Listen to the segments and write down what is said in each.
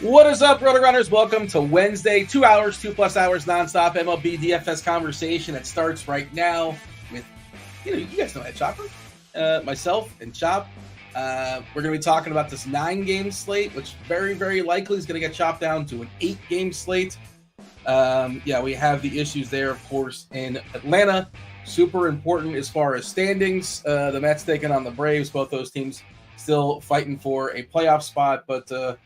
What is up, RotoGrinders? Welcome to Wednesday, 2 hours, 2+ hours, nonstop MLB DFS conversation that starts right now with, you guys know Ed Chopper, myself, and Chop. We're going to be talking about this 9-game slate, which very, very likely is going to get chopped down to an 8-game slate. We have the issues there, of course, in Atlanta. Super important as far as standings. The Mets taking on the Braves. Both those teams still fighting for a playoff spot, but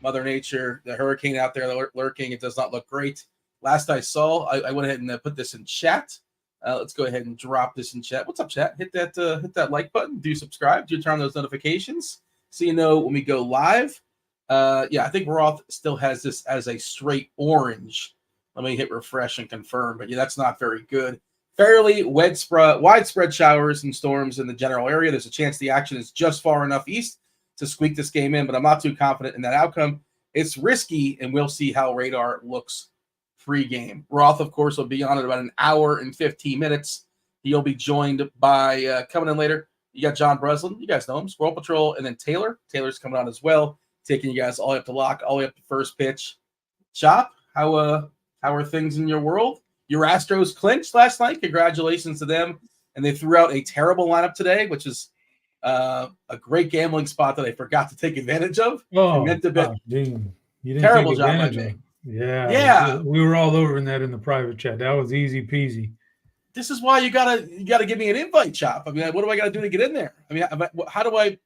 Mother Nature, the hurricane out there lurking, it does not look great. Last I saw, I went ahead and put this in chat. Let's go ahead and drop this in chat. What's up, chat? Hit that like button. Do subscribe. Do turn on those notifications so you know when we go live. I think Roth still has this as a straight orange. Let me hit refresh and confirm. But that's not very good. Fairly widespread showers and storms in the general area. There's a chance the action is just far enough east to squeak this game in, but I'm not too confident in that outcome. It's risky, and we'll see how radar looks pre-game. Roth, of course, will be on in about an hour and 15 minutes. He'll be joined by, coming in later, you got John Breslin. You guys know him, SquirrelPatrol, and then Taylor. Taylor's coming on as well, taking you guys all the way up to lock, all the way up to first pitch. Chop, how are things in your world? Your Astros clinched last night. Congratulations to them. And they threw out a terrible lineup today, which is a great gambling spot that I forgot to take advantage of. Oh, Dean, you didn't terrible job by me. Yeah. We were all over in the private chat. That was easy peasy. This is why you gotta give me an invite, Chop. I mean, what do I gotta do to get in there? I mean, how do I,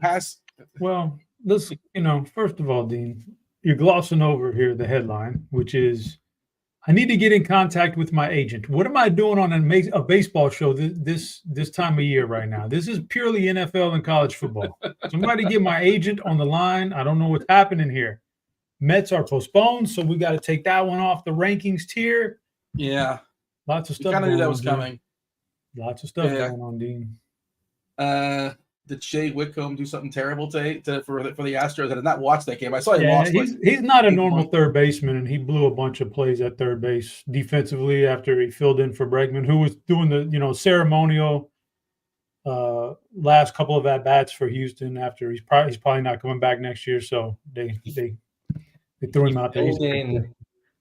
pass? Well, let's, first of all, Dean, you're glossing over here the headline, which is, I need to get in contact with my agent. What am I doing on a baseball show this time of year right now? This is purely NFL and college football. Somebody get my agent on the line. I don't know what's happening here. Mets are postponed, so we got to take that one off the rankings tier. Yeah. Lots of stuff. Kind of knew that was coming. Lots of stuff going on, Dean. Did Shea Whitcomb do something terrible for the Astros? I did not watch that game. I saw he lost. He's not a normal third baseman, and he blew a bunch of plays at third base defensively after he filled in for Bregman, who was doing the ceremonial last couple of at bats for Houston. After he's probably not coming back next year, so they threw him out there.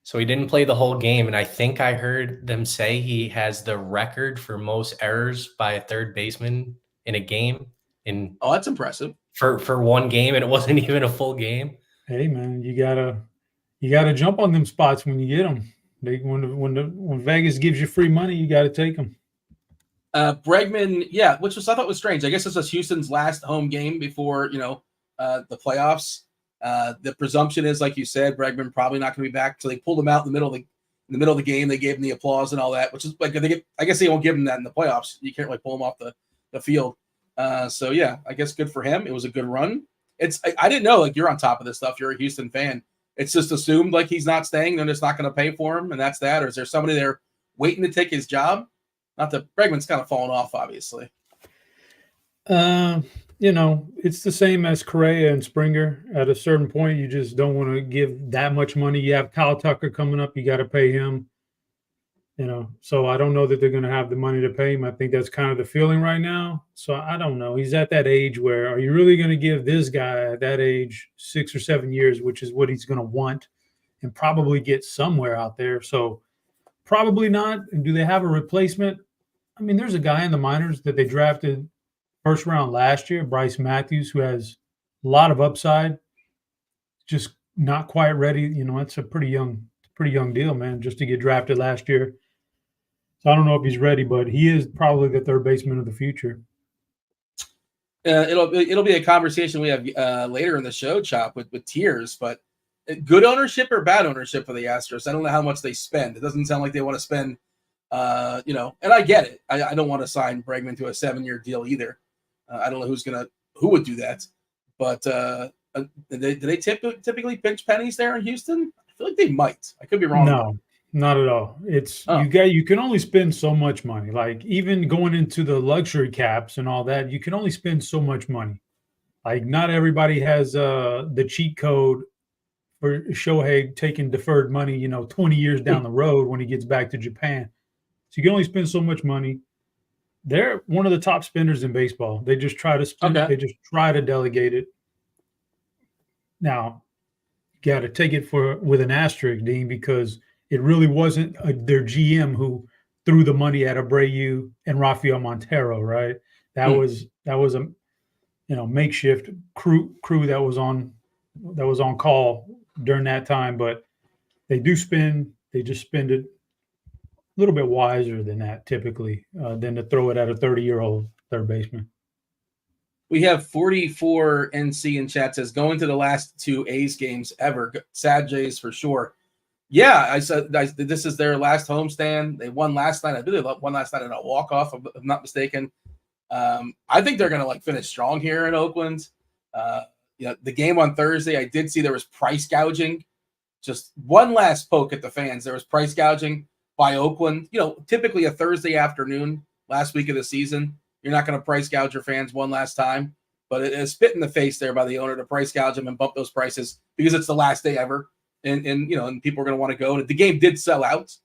So he didn't play the whole game, and I think I heard them say he has the record for most errors by a third baseman in a game. That's impressive for one game, and it wasn't even a full game. Hey man, you gotta jump on them spots when you get them. When Vegas gives you free money, you got to take them. Bregman, which I thought was strange. I guess this was Houston's last home game before the playoffs. The presumption is, like you said, Bregman probably not going to be back. So they pulled him out in the middle of the game. They gave him the applause and all that, which is like I guess they won't give him that in the playoffs. You can't really pull him off the field. I guess good for him. It was a good run. I didn't know, you're on top of this stuff. You're a Houston fan. It's just assumed he's not staying. They're just not going to pay for him, and that's that. Or is there somebody there waiting to take his job? Not that Bregman's kind of fallen off, obviously. It's the same as Correa and Springer. At a certain point, you just don't want to give that much money. You have Kyle Tucker coming up. You got to pay him. So I don't know that they're going to have the money to pay him. I think that's kind of the feeling right now. So I don't know. He's at that age where, are you really going to give this guy at that age 6 or 7 years, which is what he's going to want, and probably get somewhere out there? So probably not. And do they have a replacement? I mean, there's a guy in the minors that they drafted first round last year, Bryce Matthews, who has a lot of upside, just not quite ready. It's a pretty young deal, man, just to get drafted last year. So I don't know if he's ready, but he is probably the third baseman of the future. It'll be a conversation we have later in the show, Chop, with tiers. But good ownership or bad ownership for the Astros? I don't know how much they spend. It doesn't sound like they want to spend, and I get it. I don't want to sign Bregman to a 7-year deal either. I don't know who would do that. But do they typically pinch pennies there in Houston? I feel like they might. I could be wrong. No. Not at all. You can only spend so much money. Even going into the luxury caps and all that, you can only spend so much money. Not everybody has the cheat code for Shohei taking deferred money, 20 years down the road when he gets back to Japan. So you can only spend so much money. they're one of the top spenders in baseball. They just try to spend. Okay. They just try to delegate it. Now, you got to take it with an asterisk, Dean, because it really wasn't their GM who threw the money at Abreu and Rafael Montero, right? That was a makeshift crew that was on call during that time. But they do spend. They just spend it a little bit wiser than that typically than to throw it at a 30-year-old third baseman. We have 44 NC in chat says going to the last 2 A's games ever. Sad Jays for sure. Yeah, I said this is their last homestand. They won last night. I believe they won last night in a walk-off, if I'm not mistaken. I think they're going to finish strong here in Oakland. The game on Thursday, I did see there was price gouging. Just one last poke at the fans. There was price gouging by Oakland. Typically a Thursday afternoon last week of the season. You're not going to price gouge your fans one last time, but it is spit in the face there by the owner to price gouge them and bump those prices because it's the last day ever, and people are going to want to go. And the game did sell out,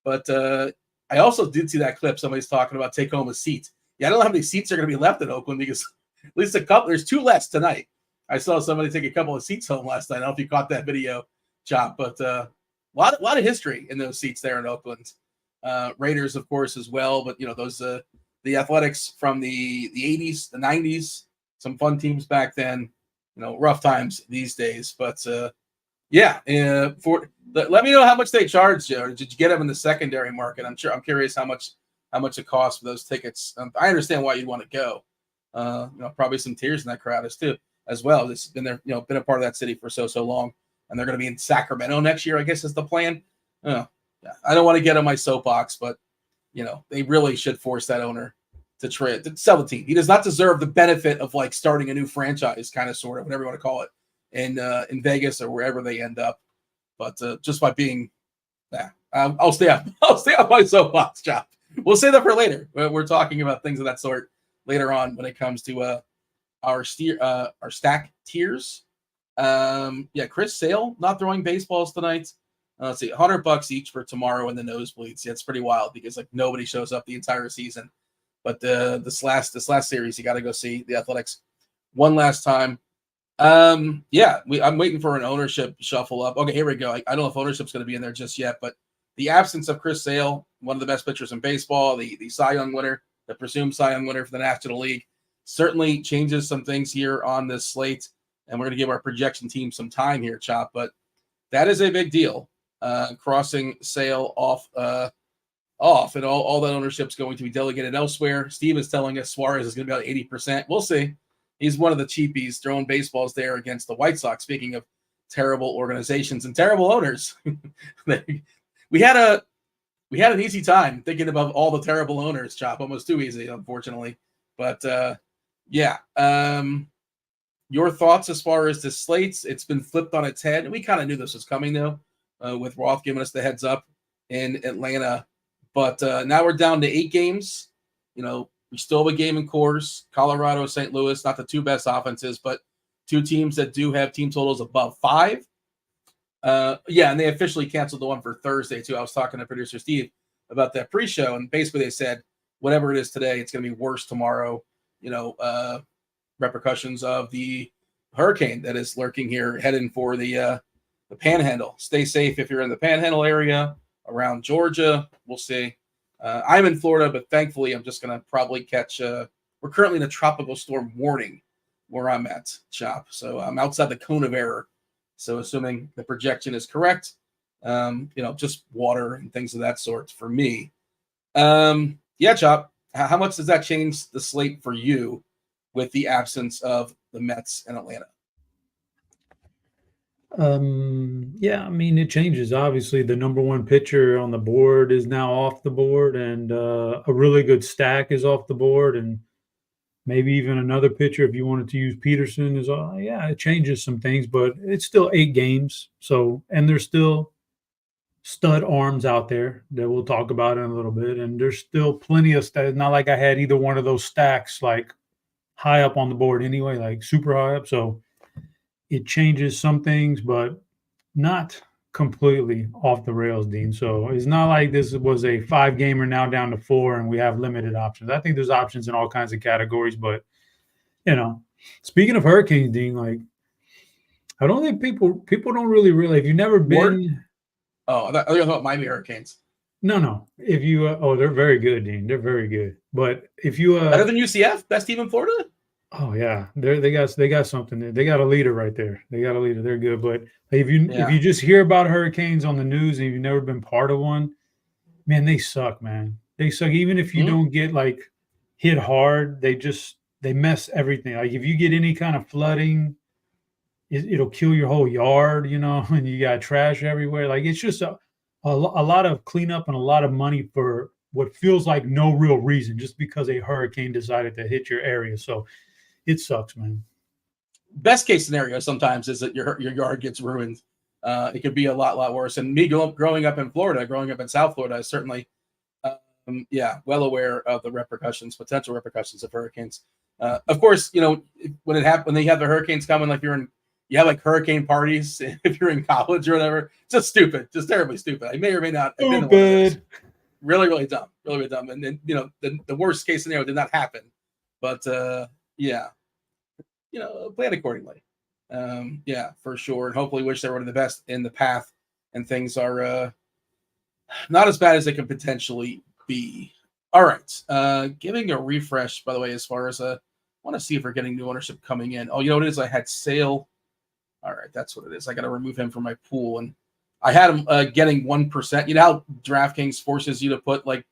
but I also did see that clip. Somebody's talking about take home a seat. Yeah, I don't know how many seats are going to be left in Oakland because at least a couple. There's 2 less tonight. I saw somebody take a couple of seats home last night. I don't know if you caught that video, Chop, but a lot of history in those seats there in Oakland. Raiders, of course, as well, but those. The Athletics from the 80s, the 90s, some fun teams back then, rough times these days. But let me know how much they charged you. Or did you get them in the secondary market? I'm curious how much it costs for those tickets. I understand why you'd want to go. Probably some tears in that crowd as well. This has been there, been a part of that city for so long, and they're going to be in Sacramento next year, I guess is the plan. I don't want to get on my soapbox, but they really should force that owner to sell the team. He does not deserve the benefit of starting a new franchise, kind of, sort of, whatever you want to call it, in Vegas or wherever they end up. But just by being, I'll stay up. I'll stay up my soapbox, Chop. We'll say that for later. We're talking about things of that sort later on when it comes to our stack tiers. Chris Sale not throwing baseballs tonight. Let's see, $100 each for tomorrow in the nosebleeds. Yeah, it's pretty wild because nobody shows up the entire season. But this last series, you got to go see the Athletics one last time. I'm waiting for an ownership shuffle up. Okay, here we go. I don't know if ownership's going to be in there just yet, but the absence of Chris Sale, one of the best pitchers in baseball, the Cy Young winner, the presumed Cy Young winner for the National League, certainly changes some things here on this slate. And we're going to give our projection team some time here, Chop. But that is a big deal. Crossing Sale off, and all that ownership's going to be delegated elsewhere. Steve is telling us Suarez is going to be about 80%. We'll see. He's one of the cheapies throwing baseballs there against the White Sox. Speaking of terrible organizations and terrible owners, we had an easy time thinking about all the terrible owners, Chop. Almost too easy, unfortunately. But your thoughts as far as the slates? It's been flipped on its head. We kind of knew this was coming, though, with Roth giving us the heads up in Atlanta. But now we're down to 8 games. We still have a game in Coors, Colorado, St. Louis, not the 2 best offenses, but 2 teams that do have team totals above 5. And they officially canceled the one for Thursday, too. I was talking to producer Steve about that pre-show, and basically they said, whatever it is today, it's going to be worse tomorrow. Repercussions of the hurricane that is lurking here, heading for the Panhandle. Stay safe if you're in the Panhandle area, around Georgia. We'll see. I'm in Florida, but thankfully I'm just going to probably catch we're currently in a tropical storm warning where I'm at, Chop. So I'm outside the cone of error. So assuming the projection is correct, just water and things of that sort for me. Chop, how much does that change the slate for you with the absence of the Mets and Atlanta? It changes. Obviously, the number 1 pitcher on the board is now off the board, and a really good stack is off the board, and maybe even another pitcher, if you wanted to use Peterson, is it changes some things, but it's still 8 games. So, and there's still stud arms out there that we'll talk about in a little bit, and there's still plenty of stats. Not like I had either one of those stacks high up on the board anyway, super high up. So it changes some things, but not completely off the rails, Dean. So it's not like this was a 5-gamer now down to 4 and we have limited options. I think there's options in all kinds of categories, but speaking of hurricanes, Dean, like I don't think people don't really realize if you've never been. Oh, I thought you were talking about Miami Hurricanes. No. If you they're very good, Dean. They're very good. But if you better than UCF, best team in Florida. Oh yeah, they got something there. They got a leader right there. They got a leader. They're good. But if you just hear about hurricanes on the news and you've never been part of one, man, they suck, man. They suck. Even if you don't get like hit hard, they mess everything. Like if you get any kind of flooding, it'll kill your whole yard, and you got trash everywhere. Like it's just a lot of cleanup and a lot of money for what feels like no real reason, just because a hurricane decided to hit your area. So it sucks, man. Best case scenario sometimes is that your yard gets ruined. It could be a lot worse. And me growing up in Florida, growing up in South Florida, I certainly, well aware of the potential repercussions of hurricanes. Of course, when it happens, when they have the hurricanes coming, like you have like hurricane parties if you're in college or whatever. Just stupid, just terribly stupid. I may or may not have been the one of those. Really dumb, really dumb. And then the worst case scenario did not happen, but plan accordingly. For sure. And hopefully wish everyone the best in the path and things are not as bad as they can potentially be. All right. Giving a refresh, by the way, as far as I want to see if we're getting new ownership coming in. Oh, you know what it is? I had Sale. All right. That's what it is. I got to remove him from my pool. And I had him getting 1%. You know how DraftKings forces you to put, like,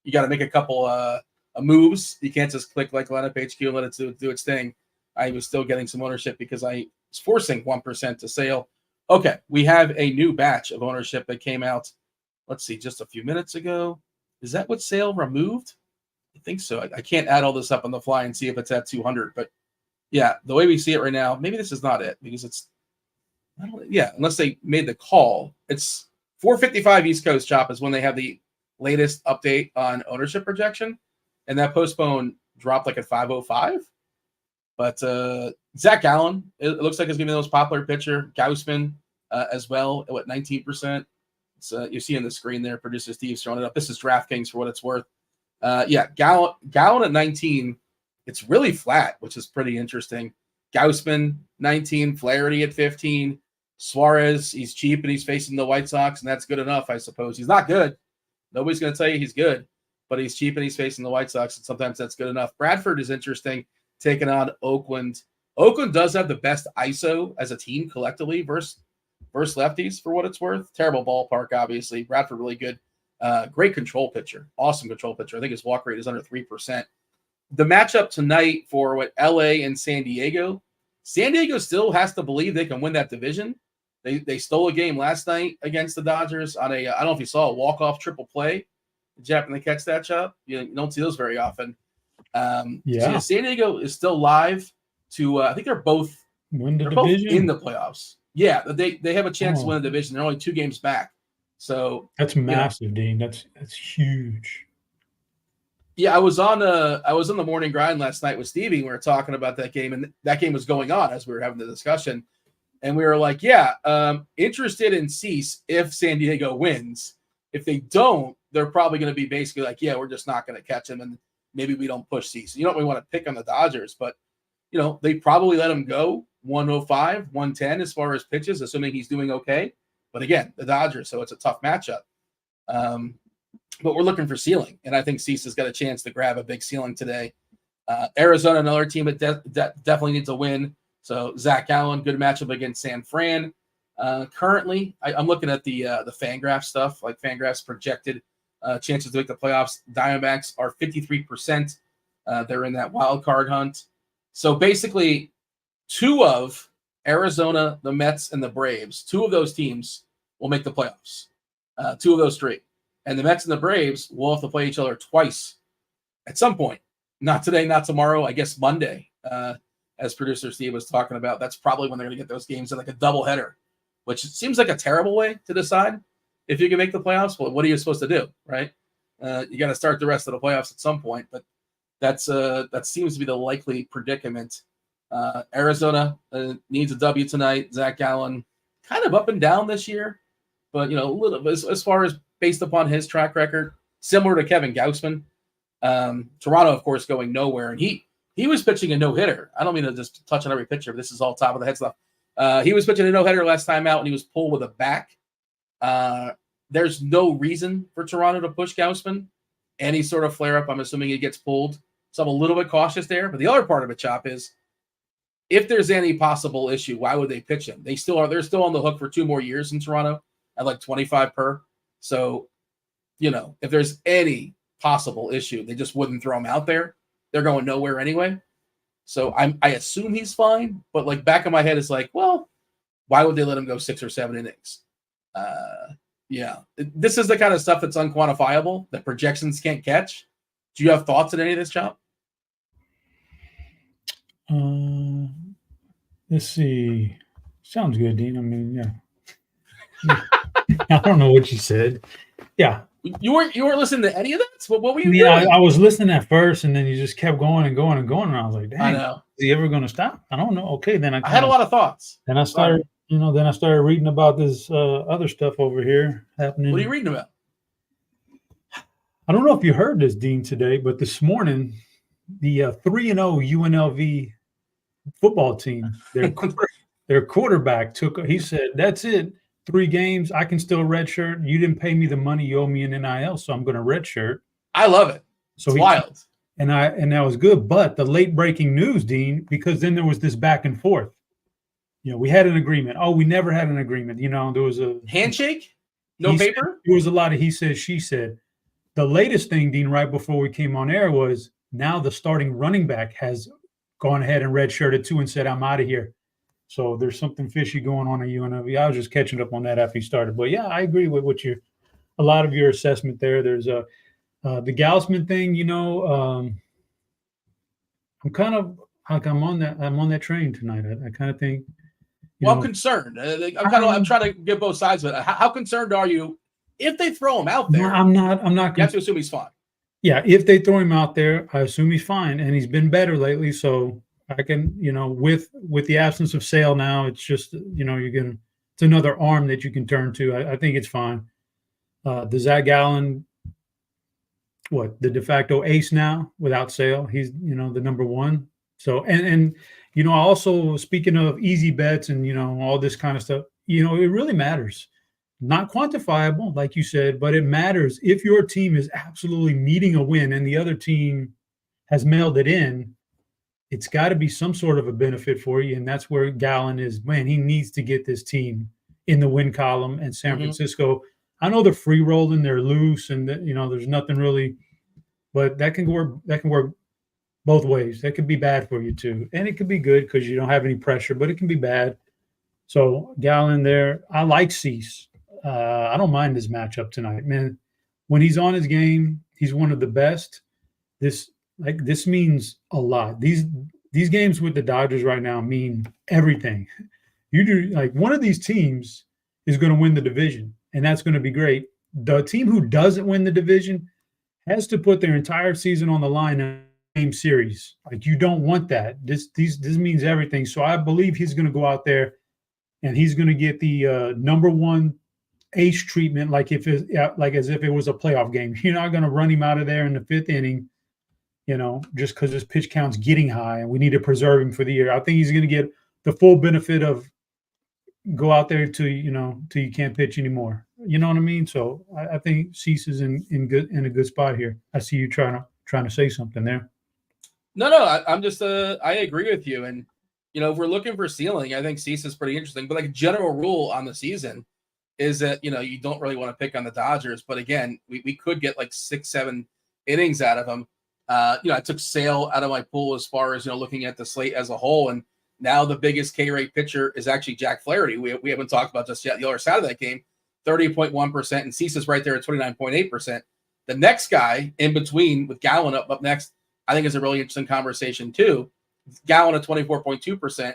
you got to make a couple moves. You can't just click like lineup HQ and let it do its thing. I was still getting some ownership because I was forcing 1% to Sale. Okay, we have a new batch of ownership that came out, let's see, just a few minutes ago. Is that what Sale removed? I think so. I can't add all this up on the fly and see if it's at 200. But, yeah, the way we see it right now, maybe this is not it because it's unless they made the call. It's 4:55 East Coast, Chop, is when they have the latest update on ownership projection. And that postpone dropped like at 5:05. But Zach Gallen, it looks like, is going to be the most popular pitcher. Gausman as well, at 19%. So you see on the screen there, producer Steve's throwing it up. This is DraftKings for what it's worth. Gallen at 19. It's really flat, which is pretty interesting. Gausman, 19. Flaherty at 15. Suarez, he's cheap and he's facing the White Sox, and that's good enough, I suppose. He's not good. Nobody's going to tell you he's good, but he's cheap and he's facing the White Sox, and sometimes that's good enough. Bradford is interesting, taking on Oakland. Oakland does have the best ISO as a team collectively versus lefties, for what it's worth. Terrible ballpark, obviously. Bradford really good. Great control pitcher. Awesome control pitcher. I think his walk rate is under 3%. The matchup tonight for LA and San Diego. San Diego still has to believe they can win that division. They stole a game last night against the Dodgers on I don't know if you saw a walk-off triple play. Did you happen to catch that, Chop? You don't see those very often. San Diego is still live to I think they're both in the playoffs. Yeah, they have a chance to win the division. They're only 2 games back. So that's massive, Dean. That's huge. Yeah, I was on the morning grind last night with Stevie. We were talking about that game, and that game was going on as we were having the discussion. And we were like, interested in Cease if San Diego wins. If they don't, they're probably going to be basically like, we're just not going to catch him, and maybe we don't push Cease. You don't really want to pick on the Dodgers, but they probably let him go 105, 110 as far as pitches, assuming he's doing okay. But again, the Dodgers, so it's a tough matchup. But we're looking for ceiling, and I think Cease has got a chance to grab a big ceiling today. Arizona, another team that definitely needs a win. So Zach Gallen, good matchup against San Fran. Currently, I'm looking at the Fangraph stuff, like Fangraph's projected chances to make the playoffs. Diamondbacks are 53%. They're in that wild card hunt. So basically, 2 of Arizona, the Mets, and the Braves, 2 of those teams will make the playoffs. 2 of those 3. And the Mets and the Braves will have to play each other twice at some point. Not today, not tomorrow, I guess Monday, as producer Steve was talking about. That's probably when they're going to get those games in like a doubleheader, which seems like a terrible way to decide if you can make the playoffs. Well, what are you supposed to do, right? You got to start the rest of the playoffs at some point, but that seems to be the likely predicament. Arizona needs a W tonight. Zach Gallen kind of up and down this year. but a little as far as based upon his track record, similar to Kevin Gausman. Toronto, of course, going nowhere, and he was pitching a no-hitter. I don't mean to just touch on every pitcher, but this is all top of the head stuff. He was pitching a no-hitter last time out, and he was pulled with a back. There's no reason for Toronto to push Gausman. Any sort of flare-up, I'm assuming he gets pulled. So I'm a little bit cautious there. But the other part of it, Chop, is if there's any possible issue, why would they pitch him? They're still on the hook for 2 more years in Toronto at like 25 per. So, if there's any possible issue, they just wouldn't throw him out there. They're going nowhere anyway. So I assume he's fine, but like back of my head is like, well, why would they let him go 6 or 7 innings? Yeah, this is the kind of stuff that's unquantifiable that projections can't catch. Do you have thoughts on any of this, Chop? Let's see. Sounds good, Dean. I mean, yeah. I don't know what you said. Yeah. You weren't listening to any of that? What were you doing? Yeah, I was listening at first, and then you just kept going and going and going, and I was like, "Dang, I know. Is he ever going to stop?" I don't know. Okay, then I had a lot of thoughts. Then I started, reading about this other stuff over here happening. What are you reading about? I don't know if you heard this, Dean, today, but this morning, the 3-0 UNLV football team, their quarterback he said, "That's it. 3 games, I can still redshirt. You didn't pay me the money you owe me in NIL, so I'm going to redshirt." I love it. So it's wild. And that was good. But the late breaking news, Dean, because then there was this back and forth. We had an agreement. Oh, we never had an agreement. There was a handshake, no paper. There was a lot of he said, she said. The latest thing, Dean, right before we came on air was now the starting running back has gone ahead and redshirted too and said, "I'm out of here." So there's something fishy going on at UNLV. I was just catching up on that after you started. But yeah, I agree with a lot of your assessment there. There's the Gausman thing, I'm kind of like I'm on that train tonight. I kind of think. I'm concerned. I'm trying to get both sides of it. How concerned are you if they throw him out there? No, I'm not. You have to assume he's fine. Yeah, if they throw him out there, I assume he's fine, and he's been better lately. So I can, with the absence of Sale now, it's just, it's another arm that you can turn to. I think it's fine. The Zach Gallen, the de facto ace now without Sale, he's, the number 1. So, and also speaking of easy bets and, all this kind of stuff, it really matters. Not quantifiable, like you said, but it matters if your team is absolutely needing a win and the other team has mailed it in. It's got to be some sort of a benefit for you, and that's where Gallen is. Man, he needs to get this team in the win column. And San Francisco, I know they're free rolling, they're loose, and there's nothing really, but that can work both ways. That could be bad for you too, and it could be good because you don't have any pressure, but it can be bad. So Gallen there, I like Cease. I don't mind this matchup tonight, man. When he's on his game, he's one of the best. This means a lot. These games with the Dodgers right now mean everything. One of these teams is going to win the division, and that's going to be great. The team who doesn't win the division has to put their entire season on the line in a game series. You don't want that. This means everything. So I believe he's going to go out there and he's going to get the number 1 ace treatment, as if it was a playoff game. You're not going to run him out of there in the 5th inning. Just because his pitch count's getting high and we need to preserve him for the year. I think he's going to get the full benefit of go out there till you can't pitch anymore. You know what I mean? So I think Cease is in a good spot here. I see you trying to say something there. No, I'm just I agree with you. And if we're looking for ceiling, I think Cease is pretty interesting. But like a general rule on the season is that you don't really want to pick on the Dodgers. But again, we could get like 6-7 innings out of them. I took Sale out of my pool as far as, looking at the slate as a whole. And now the biggest K-rate pitcher is actually Jack Flaherty. We haven't talked about just yet the other side of that game, 30.1%. And Cease is right there at 29.8%. The next guy in between with Gallen up next, I think is a really interesting conversation too. Gallen at 24.2%,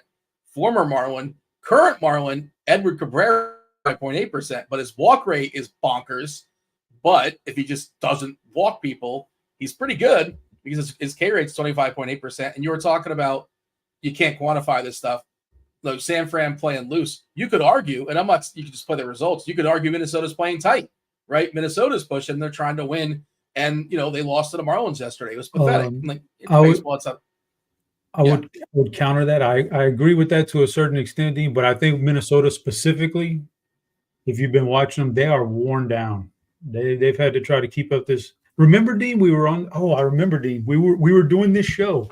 former Marlin, current Marlin, Edward Cabrera, 5.8%. But his walk rate is bonkers. But if he just doesn't walk people, he's pretty good because his K rate's 25.8%. And you were talking about you can't quantify this stuff. like San Fran playing loose. You could argue, and you could just play the results. You could argue Minnesota's playing tight, right? Minnesota's pushing, they're trying to win. And, they lost to the Marlins yesterday. It was pathetic. I would counter that. I agree with that to a certain extent, Dean, but I think Minnesota specifically, if you've been watching them, they are worn down. They've had to try to keep up this. Remember, Dean, I remember, Dean. We were doing this show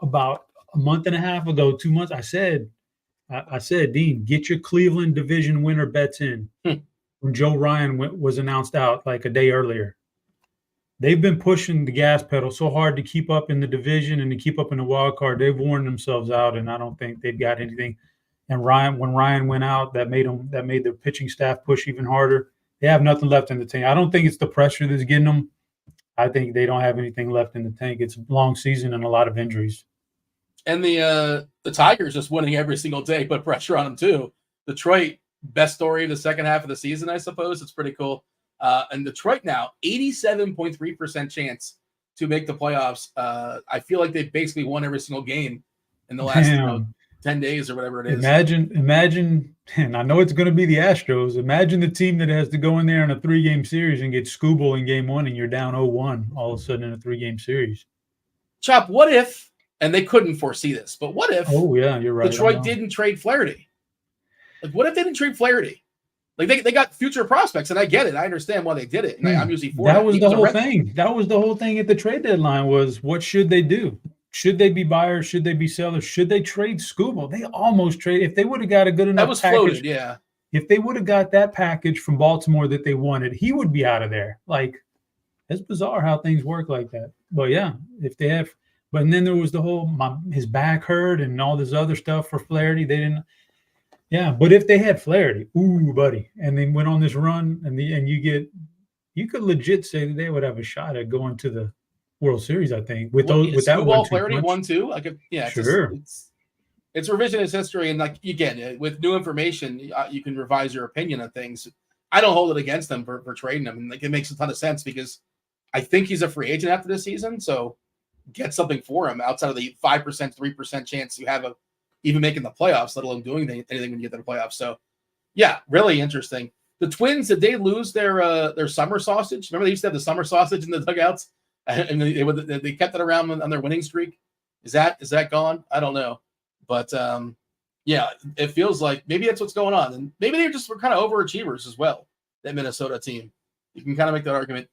about a month and a half ago, 2 months. I said, Dean, get your Cleveland division winner bets in when Joe Ryan was announced out like a day earlier. They've been pushing the gas pedal so hard to keep up in the division and to keep up in the wild card. They've worn themselves out, and I don't think they've got anything. And when Ryan went out, that made the pitching staff push even harder. They have nothing left in the tank. I don't think it's the pressure that's getting them. I think they don't have anything left in the tank. It's a long season and a lot of injuries. And the Tigers just winning every single day put pressure on them too. Detroit, best story of the second half of the season, I suppose. It's pretty cool. And Detroit now, 87.3% chance to make the playoffs. I feel like they basically won every single game in the last 10 days or whatever it is. Imagine, and I know it's going to be the Astros. Imagine the team that has to go in there in a 3-game series and get Scooble in game 1 and you're down 0-1 all of a sudden in a 3-game series. Chop, what if, and they couldn't foresee this, but what if you're right. Detroit didn't trade Flaherty? Like, what if they didn't trade Flaherty? Like, they got future prospects, and I get it. I understand why they did it, and I'm usually for that. Was the whole thing. That was the whole thing at the trade deadline was what should they do? Should they be buyers? Should they be sellers? Should they trade Scooble? They almost trade. If they would have got a good enough package. Floated, yeah. If they would have got that package from Baltimore that they wanted, he would be out of there. Like, it's bizarre how things work like that. But, yeah, if they have – but then there was the whole his back hurt and all this other stuff for Flaherty. They didn't – yeah, but if they had Flaherty, ooh, buddy, and they went on this run and you could legit say that they would have a shot at going to the World Series, I think, with that one. Flaherty 1-2. Sure. It's revisionist history, and like again, with new information, you can revise your opinion on things. I don't hold it against them for trading him, and like it makes a ton of sense because I think he's a free agent after this season. So get something for him outside of the 5%, 3% chance you have of even making the playoffs, let alone doing anything when you get to the playoffs. So yeah, really interesting. The Twins, did they lose their summer sausage? Remember they used to have the summer sausage in the dugouts, and they kept it around on their winning streak. Is that gone? I don't know. But, yeah, it feels like maybe that's what's going on. And maybe they were kind of overachievers as well, that Minnesota team. You can kind of make that argument.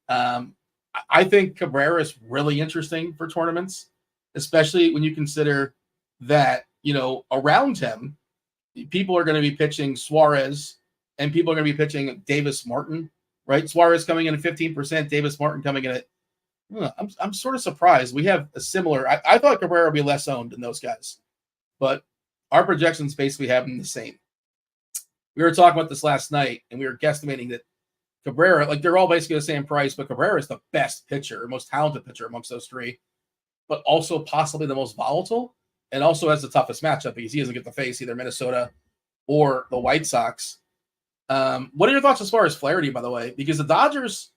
I think Cabrera is really interesting for tournaments, especially when you consider that, around him, people are going to be pitching Suarez and people are going to be pitching Davis Martin, right? Suarez coming in at 15%, Davis Martin coming in at I'm sort of surprised. We have a similar – I thought Cabrera would be less owned than those guys. But our projections basically have them the same. We were talking about this last night, and we were guesstimating that Cabrera, like they're all basically the same price, but Cabrera is the best pitcher, most talented pitcher amongst those three, but also possibly the most volatile and also has the toughest matchup because he doesn't get to face either Minnesota or the White Sox. What are your thoughts as far as Flaherty, by the way? Because the Dodgers,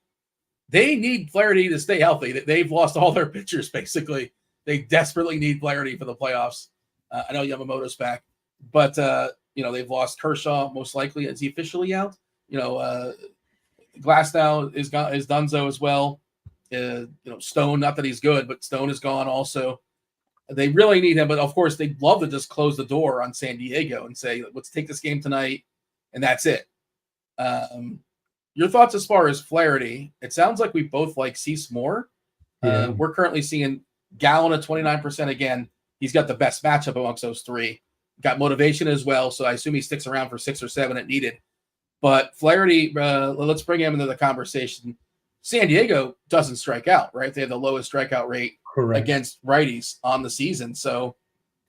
they need Flaherty to stay healthy. They've lost all their pitchers, basically. They desperately need Flaherty for the playoffs. I know Yamamoto's back, but, they've lost Kershaw, most likely. Is he officially out? Glasnow is Dunzo as well. Stone, not that he's good, but Stone is gone also. They really need him, but of course they'd love to just close the door on San Diego and say, let's take this game tonight, and that's it. Your thoughts as far as Flaherty? It sounds like we both like Cease more. Yeah. We're currently seeing Gallen at 29% again. He's got the best matchup amongst those three. Got motivation as well, so I assume he sticks around for 6 or 7 at needed. But Flaherty, let's bring him into the conversation. San Diego doesn't strike out, right? They have the lowest strikeout rate against righties on the season. So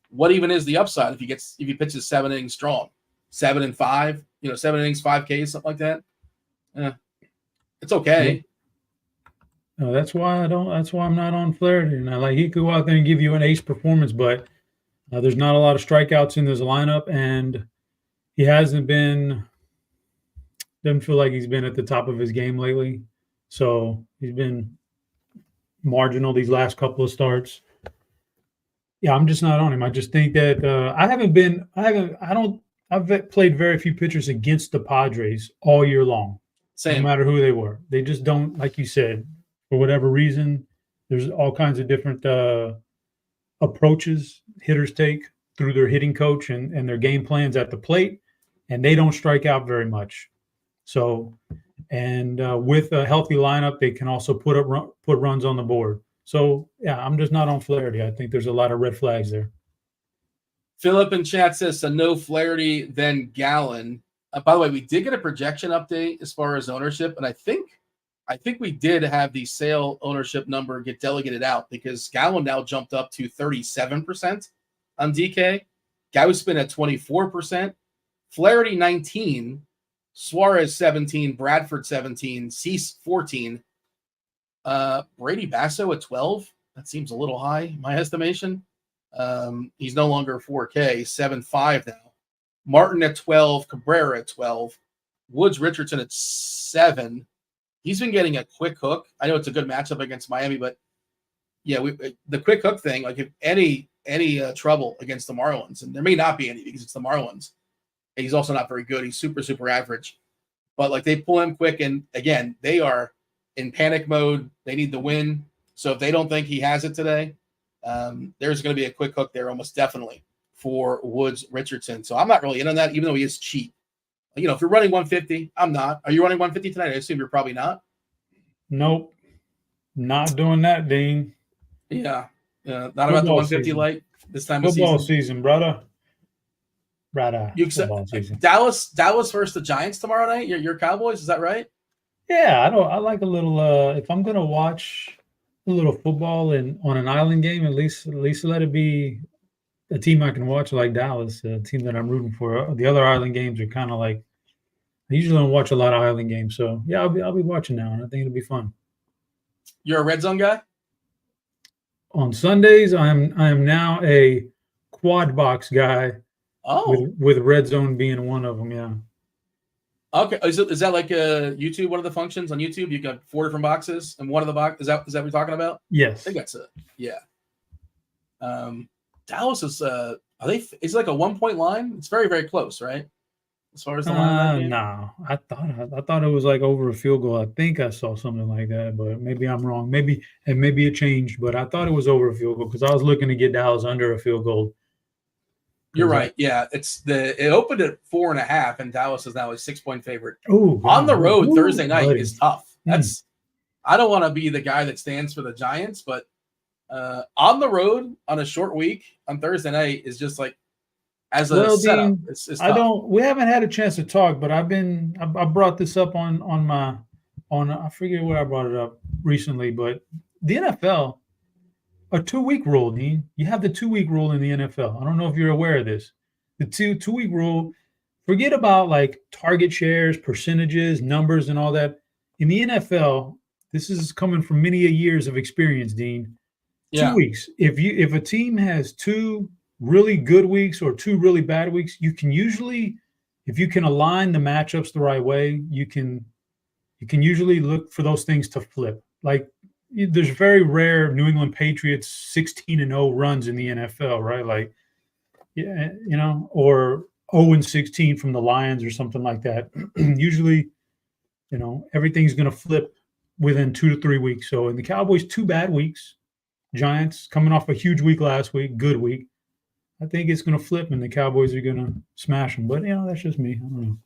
what even is the upside if he pitches 7 innings strong? 7 and 5, 7 innings, 5 Ks, something like that. It's okay. No, that's why I'm not on Flaherty. And he could go out there and give you an ace performance, but there's not a lot of strikeouts in this lineup, and he doesn't feel like he's been at the top of his game lately. So he's been marginal these last couple of starts. Yeah, I'm just not on him. I just think that I've played very few pitchers against the Padres all year long, no Same. matter who they were. They just don't, like you said, for whatever reason. There's all kinds of different approaches hitters take through their hitting coach and their game plans at the plate, and they don't strike out very much. So, and with a healthy lineup, they can also put runs on the board. So, yeah, I'm just not on Flaherty. I think there's a lot of red flags there. Philip in chat says, so no Flaherty, then Gallen. By the way, we did get a projection update as far as ownership, and I think we did have the sale ownership number get delegated out because Gallen now jumped up to 37% on DK. Gauspin at 24%. Flaherty 19%. Suarez 17%. Bradford 17%. Cease 14%. Brady Basso at 12%. That seems a little high in my estimation. He's no longer 4K. 7.5 now. Martin at 12%. Cabrera at 12%. Woods Richardson at 7%. He's been getting a quick hook. I know it's a good matchup against Miami, but yeah, the quick hook thing, like if any trouble against the Marlins, and there may not be any because it's the Marlins. He's also not very good. He's super, super average. But like they pull him quick, and again, they are in panic mode. They need the win. So if they don't think he has it today, there's going to be a quick hook there almost definitely for Woods Richardson. So I'm not really in on that, even though he is cheap. You know, if you're running 150, I'm not. Are you running 150 tonight? I assume you're probably not. Nope. Not doing that, Dean. Yeah. Not about the 150 season. Light this time of Football season. season, brother. You accept Dallas versus the Giants tomorrow night? Your Cowboys, is that right? Yeah, I like a little if I'm gonna watch a little football and on an island game, at least let it be a team I can watch like Dallas, a team that I'm rooting for. The other island games are kind of like I usually don't watch a lot of island games, so yeah, I'll be watching now, and I think it'll be fun. You're a red zone guy? On Sundays, I am now a quad box guy. Oh, with red zone being one of them, yeah. Okay, is that like a YouTube? One of the functions on YouTube, you got 4 different boxes, and one of the box is that what you're talking about? Yes, I think that's it. Yeah. Dallas is Is it like a 1-point line? It's very, very close, right? As far as the line. No, I thought it was like over a field goal. I think I saw something like that, but maybe I'm wrong. Maybe it changed, but I thought it was over a field goal because I was looking to get Dallas under a field goal. You're right. Yeah, it opened at 4.5, and Dallas is now a 6-point favorite. Ooh, on the road Thursday night buddy. is tough. That's I don't want to be the guy that stands for the Giants, but on the road on a short week on Thursday night is just like as a setup. Dean, it's tough. We haven't had a chance to talk, but I brought this up on I forget where I brought it up recently, but the NFL. A 2-week rule, Dean. You have the 2-week rule in the NFL. I don't know if you're aware of this. The two-week rule, forget about like target shares, percentages, numbers, and all that. In the NFL, this is coming from many years of experience, Dean. Yeah. 2 weeks. If a team has 2 really good weeks or 2 really bad weeks, you can usually, if you can align the matchups the right way, you can usually look for those things to flip. Like there's very rare New England Patriots 16-0 runs in the NFL, right? Like, yeah, you know, or 0-16 from the Lions or something like that. Usually, you know, everything's going to flip within 2 to 3 weeks. So in the Cowboys, 2 bad weeks, Giants coming off a huge week last week, good week. I think it's going to flip and the Cowboys are going to smash them. But, you know, that's just me. I don't know.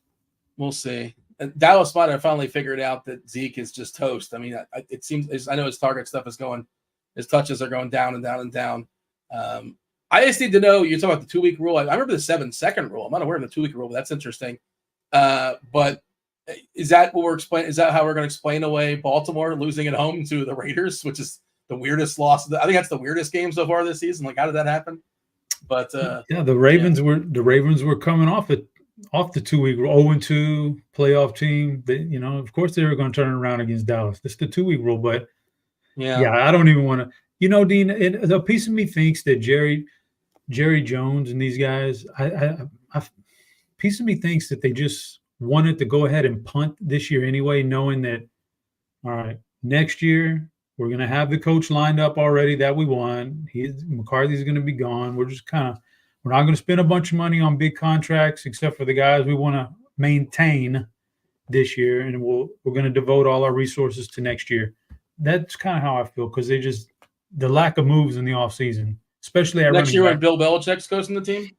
We'll see. Dallas might have finally figured out that Zeke is just toast. I mean, it seems I know his target stuff is going, his touches are going down and down and down. I just need to know. You're talking about the 2-week rule. I remember the 7-second rule. I'm not aware of the 2-week rule, but that's interesting. But is that what we're explaining? Is that how we're going to explain away Baltimore losing at home to the Raiders, which is the weirdest loss? I think that's the weirdest game so far this season. Like, how did that happen? But yeah, the Ravens were coming off the 2-week 0-2 playoff team. They, you know, of course they were going to turn it around against Dallas. It's the 2-week rule, but yeah, I don't even want to. You know, Dean, a piece of me thinks that Jerry Jones and these guys, a piece of me thinks that they just wanted to go ahead and punt this year anyway, knowing that, all right, next year We're going to have the coach lined up already that we want. McCarthy's going to be gone. We're not going to spend a bunch of money on big contracts except for the guys we want to maintain this year, and we're going to devote all our resources to next year. That's kind of how I feel, because the lack of moves in the offseason, especially at next year back. when Bill Belichick's coaching the team.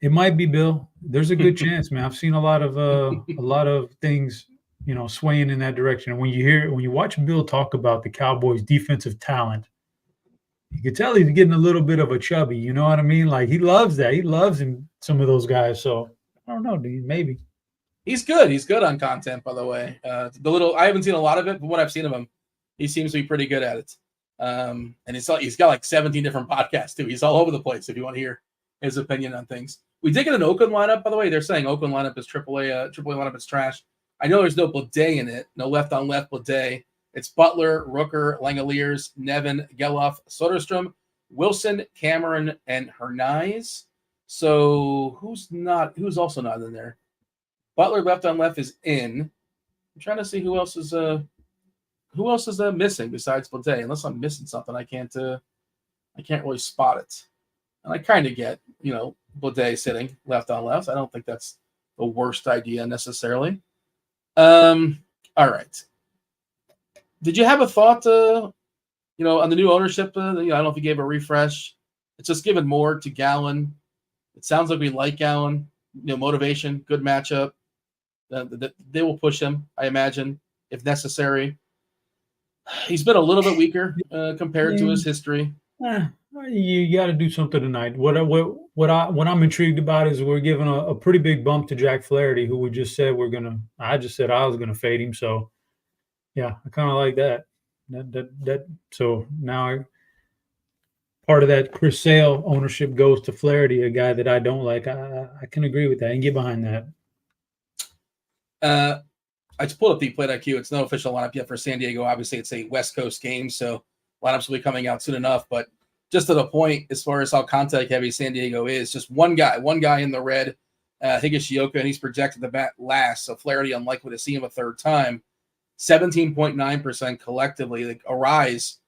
It might be Bill. There's a good chance, man. I've seen a lot of things, swaying in that direction. And when you watch Bill talk about the Cowboys' defensive talent, you can tell he's getting a little bit of a chubby. You know what I mean? Like, he loves that. He loves some of those guys. So I don't know, dude. Maybe he's good. He's good on content, by the way. I haven't seen a lot of it, but what I've seen of him, he seems to be pretty good at it. And he's got like 17 different podcasts too. He's all over the place if you want to hear his opinion on things. We did get an Oakland lineup, by the way. They're saying Oakland lineup is AAA lineup is trash. I know there's no Blade in it, no left on left Blade. It's Butler, Rooker, Langoliers, Nevin, Geloff, Soderstrom, Wilson, Cameron, and Hernandez. So who's also not in there? Butler left on left is in. I'm trying to see who else is missing besides Blade. Unless I'm missing something, I can't really spot it. And I kind of get, Blade sitting left on left. I don't think that's the worst idea necessarily. All right. Did you have a thought, on the new ownership? I don't know if you gave a refresh. It's just given more to Gallen. It sounds like we like Gallen. Motivation, good matchup. They will push him, I imagine, if necessary. He's been a little bit weaker compared to his history. You got to do something tonight. What I'm intrigued about is we're giving a pretty big bump to Jack Flaherty, who we just said I just said I was gonna fade him. So yeah, I kind of like that. So now part of that Chris Sale ownership goes to Flaherty, a guy that I don't like. I can agree with that and get behind that. I just pulled up the Plate IQ. It's no official lineup yet for San Diego. Obviously, it's a West Coast game, so lineups will be coming out soon enough. But just to the point, as far as how contact heavy San Diego is, just one guy in the red, Higashioka, and he's projected to bat last. So Flaherty unlikely to see him a third time. 17.9% collectively. Like Arise,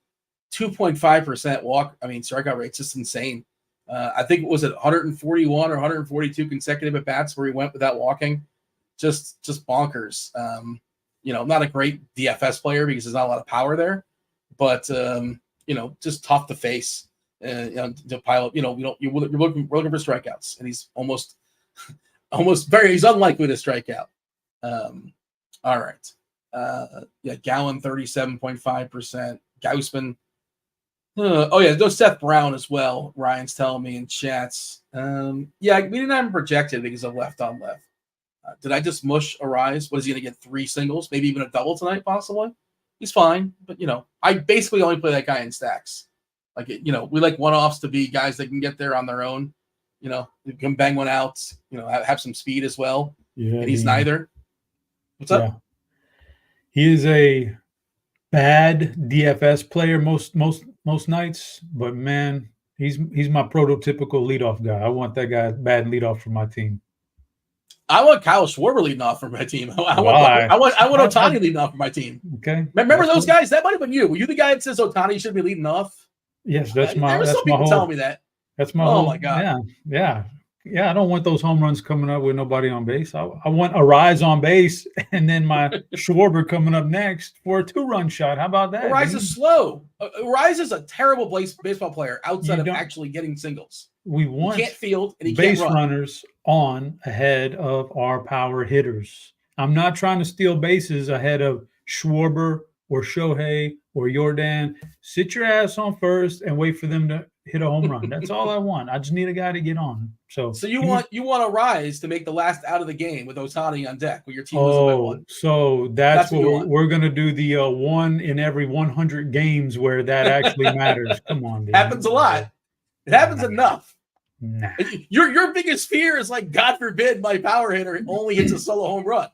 2.5% strikeout rate. It's just insane. I think it was at 141 or 142 consecutive at bats where he went without walking. Just bonkers. Not a great DFS player because there's not a lot of power there, but just tough to face. To pile up. You're looking for strikeouts, and he's almost he's unlikely to strike out. All right. Gallen 37.5%. Gausman. No Seth Brown as well. Ryan's telling me in chats. We didn't have him projected because of left on left. Did I just mush Arise? What is he going to get? 3 singles, maybe even a double tonight, possibly? He's fine, but I basically only play that guy in stacks. We like one-offs to be guys that can get there on their own. They can bang one out. Have some speed as well. Yeah, and he's neither. What's up? He is a bad DFS player most nights, but man, he's my prototypical leadoff guy. I want that guy bad leadoff for my team. I want Kyle Schwarber leading off for my team. I want Ohtani leading off for my team. Okay. Remember those guys? That might have been you. Were you the guy that says Ohtani should be leading off? Yes, that's my. There were some people telling me that. That's my. Oh my god. Yeah. I don't want those home runs coming up with nobody on base. I want a rise on base, and then my Schwarber coming up next for a 2-run shot. How about that? Rise is slow. Rise is a terrible baseball player outside of actually getting singles. We want he can't field and he base can't run. Runners on ahead of our power hitters. I'm not trying to steal bases ahead of Schwarber or Shohei or Jordan. Sit your ass on first and wait for them to hit a home run. That's all I want. I just need a guy to get on. So you want a Rise to make the last out of the game with Ohtani on deck with your team losing by 1. So that's what we're going to do, the 1 in every 100 games where that actually matters. Come on, dude. Happens a lot. It happens enough. Nah. Your biggest fear is God forbid my power hitter only hits a solo home run.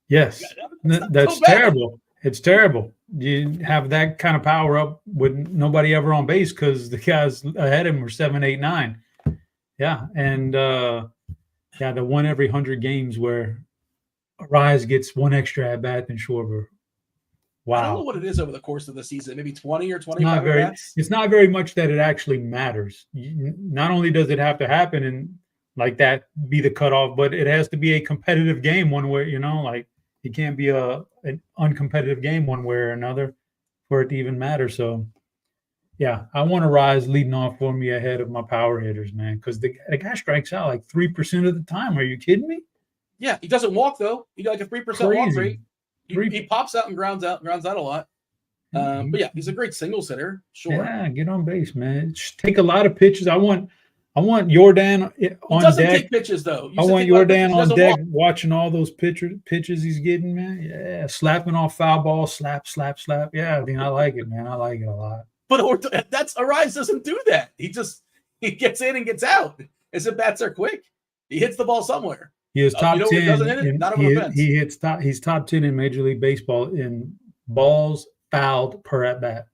Yes, that's terrible. It's terrible. You have that kind of power up with nobody ever on base because the guys ahead of him are 7, 8, 9. Yeah, and the 1 every 100 games where Arise gets 1 extra at bat than Schwarber. Wow. I don't know what it is over the course of the season. Maybe 20 or 25 It's not very much that it actually matters. Not only does it have to happen and like that be the cutoff, but it has to be a competitive game one way, like it can't be an uncompetitive game one way or another for it to even matter. So yeah, I want to rise leading off for me ahead of my power hitters, man, because the guy strikes out like 3% of the time. Are you kidding me? Yeah, he doesn't walk though. He got like a 3% walk rate. He pops out and grounds out a lot. But yeah, he's a great single hitter. Sure. Yeah, get on base, man. Just take a lot of pitches. I want Jordan on deck. He doesn't take pitches though. I want Jordan on deck watching all those pitches he's getting, man. Yeah, slapping off foul ball, slap. Yeah, I mean, I like it, man. I like it a lot. But Arise doesn't do that. He gets in and gets out. His at-bats are quick. He hits the ball somewhere. He is top 10. He doesn't hit it? Not on offense. He's top 10 in Major League Baseball in balls fouled per at-bat.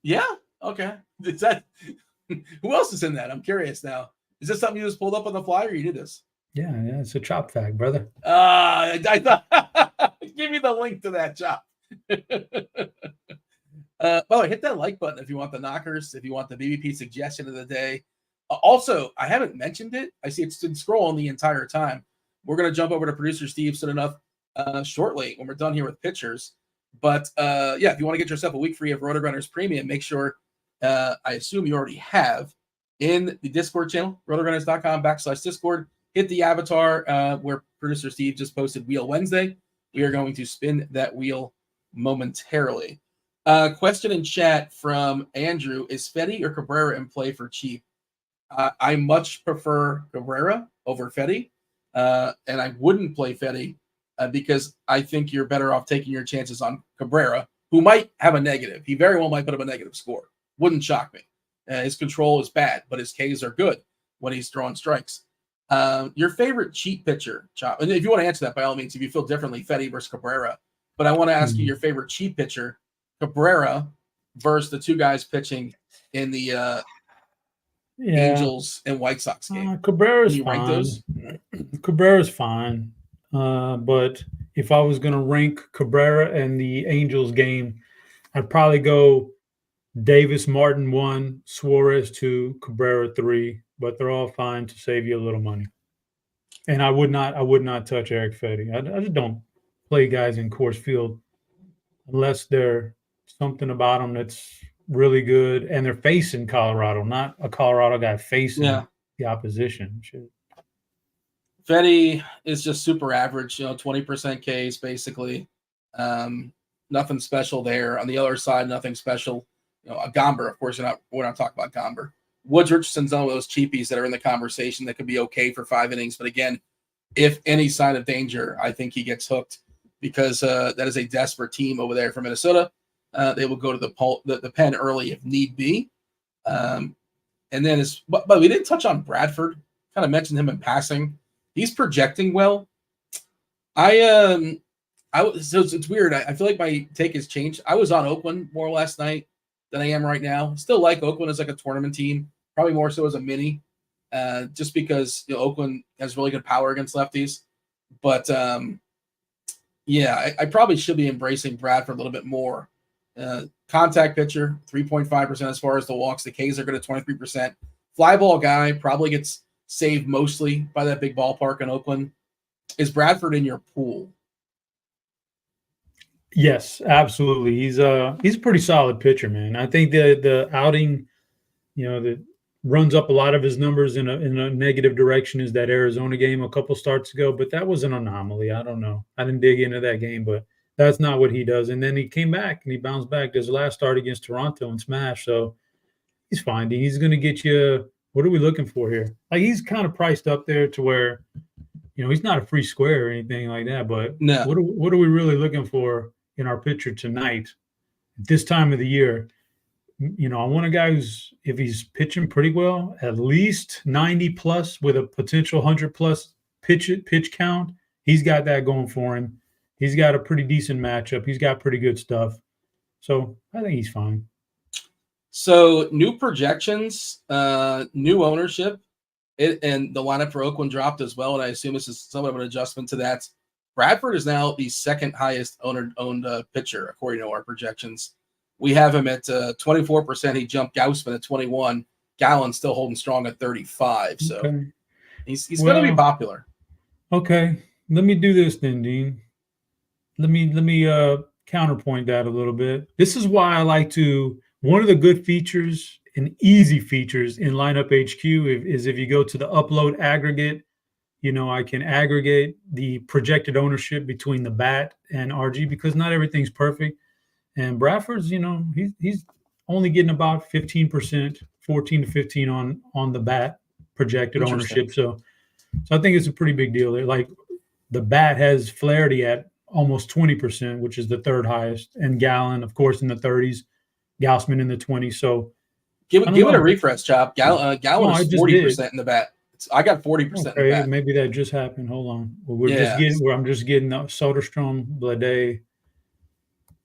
Yeah. Okay. Is that who else is in that? I'm curious now. Is this something you just pulled up on the fly, or you did this? Yeah, it's a chop fact, brother. I thought give me the link to that chop. By the way, hit that like button if you want the knockers, if you want the BBP suggestion of the day. Also, I haven't mentioned it. I see it's been scrolling the entire time. We're going to jump over to producer Steve soon enough shortly when we're done here with pitchers. But yeah, if you want to get yourself a week free of RotoGrinders Premium, make sure, I assume you already have, in the Discord channel, rotogrinders.com/Discord. Hit the avatar where producer Steve just posted Wheel Wednesday. We are going to spin that wheel momentarily. Question in chat from Andrew: is Fetty or Cabrera in play for cheap? I much prefer Cabrera over Fetty, and I wouldn't play Fetty because I think you're better off taking your chances on Cabrera, who might have a negative. He very well might put up a negative score. Wouldn't shock me. His control is bad, but his Ks are good when he's throwing strikes. Your favorite cheap pitcher, Chop? And if you want to answer that, by all means, if you feel differently, Fetty versus Cabrera. But I want to ask you your favorite cheap pitcher, Cabrera versus the two guys pitching in the Angels and White Sox game. Cabrera's fine. Cabrera's fine. But if I was going to rank Cabrera and the Angels game, I'd probably go Davis, Martin 1, Suarez 2, Cabrera 3. But they're all fine to save you a little money. And I would not touch Eric Fetty. I just don't play guys in Coors Field unless there's something about them that's really good, and they're facing Colorado, not a Colorado guy facing the opposition. Shit. Fetty is just super average, 20% Ks basically. Nothing special there. On the other side, nothing special. A Gomber, of course, we're not talking about Gomber. Woods Richardson's one of those cheapies that are in the conversation that could be okay for 5 innings, but again, if any sign of danger, I think he gets hooked because that is a desperate team over there from Minnesota. They will go to the pen early if need be. And then but we didn't touch on Bradford. Kind of mentioned him in passing. He's projecting well. So it's weird. I feel like my take has changed. I was on Oakland more last night than I am right now. Still like Oakland as like a tournament team, probably more so as a mini, just because Oakland has really good power against lefties. But I probably should be embracing Bradford a little bit more. Contact pitcher, 3.5% as far as the walks. The Ks are good at 23%. Fly ball guy probably gets saved mostly by that big ballpark in Oakland. Is Bradford in your pool? Yes, absolutely. He's a pretty solid pitcher, man. I think the outing, that runs up a lot of his numbers in a negative direction is that Arizona game a couple starts ago, but that was an anomaly. I don't know. I didn't dig into that game, but that's not what he does. And then he came back and he bounced back. His last start against Toronto and smashed. So he's fine. He's going to get you. What are we looking for here? Like, he's kind of priced up there to where, he's not a free square or anything like that. But no. What are we really looking for in our pitcher tonight at this time of the year? I want a guy who's, if he's pitching pretty well, at least 90 plus with a potential 100 plus pitch count. He's got that going for him. He's got a pretty decent matchup. He's got pretty good stuff. So I think he's fine. So new projections, new ownership, and the lineup for Oakland dropped as well. And I assume this is somewhat of an adjustment to that. Bradford is now the second highest owned pitcher, according to our projections. We have him at 24%. He jumped Gausman at 21. Gallen's still holding strong at 35. So Okay. he's going to be popular. Okay. Let me do this then, Dean. Let me counterpoint that a little bit. This is why I like to, one of the good features and easy features in Lineup HQ is if you go to the upload aggregate, I can aggregate the projected ownership between the bat and RG because not everything's perfect. And Bradford's, he's only getting about 15%, 14 to 15 on the bat projected ownership. So I think it's a pretty big deal. Like the bat has Flaherty at almost 20%, which is the third highest, and Gallen, of course, in the 30s, Gausman in the 20s. So give it a refresh, Chop. Gallen is 40% in the bat. I got 40% in the bat. Maybe that just happened. Hold on. Well, I'm just getting the Soderstrom Blade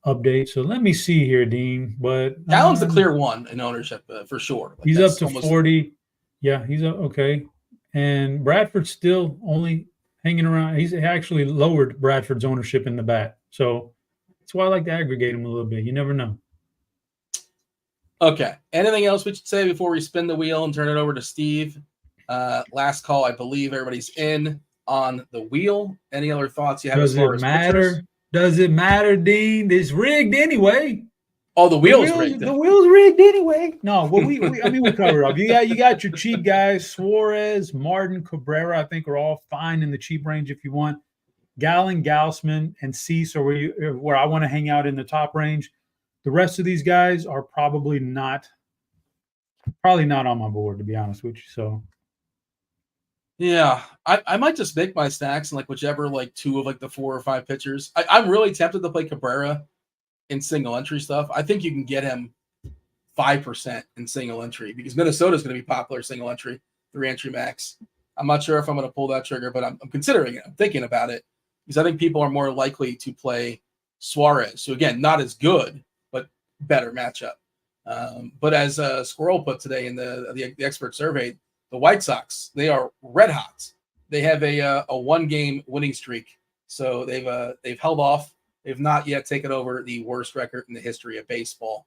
update. So let me see here, Dean. But Gallen's the clear one in ownership for sure. Like he's up to 40. Yeah, he's up. Okay. And Bradford's still only hanging around. He's actually lowered Bradford's ownership in the bat. So that's why I like to aggregate him a little bit. You never know. Okay. Anything else we should say before we spin the wheel and turn it over to Steve? Last call, I believe everybody's in on the wheel. Any other thoughts you have as far as pictures? Does it matter, Dean? It's rigged anyway. Oh, the wheel's rigged. The wheel's rigged anyway. No, well, we cover it up. You got your cheap guys, Suarez, Martin, Cabrera, I think are all fine in the cheap range if you want. Gallen, Gausman, and Cease are where I want to hang out in the top range. The rest of these guys are probably not on my board, to be honest with you. So yeah, I might just make my stacks in like whichever like two of like the 4 or 5 pitchers. I'm really tempted to play Cabrera in single entry stuff. I think you can get him 5% in single entry because Minnesota's going to be popular single entry, 3 entry max. I'm not sure if I'm going to pull that trigger, but I'm considering it. I'm thinking about it because I think people are more likely to play Suarez. So again, not as good, but better matchup. But as Squirrel put today in the expert survey, the White Sox, they are red hot. They have a 1-game winning streak. So they've held off. They've not yet taken over the worst record in the history of baseball.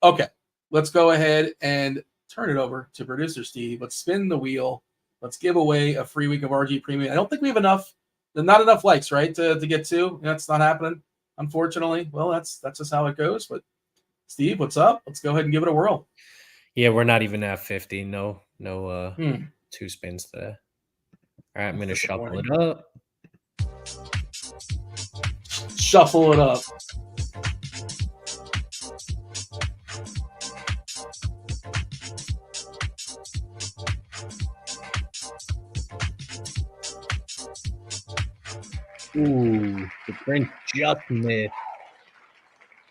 Okay, let's go ahead and turn it over to producer Steve. Let's spin the wheel. Let's give away a free week of RG Premium. I don't think we have enough. Not enough likes, right, to get to. That's not happening, unfortunately. Well, that's just how it goes. But Steve, what's up? Let's go ahead and give it a whirl. Yeah, we're not even at 50. No, 2 spins there. All right, I'm going to shuffle it up. Shuffle it up. Ooh, the Prince just missed.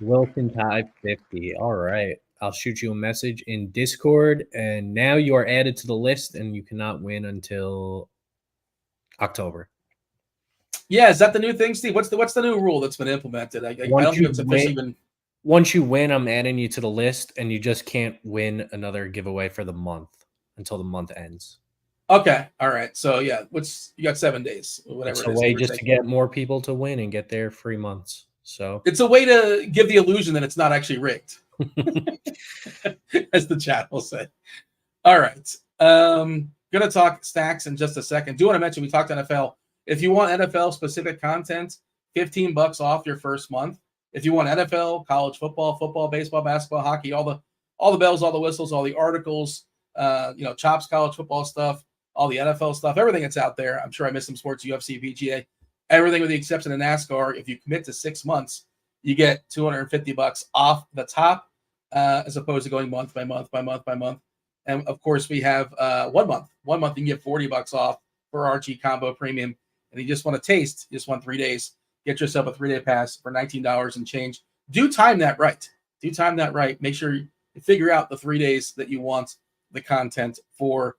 Wilson tied 50. All right. I'll shoot you a message in Discord, and now you are added to the list, and you cannot win until October. Yeah, is that the new thing, Steve? What's the new rule that's been implemented? I don't think it's officially been. Once you win, I'm adding you to the list, and you just can't win another giveaway for the month until the month ends. Okay, all right. So yeah, you got 7 days, whatever. It's a way just to get more people to win and get their free months. So it's a way to give the illusion that it's not actually rigged, as the chat will say. All right, gonna talk stacks in just a second. Do want to mention we talked NFL. If you want NFL specific content, $15 off your first month. If you want NFL, college football, baseball, basketball, hockey, all the bells, all the whistles, all the articles, Chops college football stuff, all the NFL stuff, everything that's out there. I'm sure I missed some sports, UFC, PGA, everything with the exception of NASCAR. If you commit to 6 months, you get $250 off the top, as opposed to going month by month. And of course, we have 1 month. 1 month, you can get $40 off for RG Combo Premium. And you just want to taste, you just want 3 days. Get yourself a 3-day pass for $19 and change. Do time that right. Make sure you figure out the 3 days that you want the content for.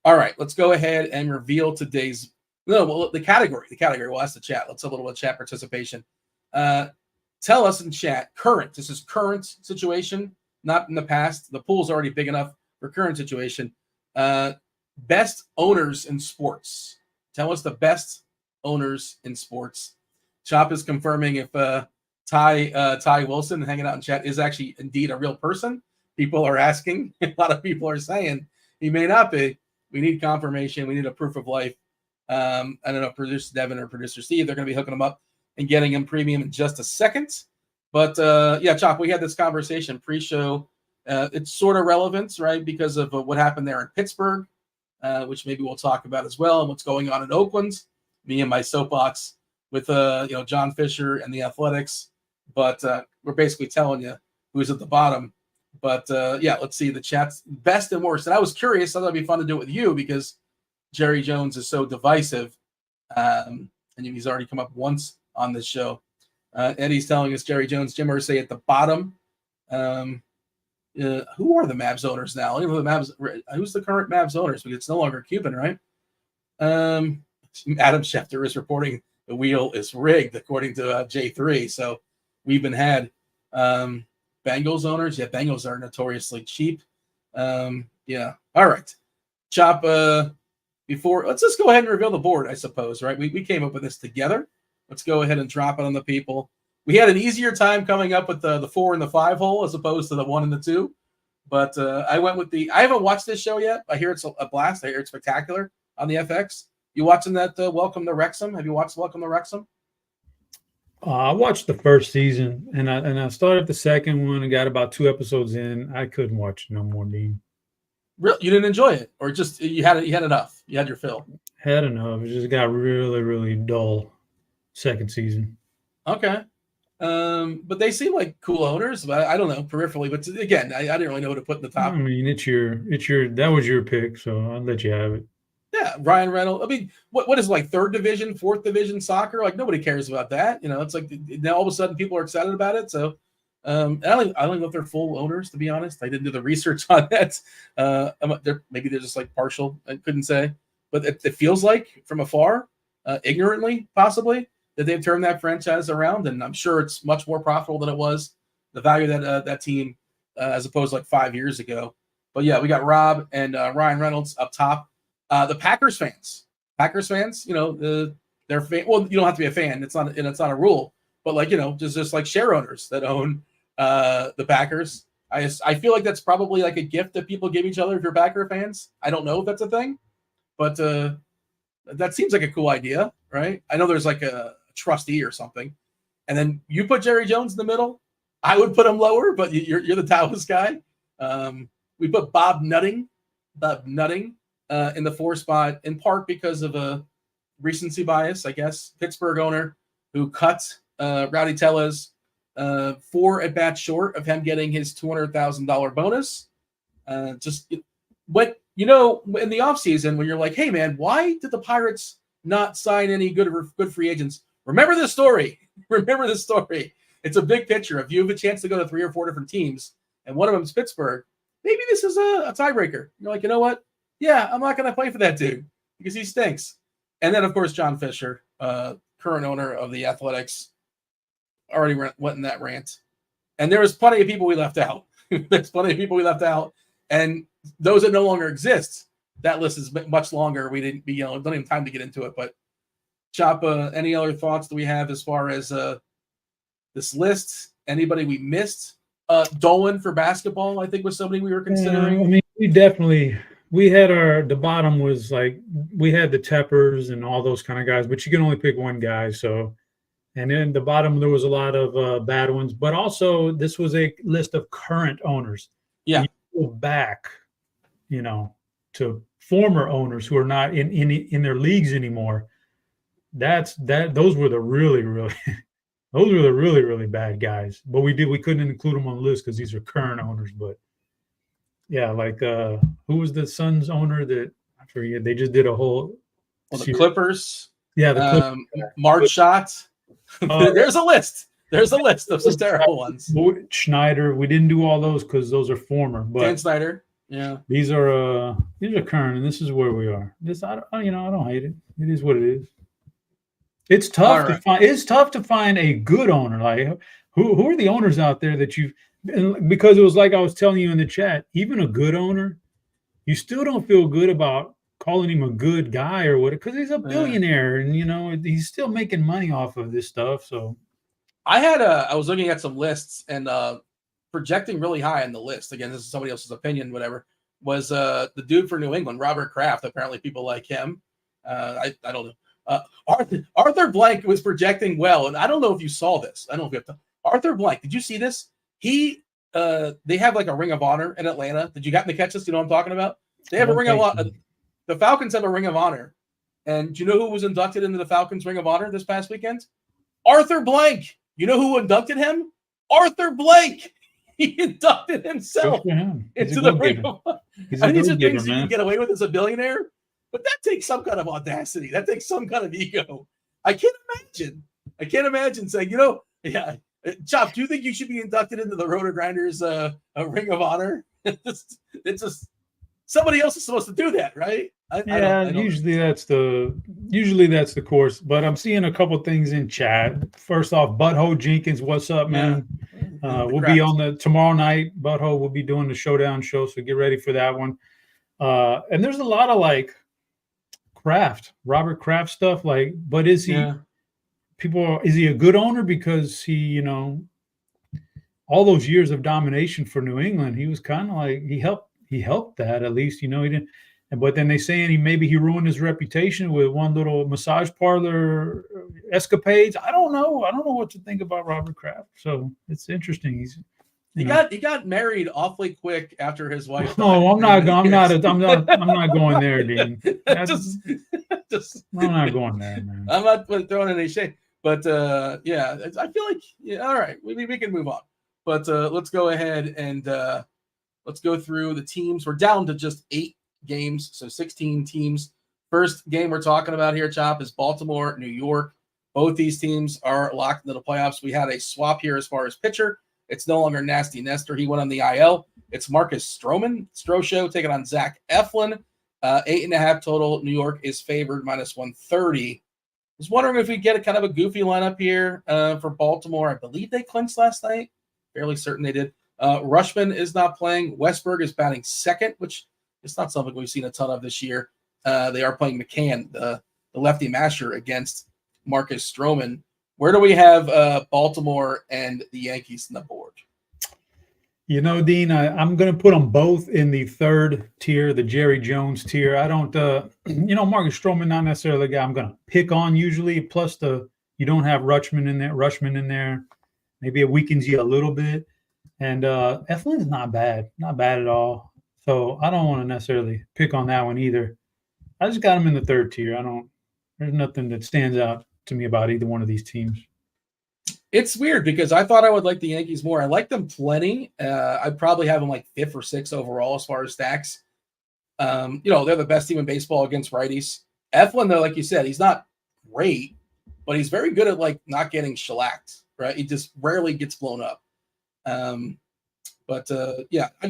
All right, let's go ahead and reveal today's the category. We'll ask the chat. Let's have a little chat participation. Tell us in chat, this is current situation, not in the past. The pool's already big enough for current situation. Best owners in sports. Tell us the best owners in sports. Chop is confirming if Ty Wilson hanging out in chat is actually indeed a real person. People are asking. A lot of people are saying he may not be. We need confirmation. We need a proof of life. I don't know, producer Devin or producer Steve, they're going to be hooking him up and getting him premium in just a second. But yeah, Chop, we had this conversation pre-show. It's sort of relevant, right, because of what happened there in Pittsburgh, which maybe we'll talk about as well, and what's going on in Oakland. Me and my soapbox with John Fisher and the Athletics. But we're basically telling you who's at the bottom. But yeah, let's see the chat's best and worst. And I was curious. I thought it'd be fun to do it with you because Jerry Jones is so divisive. And he's already come up once on this show. Eddie's telling us Jerry Jones, Jim Irsay at the bottom. Who are the Mavs owners now? Who's the current Mavs owners? Because it's no longer Cuban, right? Adam Schefter is reporting the wheel is rigged, according to J3. So we've been had Bengals owners. Yeah, Bengals are notoriously cheap. Yeah. All right. Chop, let's just go ahead and reveal the board, I suppose, right? We came up with this together. Let's go ahead and drop it on the people. We had an easier time coming up with the 4 and the 5 hole as opposed to the 1 and the 2. But I went with I haven't watched this show yet. I hear it's a blast. I hear it's spectacular on the FX. You watching that Welcome to Wrexham? Have you watched Welcome to Wrexham? I watched the first season, and I started the second one and got about 2 episodes in. I couldn't watch no more, Dean. Really? You didn't enjoy it? Or just you had enough? You had your fill? Had enough. It just got really, really dull second season. Okay. But they seem like cool owners. But I don't know peripherally. But again, I didn't really know who to put in the top. I mean, that was your pick, so I'll let you have it. Yeah, Ryan Reynolds. I mean, what is like 3rd division, 4th division soccer? Like nobody cares about that. It's like now all of a sudden people are excited about it. So I don't know if they're full owners, to be honest. I didn't do the research on that. Maybe they're just like partial. I couldn't say, but it feels like from afar, ignorantly possibly, that they've turned that franchise around, and I'm sure it's much more profitable than it was. The value of that team as opposed to like 5 years ago. But yeah, we got Rob and Ryan Reynolds up top. The Packers fans, they're well, you don't have to be a fan. It's not a rule, but like, just like share owners that own the Packers. I feel like that's probably like a gift that people give each other if you're Packer fans. I don't know if that's a thing, but that seems like a cool idea, right? I know there's like a trustee or something, and then you put Jerry Jones in the middle. I would put him lower, but you're the Taoist guy. We put Bob Nutting in the 4 spot, in part because of a recency bias, I guess. Pittsburgh owner who cut Rowdy Tellez 4 at bat short of him getting his $200,000 bonus. But in the offseason, when you're like, hey man, why did the Pirates not sign any good free agents? Remember this story. It's a big picture. If you have a chance to go to 3 or 4 different teams, and one of them is Pittsburgh, maybe this is a tiebreaker. You're like, you know what? Yeah, I'm not going to play for that dude because he stinks. And then, of course, John Fisher, current owner of the Athletics, already went in that rant. And there was plenty of people we left out. And those that no longer exist, that list is much longer. We didn't don't even have time to get into it. But Chop, any other thoughts do we have as far as this list? Anybody we missed? Dolan for basketball, I think, was somebody we were considering. I mean, we had the bottom was like, we had the Teppers and all those kind of guys, but you can only pick one guy. So, and then the bottom, there was a lot of bad ones, but also this was a list of current owners. Yeah. You go back, to former owners who are not in their leagues anymore. Those were the really, really, those were the really, really bad guys, but we couldn't include them on the list because these are current owners, but yeah, like who was the Suns owner that I forget? They just did a whole. Well, the Clippers. Yeah, the Clippers. Mark Shot. There's a list. There's a list of some terrible ones. Schneider. We didn't do all those because those are former. But Dan Snyder. Yeah. These are current, and this is where we are. I don't hate it. It is what it is. It's tough to find. It's tough to find a good owner. Like who are the owners out there that you? Because it was like I was telling you in the chat, even a good owner, you still don't feel good about calling him a good guy or what, because he's a billionaire and he's still making money off of this stuff. So I was looking at some lists and projecting really high on the list. Again, this is somebody else's opinion, whatever. Was the dude for New England, Robert Kraft. Apparently, people like him. I don't know. Arthur Blank was projecting well, and I don't know if you saw this. I don't know if you have to. Arthur Blank, did you see this? They have like a Ring of Honor in Atlanta. Did you happen to catch this? You know what I'm talking about? They have a Ring of Honor. The Falcons have a Ring of Honor, and do you know who was inducted into the Falcons Ring of Honor this past weekend? Arthur Blank. You know who inducted him? Arthur Blank. He inducted himself into the Ring of Honor. These are things you can get away with as a billionaire, but that takes some kind of audacity. That takes some kind of ego. I can't imagine saying, Chop, do you think you should be inducted into the RotoGrinders Ring of Honor? It's just somebody else is supposed to do that, right? Usually that's the course. But I'm seeing a couple things in chat. First off, Butthole Jenkins, what's up, man? We'll be on tomorrow night. Butthole will be doing the showdown show, so get ready for that one. And there's a lot of like Robert Kraft stuff. Like, but is he? Yeah. Is he a good owner because he, all those years of domination for New England, he was kind of like he helped that at least, he didn't. But then they saying he ruined his reputation with one little massage parlor escapades. I don't know what to think about Robert Kraft. So it's interesting. He got married awfully quick after his wife. No, I'm not going there, Dean. I'm not going there, man. I'm not throwing any shade. But I feel like all right, we can move on. But let's go ahead and let's go through the teams. We're down to just 8 games, so 16 teams. First game we're talking about here, Chop, is Baltimore, New York. Both these teams are locked into the playoffs. We had a swap here as far as pitcher. It's no longer Nasty Nestor. He went on the IL. It's Marcus Strosho taking on Zach Eflin. 8.5 total. New York is favored -130. Was wondering if we get a kind of a goofy lineup here for Baltimore. I believe they clinched last night. Fairly certain they did. Rushman is not playing. Westberg is batting second, which is not something we've seen a ton of this year. They are playing McCann, the lefty masher, against Marcus Stroman. Where do we have Baltimore and the Yankees on the board? Dean, I'm going to put them both in the third tier, the Jerry Jones tier. I don't, Marcus Stroman, not necessarily the guy I'm going to pick on usually. Plus, you don't have Rushman in there. Maybe it weakens you a little bit. And Eflin's not bad at all. So I don't want to necessarily pick on that one either. I just got him in the third tier. There's nothing that stands out to me about either one of these teams. It's weird because I thought I would like the Yankees more. I like them plenty. I'd probably have them like 5th or 6th overall as far as stacks. They're the best team in baseball against righties. Eflin, though, like you said, he's not great, but he's very good at like not getting shellacked, right? He just rarely gets blown up. I'd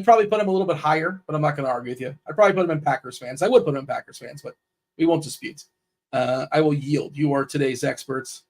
probably put him a little bit higher, but I'm not going to argue with you. I'd probably put him in Packers fans. I would put him in Packers fans, but we won't dispute. I will yield. You are today's experts.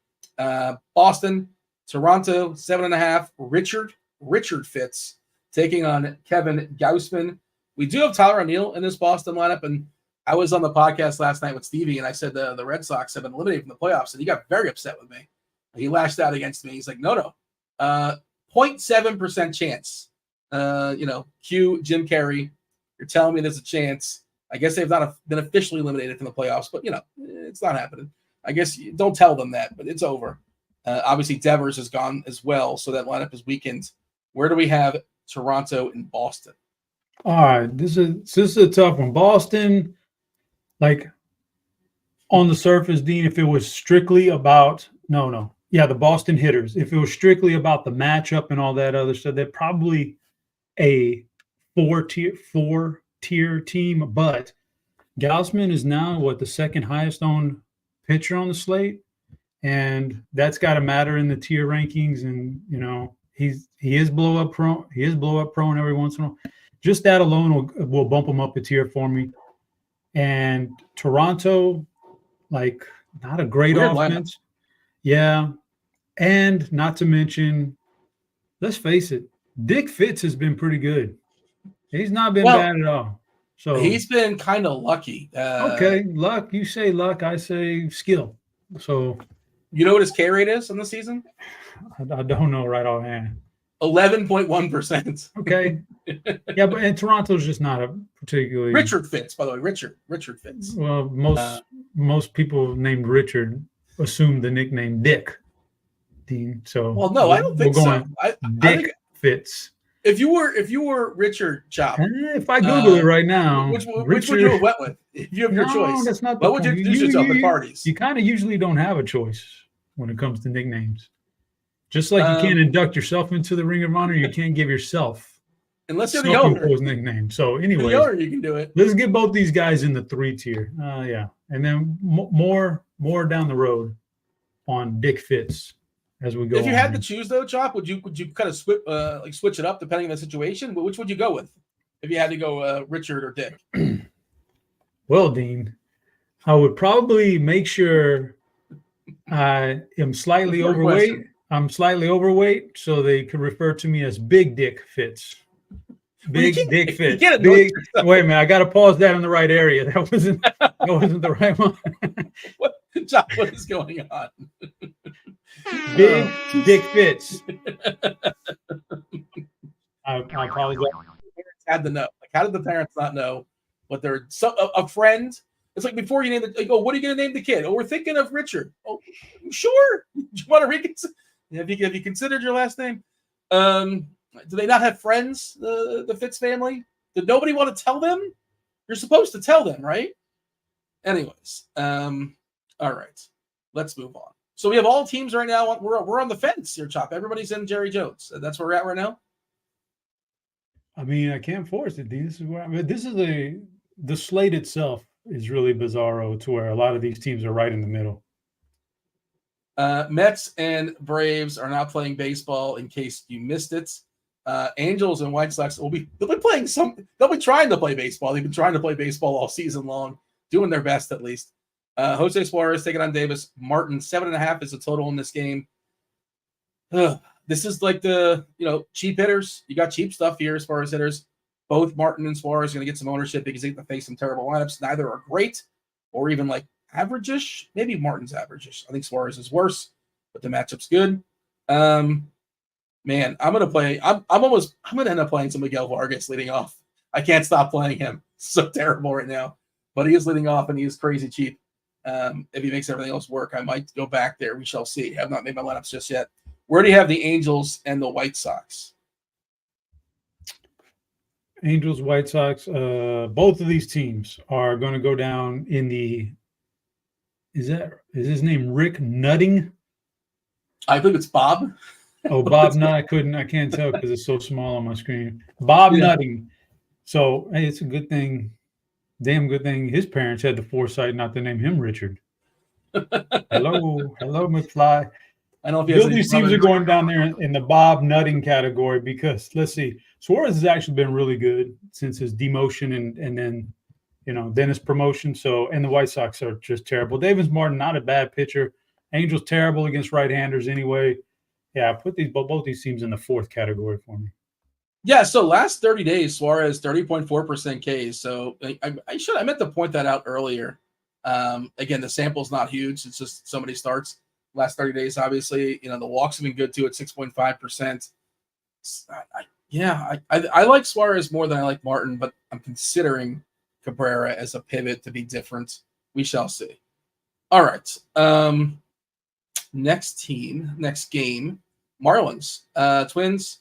Boston, Toronto, 7.5. Richard Fitz taking on Kevin Gausman. We do have Tyler O'Neill in this Boston lineup, and I was on the podcast last night with Stevie, and I said the Red Sox have been eliminated from the playoffs, and he got very upset with me. He lashed out against me. He's like, no. 0.7% chance. Cue Jim Carrey. You're telling me there's a chance. I guess they've not been officially eliminated from the playoffs, but, it's not happening. I guess don't tell them that, but it's over. Obviously, Devers is gone as well, so that lineup is weakened. Where do we have Toronto and Boston? All right, this is a tough one. Boston, like on the surface, Dean, if it was strictly about the Boston hitters, if it was strictly about the matchup and all that other stuff, they're probably a four-tier team. But Gausman is now the second highest owned pitcher on the slate, and that's got to matter in the tier rankings. And he is blow up prone. He is blow up prone every once in a while. Just that alone will bump him up a tier for me. And Toronto, like, not a great offense. Lineup. Yeah. And not to mention, let's face it, Dick Fitz has been pretty good. He's not been bad at all. So he's been kind of lucky. Okay, luck. You say luck. I say skill. So you know what his K rate is on the season? I don't know right offhand. 11.1%. Okay. Yeah, and Toronto's just not a particularly Richard Fitz, by the way. Richard Fitz. Well, most people named Richard assume the nickname Dick. Dean. So I don't think so. I think Fitz. If you were Richard Chop, if I Google it right now, which would you have went with? If you have your choice, that's not. What would you introduce yourself at parties? You kind of usually don't have a choice when it comes to nicknames. Just like you can't induct yourself into the Ring of Honor, you can't give yourself unless you're the owner nickname. So anyway, the owner, you can do it. Let's get both these guys in the 3 tier. Yeah, and then more down the road on Dick Fitz. As we go. If you had to choose though, Chop, would you kind of switch it up depending on the situation? But which would you go with if you had to go Richard or Dick? Well, Dean, I would probably make sure I am slightly overweight. Question. I'm slightly overweight, so they could refer to me as Big Dick Fitz. Big Dick Fitz. Wait a minute, I got to pause that in the right area. That wasn't the right one. Chop, what is going on? Big Dick Fitz. I apologize. Parents had to know. Like, how did the parents not know what they're a friend? It's like before you name it. Like, oh, what are you going to name the kid? Oh, we're thinking of Richard. Oh, sure. Do you want to reconsider? Have you considered your last name? Do they not have friends? The Fitz family? Did nobody want to tell them? You're supposed to tell them, right? Anyways, all right. Let's move on. So we have all teams right now. We're on the fence here, Chop. Everybody's in Jerry Jones. That's where we're at right now. I mean, I can't force it. The slate itself is really bizarro to where a lot of these teams are right in the middle. Mets and Braves are not playing baseball. In case you missed it, Angels and White Sox they'll be playing They'll be trying to play baseball. They've been trying to play baseball all season long, doing their best at least. Jose Suarez taking on Davis. Martin, 7.5 is the total in this game. This is like the cheap hitters. You got cheap stuff here as far as hitters. Both Martin and Suarez are going to get some ownership because they have to face some terrible lineups. Neither are great or even like average-ish. Maybe Martin's average-ish. I think Suarez is worse, but the matchup's good. Man, I'm gonna play. I'm gonna end up playing some Miguel Vargas leading off. I can't stop playing him. So terrible right now, but he is leading off and he is crazy cheap. If he makes everything else work, I might go back there. We shall see. I have not made my lineups just yet. Where do you have the Angels and the White Sox? Angels, White Sox. Both of these teams are going to go down in the. Is his name Rick Nutting? I believe it's Bob. Oh, Bob Nutt. I can't tell because it's so small on my screen. Bob Nutting. So hey, it's a good thing. Damn good thing his parents had the foresight not to name him Richard. Hello, McFly. I don't know if these teams are going down there in the Bob Nutting category because let's see, Suarez has actually been really good since his demotion and then then his promotion. So and the White Sox are just terrible. Davis Martin, not a bad pitcher. Angels terrible against right-handers anyway. Yeah, put both these teams in the 4th category for me. Yeah, so last 30 days, Suarez 30.4% Ks. So I meant to point that out earlier. Again, the sample's not huge. It's just so many starts. Last 30 days, obviously, the walks have been good too at 6.5%. I like Suarez more than I like Martin, but I'm considering Cabrera as a pivot to be different. We shall see. All right. Next game, Marlins, Twins.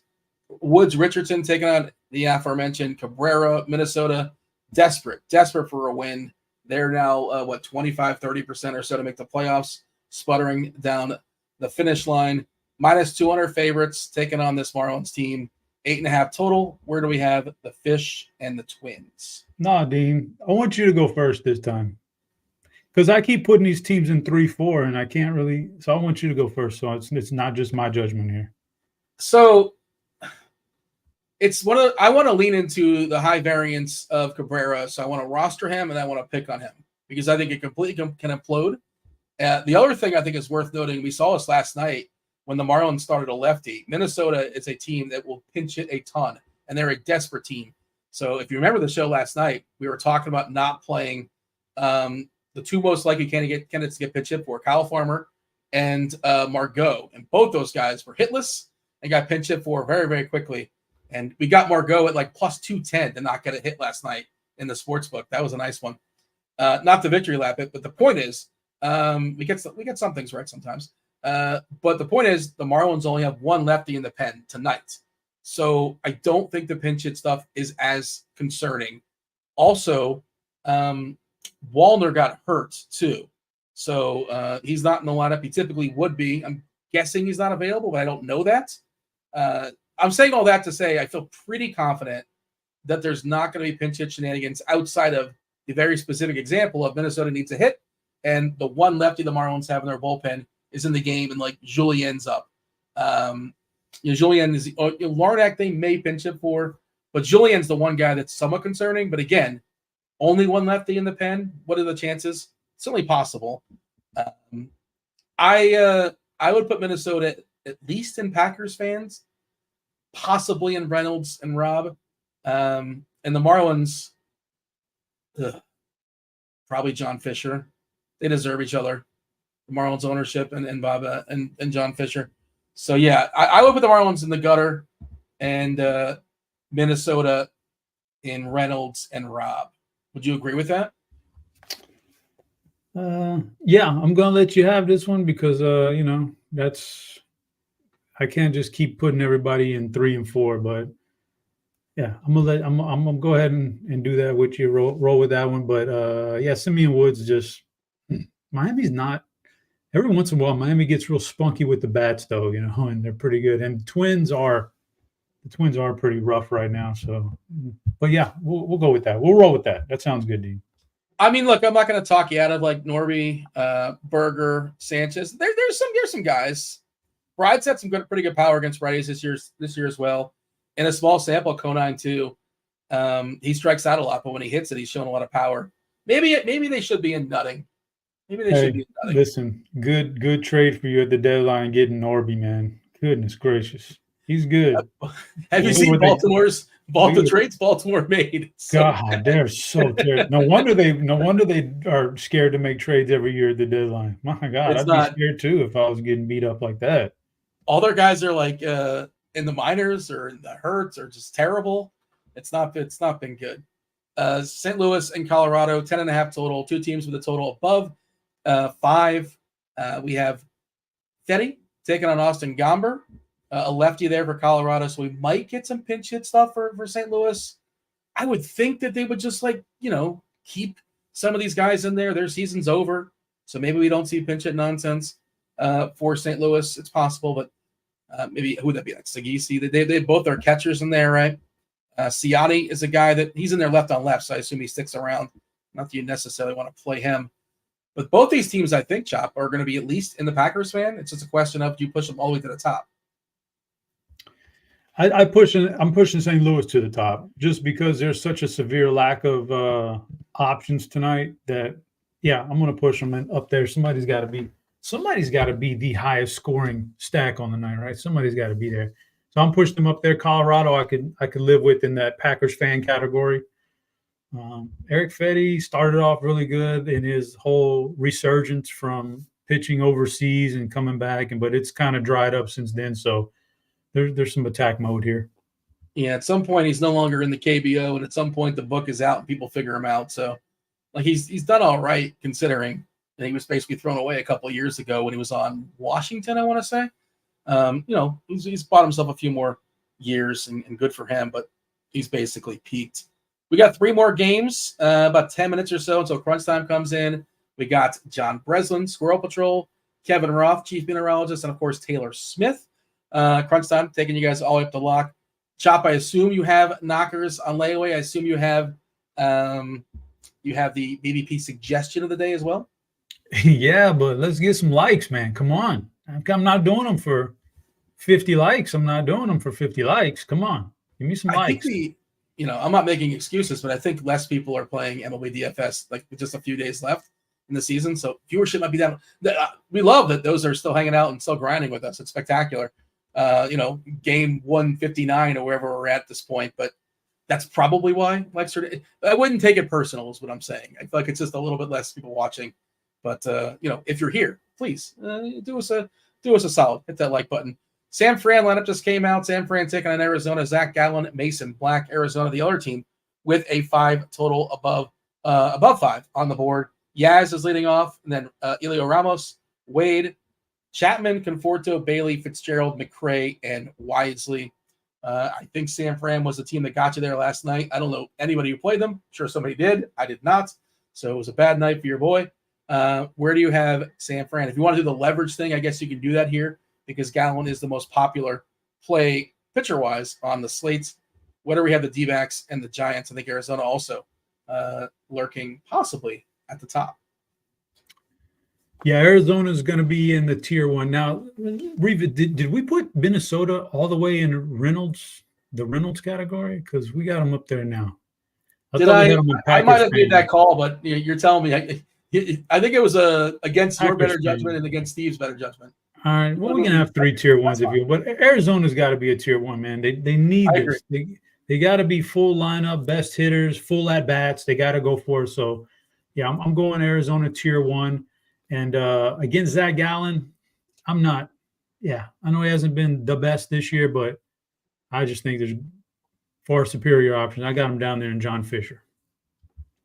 Woods Richardson taking on the aforementioned Cabrera, Minnesota. Desperate for a win. They're now 25-30% or so to make the playoffs, sputtering down the finish line. Minus 200 favorites taking on this Marlins team. 8.5 total. Where do we have the Fish and the Twins? Nah, Dean, I want you to go first this time because I keep putting these teams in 3-4 and I can't really. So I want you to go first. So it's not just my judgment here. So. I want to lean into the high variance of Cabrera, so I want to roster him and I want to pick on him because I think it completely can implode. The other thing I think is worth noting, we saw this last night when the Marlins started a lefty. Minnesota is a team that will pinch it a ton, and they're a desperate team. So if you remember the show last night, we were talking about not playing the two most likely candidates to get pitch hit for, Kyle Farmer and Margot. And both those guys were hitless and got pinch hit for very, very quickly. And we got Margot at like plus 210 to not get a hit last night in the sports book. That was a nice one. Not the victory lap it, but the point is, we get some things right sometimes. But the point is, the Marlins only have one lefty in the pen tonight. So I don't think the pinch hit stuff is as concerning. Also, Wallner got hurt too. So he's not in the lineup. He typically would be. I'm guessing he's not available, but I don't know that. I'm saying all that to say I feel pretty confident that there's not going to be pinch hit shenanigans outside of the very specific example of Minnesota needs a hit, and the one lefty the Marlins have in their bullpen is in the game, and like Julien's up. Julien is Larnack they may pinch hit for, but Julien's the one guy that's somewhat concerning. But again, only one lefty in the pen. What are the chances? It's only possible. I would put Minnesota at least in Packers fans, possibly in Reynolds and Rob, and the Marlins. Probably John Fisher. They deserve each other. The Marlins ownership and Bob and John Fisher. So yeah, I would put the Marlins in the gutter and Minnesota in Reynolds and Rob. Would you agree with that? Yeah, I'm gonna let you have this one because I can't just keep putting everybody in 3 and 4, but yeah, I'm gonna go ahead and do that with you. Roll with that one. But yeah, Simeon Woods just Miami's not. Every once in a while, Miami gets real spunky with the bats, though, and they're pretty good. And the Twins are pretty rough right now. So, but yeah, we'll go with that. We'll roll with that. That sounds good, Dean. I mean, look, I'm not going to talk you out of like Norby, Berger, Sanchez. There's some guys. Bride's had some pretty good power against righties this year as well. In a small sample, Conine too. He strikes out a lot, but when he hits it, he's showing a lot of power. Maybe they should be in nutting. Maybe they should be in nutting. Listen, good trade for you at the deadline getting Norby, man. Goodness gracious. He's good. Have you seen Baltimore's trades Baltimore made? God, they're so terrible. No wonder they are scared to make trades every year at the deadline. My God, I'd be scared too if I was getting beat up like that. All their guys are like in the minors or in the hurts or just terrible. It's not been good. St. Louis and Colorado, 10.5 total. 2 teams with a total above 5. We have Fetty taking on Austin Gomber, a lefty there for Colorado. So we might get some pinch hit stuff for St. Louis. I would think that they would just keep some of these guys in there. Their season's over. So maybe we don't see pinch hit nonsense for St. Louis. It's possible, but maybe who would that be? Like Sagisi. They both are catchers in there, right? Ciatti is a guy that he's in there left on left, so I assume he sticks around. Not that you necessarily want to play him. But both these teams, I think, Chop, are going to be at least in the Packers fan. It's just a question of do you push them all the way to the top? I'm pushing St. Louis to the top just because there's such a severe lack of options tonight that, yeah, I'm going to push them up there. Somebody's got to be the highest scoring stack on the night, right? Somebody's got to be there. So I'm pushing them up there. Colorado, I could live with in that Packers fan category. Eric Fetty started off really good in his whole resurgence from pitching overseas and coming back, but it's kind of dried up since then. So there's some attack mode here. Yeah, at some point he's no longer in the KBO, and at some point the book is out and people figure him out. So like he's done all right considering that he was basically thrown away a couple of years ago when he was on Washington, I want to say. He's bought himself a few more years and good for him, but he's basically peaked. We got 3 more games, about 10 minutes or so until crunch time comes in. We got John Breslin, Squirrel Patrol, Kevin Roth, Chief Mineralogist, and of course Taylor Smith. Crunch time, taking you guys all the way up to lock. Chop, I assume you have knockers on layaway. I assume you have the BBP suggestion of the day as well. Yeah, but let's get some likes, man. Come on. I'm not doing them for 50 likes. I'm not doing them for 50 likes. Come on. Give me some likes. I'm not making excuses, but I think less people are playing MLB DFS like with just a few days left in the season. So viewership might be down. We love that those are still hanging out and still grinding with us. It's spectacular. Game 159 or wherever we're at this point. But that's probably why. Like, I wouldn't take it personal, is what I'm saying. I feel like it's just a little bit less people watching. But if you're here, please do us a solid. Hit that like button. San Fran lineup just came out. San Fran taking on Arizona. Zach Gallen, Mason Black, Arizona, the other team with a 5 total above 5 on the board. Yaz is leading off, and then Elio Ramos, Wade, Chapman, Conforto, Bailey, Fitzgerald, McRae, and Wisely. I think San Fran was the team that got you there last night. I don't know anybody who played them. I'm sure somebody did. I did not. So it was a bad night for your boy. Where do you have San Fran? If you want to do the leverage thing, I guess you can do that here because Gallen is the most popular play pitcher-wise on the slates. Whether we have the D-backs and the Giants, I think Arizona also lurking possibly at the top. Yeah, Arizona is going to be in the tier 1. Now, Reva, did we put Minnesota all the way in the Reynolds category? Because we got them up there now. I might have made that call, but you're telling me. I think it was against your better judgment and against Steve's better judgment. All right. Well, we can have 3 tier 1s if you. But Arizona's got to be a tier 1, man. They need this. They got to be full lineup, best hitters, full at bats. They got to go for it. So, yeah, I'm going Arizona tier 1. And against Zach Gallen, I'm not. Yeah, I know he hasn't been the best this year, but I just think there's far superior options. I got him down there in John Fisher.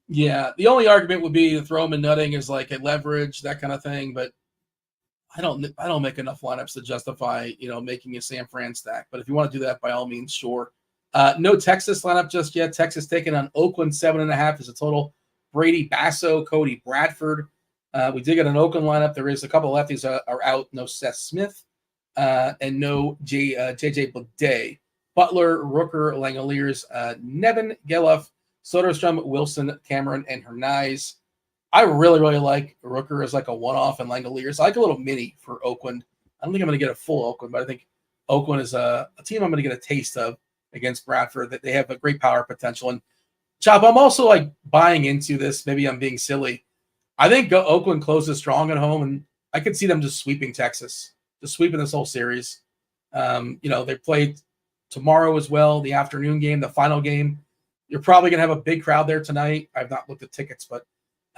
Yeah, the only argument would be to throw him in nutting as like a leverage, that kind of thing. But I don't make enough lineups to justify making a San Fran stack. But if you want to do that, by all means, sure. No Texas lineup just yet. Texas taking on Oakland 7.5 is a total. Brady Basso, Cody Bradford. We did get an Oakland lineup. There is a couple of lefties are out. No Seth Smith and no JJ Bleday. Butler, Rooker, Langoliers, Nevin, Geloff, Soderstrom, Wilson, Cameron, and Hernandez. I really, really like Rooker as like a one-off and Langoliers. I like a little mini for Oakland. I don't think I'm going to get a full Oakland, but I think Oakland is a team I'm going to get a taste of against Bradford. That they have a great power potential. And Chop, I'm also like buying into this. Maybe I'm being silly. I think Oakland closes strong at home, and I could see them just sweeping Texas, just sweeping this whole series. They played tomorrow as well, the afternoon game, the final game. You're probably going to have a big crowd there tonight. I've not looked at tickets, but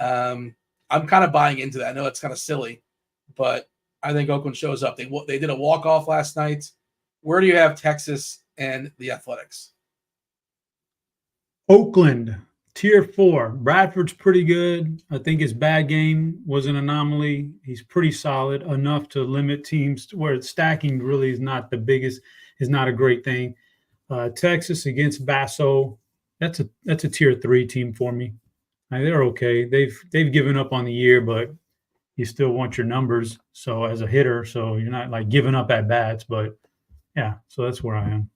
I'm kind of buying into that. I know it's kind of silly, but I think Oakland shows up. They did a walk-off last night. Where do you have Texas and the Athletics? Oakland, tier 4. Bradford's pretty good. I think his bad game was an anomaly. He's pretty solid enough to limit teams to where stacking really is not the biggest, is not a great thing. Texas against Basso, that's a tier 3 team for me. They're okay. They've given up on the year, but you still want your numbers. So as a hitter, so you're not like giving up at bats, but yeah. So that's where I am.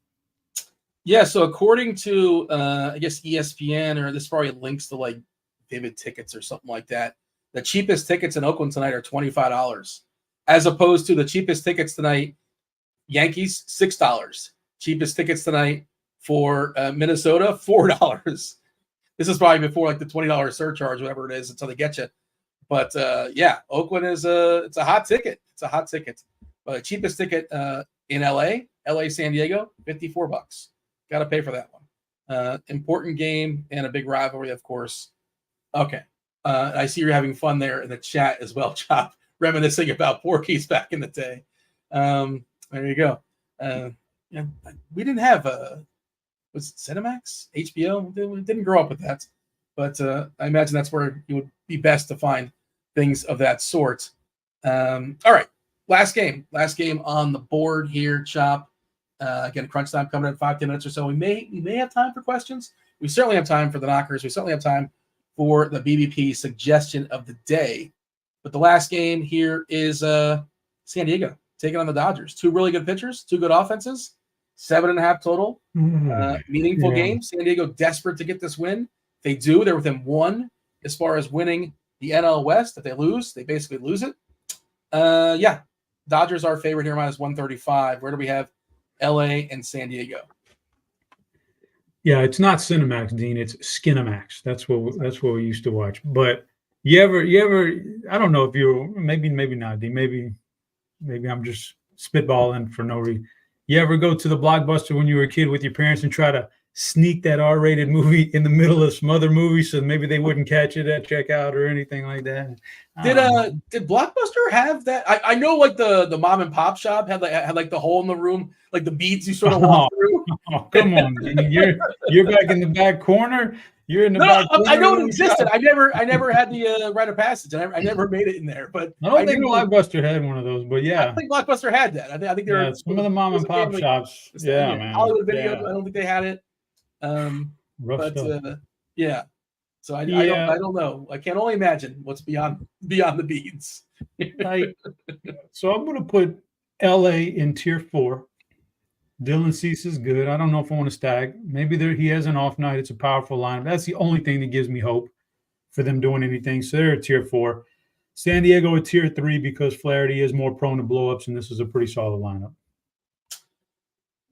Yeah. So according to I guess ESPN, or this probably links to like Vivid Tickets or something like that, the cheapest tickets in Oakland tonight are $25, as opposed to the cheapest tickets tonight, Yankees $6. Cheapest tickets tonight for Minnesota $4. This is probably before like the $20 surcharge, whatever it is, until they get you. But yeah, Oakland is it's a hot ticket. It's a hot ticket. But cheapest ticket in LA, San Diego, $54. Got to pay for that one. Important game and a big rivalry, of course. Okay. I see you're having fun there in the chat as well, Chop, reminiscing about Porky's back in the day. There you go. Yeah, we didn't have was it Cinemax, HBO? We didn't grow up with that, but I imagine that's where it would be best to find things of that sort. All right, last game on the board here, Chop. Again, crunch time coming in 5-10 minutes or so. We may have time for questions. We certainly have time for the knockers. We certainly have time for the BBP suggestion of the day. But the last game here is San Diego taking on the Dodgers. 2 really good pitchers, 2 good offenses. 7.5 total. Meaningful game. San Diego desperate to get this win. They do. They're within 1 as far as winning the NL West. If they lose, they basically lose it. Yeah. Dodgers are favorite here, minus 135. Where do we have LA and San Diego? Yeah, it's not Cinemax, Dean. It's Skinemax. That's what we used to watch. But you ever I don't know if you maybe not, Dean. Maybe I'm just spitballing for no reason. You ever go to the Blockbuster when you were a kid with your parents and try to sneak that R-rated movie in the middle of some other movie, so maybe they wouldn't catch it at checkout or anything like that. Did Blockbuster have that? I know like the mom and pop shop had like the hole in the room, like the beads you sort of walk through. Oh, come on, you're back in the back corner. You're in the back corner. I know it existed. I never had the rite of passage. I never made it in there. But I don't think Blockbuster had one of those. But yeah, I think Blockbuster had that. I think there were some of the mom and pop shops. Yeah, man. Hollywood Video. I don't think they had it. Yeah. So I don't know. I can only imagine what's beyond the beads. So I'm going to put LA in tier 4. Dylan Cease is good. I don't know if I want to stack. Maybe he has an off night. It's a powerful lineup. That's the only thing that gives me hope for them doing anything. So they're at tier 4. San Diego at tier 3 because Flaherty is more prone to blowups, and this is a pretty solid lineup.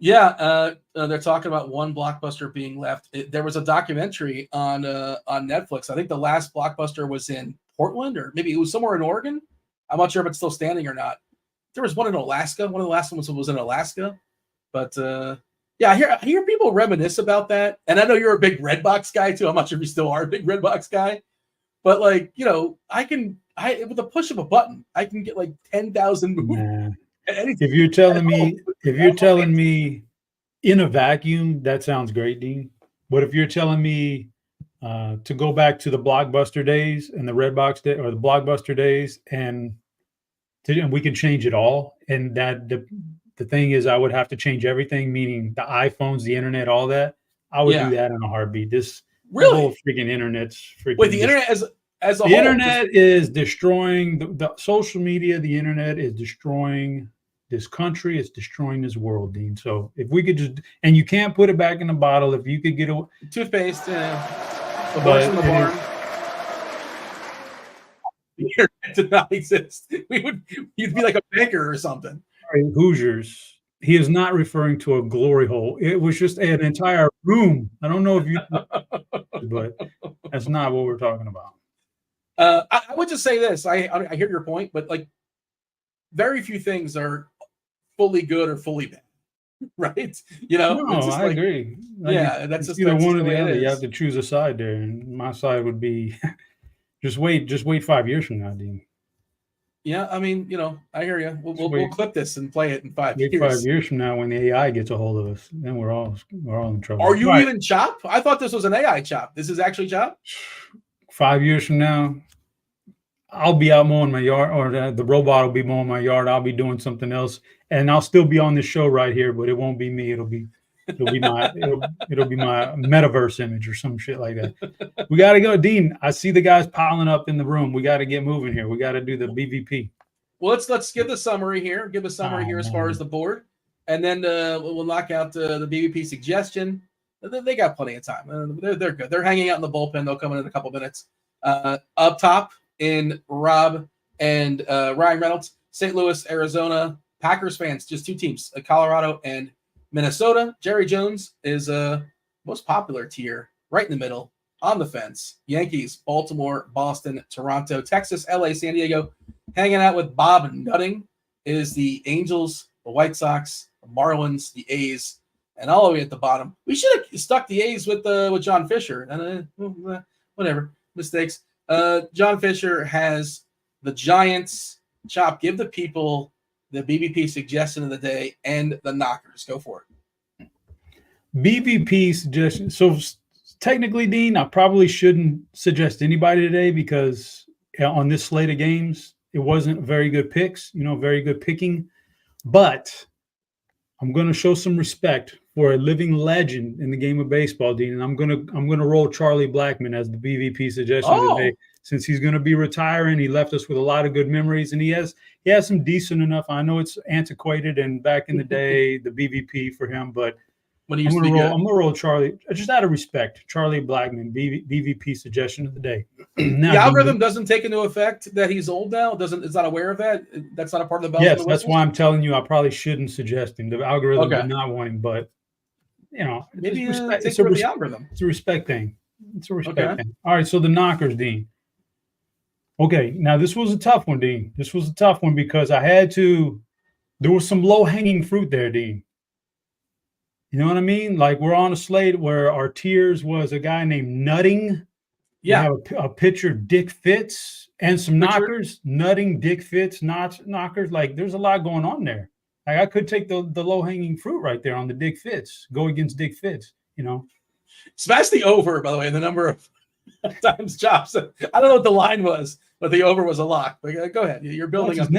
Yeah, they're talking about one Blockbuster being left. There was a documentary on Netflix. I think the last Blockbuster was in Portland, or maybe it was somewhere in Oregon. I'm not sure if it's still standing or not. There was one in Alaska. One of the last ones was in Alaska. But yeah, I hear people reminisce about that. And I know you're a big Redbox guy too. I'm not sure if you still are a big Redbox guy. But like, with the push of a button, I can get like 10,000 movies. If you're telling me in a vacuum, that sounds great, Dean. But if you're telling me to go back to the Blockbuster days and the Redbox day, or the Blockbuster days, and we can change it all, and that the thing is, I would have to change everything, meaning the iPhones, the internet, all that. I would do that in a heartbeat. The whole freaking internet's freaking. Wait, the internet as a whole. The internet is destroying the social media. The internet is destroying this country. It's destroying this world, Dean. So if we could just, and you can't put it back in the bottle. If you could get a toothpaste, the horse in the barn. The internet did not exist. You'd be like a banker or something. Hoosiers. He is not referring to a glory hole. It was just an entire room. I don't know if you, but that's not what we're talking about. I would just say this. I hear your point, but like, very few things are fully good or fully bad, right? No, I agree. That's just either one or the other. You have to choose a side there, and my side would be just wait 5 years from now, Dean. Yeah, I mean, I hear you. We'll clip this and play it in 5 years. 5 years from now, when the AI gets a hold of us, then we're all in trouble. Are you even Chop? I thought this was an AI Chop. This is actually Chop. 5 years from now, I'll be out mowing my yard, or the robot will be mowing my yard. I'll be doing something else, and I'll still be on this show right here, but it won't be me. It'll be my metaverse image or some shit like that. We got to go, Dean. I see the guys piling up in the room. We got to get moving here. We got to do the BVP. Well, let's give the summary here. Give a summary here as far as the board, and then we'll knock out the BVP suggestion. They got plenty of time. They're good. They're hanging out in the bullpen. They'll come in a couple minutes. Up top in Rob and Ryan Reynolds, St. Louis, Arizona, Packers fans, just 2 teams, Colorado and Minnesota. Jerry Jones is most popular tier, right in the middle, on the fence. Yankees, Baltimore, Boston, Toronto, Texas, LA, San Diego. Hanging out with Bob Nutting is the Angels, the White Sox, the Marlins, the A's, and all the way at the bottom. We should have stuck the A's with John Fisher. Whatever, mistakes. John Fisher has the Giants. Chop, give the people the BVP suggestion of the day and the knockers. Go for it. BVP suggestion. So technically, Dean, I probably shouldn't suggest anybody today because on this slate of games, it wasn't very good picks, very good picking. But I'm going to show some respect for a living legend in the game of baseball, Dean, and I'm gonna roll Charlie Blackmon as the BVP suggestion of the day, since he's going to be retiring. He left us with a lot of good memories, and he has some decent enough. I know it's antiquated and back in the day, the BVP for him, but I'm gonna roll Charlie just out of respect. Charlie Blackmon, BVP suggestion of the day. Now, the algorithm doesn't take into effect that he's old now. It's not aware of that. That's not a part of the bells. Yes, that's why I'm telling you I probably shouldn't suggest him. The algorithm did not want him, but maybe it's the algorithm. It's a respect thing. Thing. All right, so the knockers, Dean. Okay, now this was a tough one, Dean. This was a tough one because there was some low-hanging fruit there, Dean. You know what I mean? Like we're on a slate where our tiers was a guy named Nutting. Yeah. We have a pitcher, Dick Fitz, and some Richard. knockers, Nutting, Dick Fitz, knockers. Like there's a lot going on there. Like I could take the low-hanging fruit right there on the Dick Fitz, go against Dick Fitz, you know. Smash the over, by the way, the number of times Chops. I don't know what the line was, but the over was a lock. But go ahead. You're building What's up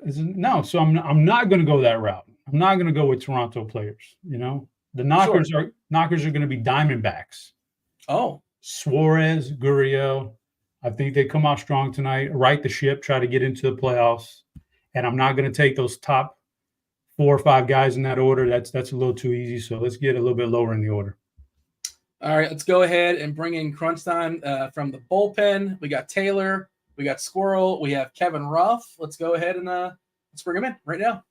his name. So I'm not going to go that route. I'm not going to go with Toronto players. You know, the knockers are going to be Diamondbacks. Oh, Suarez, Gurriel. I think they come out strong tonight. Right the ship, try to get into the playoffs. And I'm not going to take those top 4 or 5 guys in that order. That's a little too easy. So let's get a little bit lower in the order. All right, let's go ahead and bring in crunch time from the bullpen. We got Taylor, we got Squirrel, we have Kevin Roth. Let's go ahead and let's bring him in right now.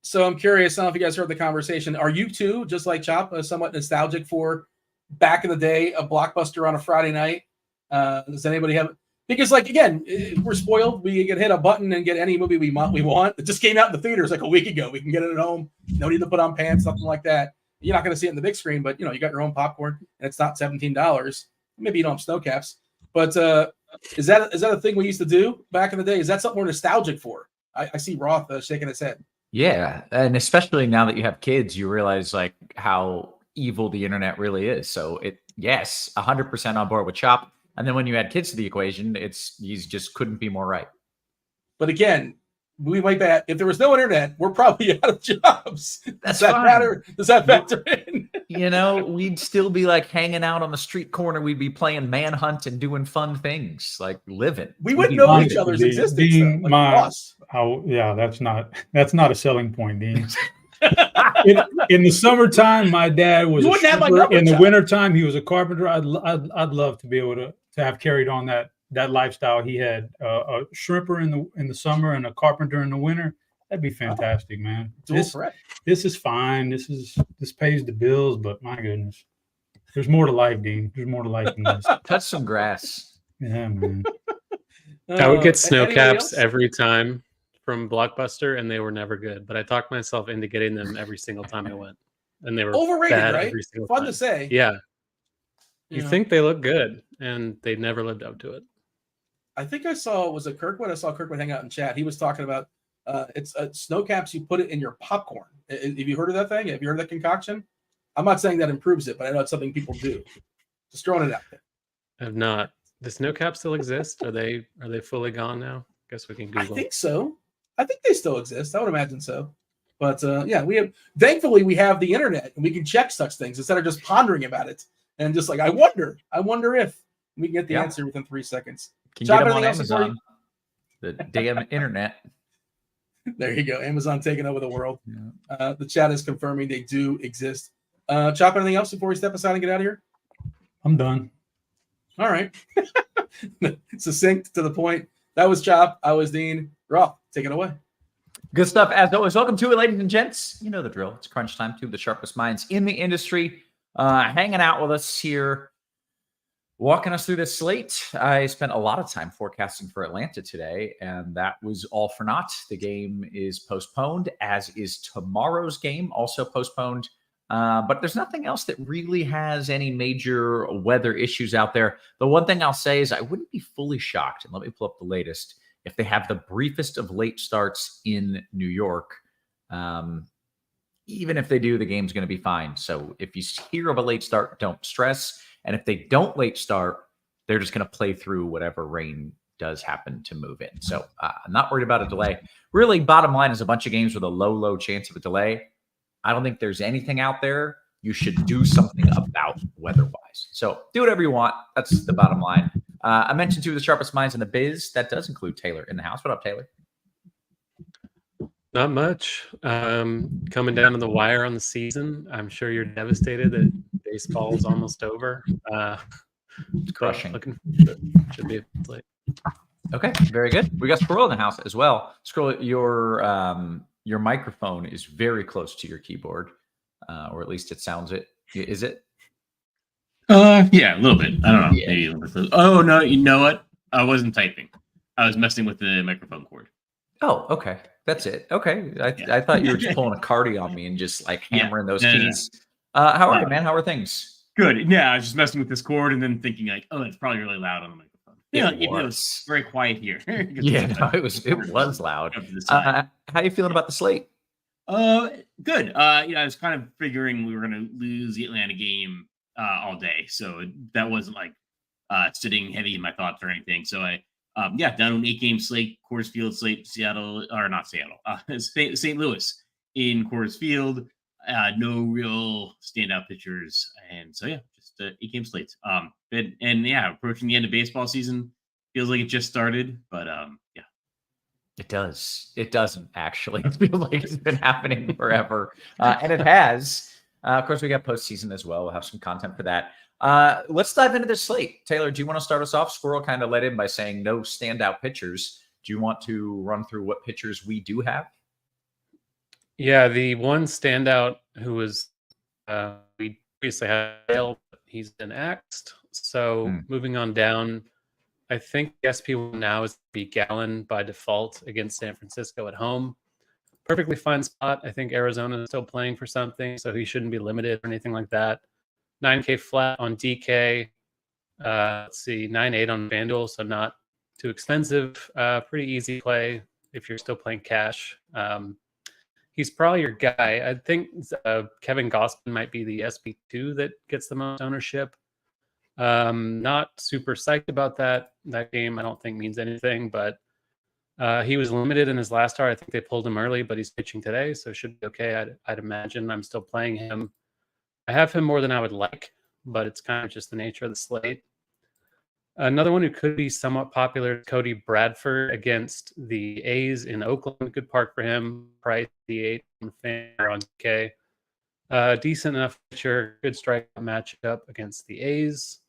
So I'm curious, I don't know if you guys heard the conversation. Are you too, just like Chop, somewhat nostalgic for back in the day, a blockbuster on a Friday night? Does anybody have? Because, like, again, we're spoiled. We can hit a button and get any movie we want. It just came out in the theaters like a week ago. We can get it at home. No need to put on pants, something like that. You're not going to see it in the big screen, but, you know, you got your own popcorn, and it's not $17. Maybe you don't have snow caps. But is that a thing we used to do back in the day? Is that something we're nostalgic for? I see Roth shaking his head. Yeah, and especially now that you have kids, you realize, like, how evil the internet really is. So, yes, 100% on board with Chop. And then when you add kids to the equation, you just couldn't be more right. But again, we might bet if there was no internet, we're probably out of jobs. Does that factor in? You know, we'd still be like hanging out on the street corner. We'd be playing Manhunt and doing fun things, like living. We wouldn't know each other's existence. Dean, Like that's not a selling point, Dean. in the summertime, my dad was a shrimper. In the wintertime, he was a carpenter. I'd love to be able to have carried on that lifestyle he had. A shrimper in the summer and a carpenter in the winter. That'd be fantastic, man. This is fine. This pays the bills, but my goodness, there's more to life, Dean. There's more to life than this. Touch some grass. Yeah, man. I would get snow caps every time from Blockbuster, and they were never good. But I talked myself into getting them every single time I went, and they were overrated, bad right? every single Fun time. to say. Yeah. You think they look good, and they never lived up to it. I think I saw Kirkwood? I saw Kirkwood hang out in chat. He was talking about it's snow caps. You put it in your popcorn. Have you heard of that thing? Have you heard of that concoction? I'm not saying that improves it, but I know it's something people do. Just throwing it out there. I have not. The snow caps still exist? Are they fully gone now? Guess we can Google. I think so. I think they still exist. I would imagine so. But yeah, thankfully we have the internet and we can check such things instead of just pondering about it and just like I wonder if we can get the answer within 3 seconds. Can you get them on Amazon? The damn internet. There you go. Amazon taking over the world. Yeah. The chat is confirming they do exist. Chop, anything else before we step aside and get out of here? I'm done. All right. Succinct to the point. That was Chop. I was Dean. Roth, take it away. Good stuff. As always, welcome to it, ladies and gents. You know the drill. It's crunch time. Two of the sharpest minds in the industry hanging out with us here, walking us through this slate. I spent a lot of time forecasting for Atlanta today, and that was all for naught. The game is postponed, as is tomorrow's game, also postponed. But there's nothing else that really has any major weather issues out there. The one thing I'll say is I wouldn't be fully shocked, and let me pull up the latest, if they have the briefest of late starts in New York. Even if they do, the game's going to be fine. So if you hear of a late start, don't stress. And if they don't late start, they're just going to play through whatever rain does happen to move in. So I'm not worried about a delay. Really, bottom line is a bunch of games with a low chance of a delay. I don't think there's anything out there you should do something about weather-wise. So do whatever you want. That's the bottom line. I mentioned two of the sharpest minds in the biz. That does include Taylor in the house. What up, Taylor? Not much. Coming down to the wire on the season. I'm sure you're devastated that baseball is almost over. It's crushing. Should be a play. Okay, very good. We got Squirrel in the house as well. Squirrel, your microphone is very close to your keyboard, or at least it sounds it. Is it? Yeah, a little bit. I don't know. Yeah. Maybe a little bit. Oh no, you know what? I wasn't typing. I was messing with the microphone cord. Oh, okay. That's it. Okay. I thought you were just pulling a Cardi on me and just like hammering those keys. How are you, man? How are things? Good. Yeah, I was just messing with this cord and then thinking like, oh, it's probably really loud on the microphone. It was very quiet here. Yeah, no, it was loud. How are you feeling about the slate? Good. I was kind of figuring we were going to lose the Atlanta game all day, so that wasn't like sitting heavy in my thoughts or anything. So I, down an 8-game slate, Coors Field slate, Seattle, or not Seattle, St. Louis in Coors Field. No real standout pitchers, and so just 8-game slates. Approaching the end of baseball season, feels like it just started, but It does. It doesn't actually. It feels like it's been happening forever. And it has. Of course, we got postseason as well. We'll have some content for that. Let's dive into this slate. Taylor, do you want to start us off? Squirrel kind of led in by saying no standout pitchers. Do you want to run through what pitchers we do have? Yeah, the one standout who was we previously had, he's been axed. So moving on down, I think the SP1 now is be Gallen by default against San Francisco at home. Perfectly fine spot. I think Arizona is still playing for something, so he shouldn't be limited or anything like that. 9K flat on DK. Let's see, 9.8 on FanDuel, so not too expensive. Pretty easy play if you're still playing cash. He's probably your guy. I think Kevin Gausman might be the SP2 that gets the most ownership. Not super psyched about that game. I don't think means anything, but he was limited in his last start. I think they pulled him early, but he's pitching today, so it should be okay. I'd imagine. I'm still playing him. I have him more than I would like, but it's kind of just the nature of the slate. Another one who could be somewhat popular is Cody Bradford against the A's in Oakland. Good park for him. Price the 8 on K. Decent enough pitcher. Good strikeout matchup against the A's.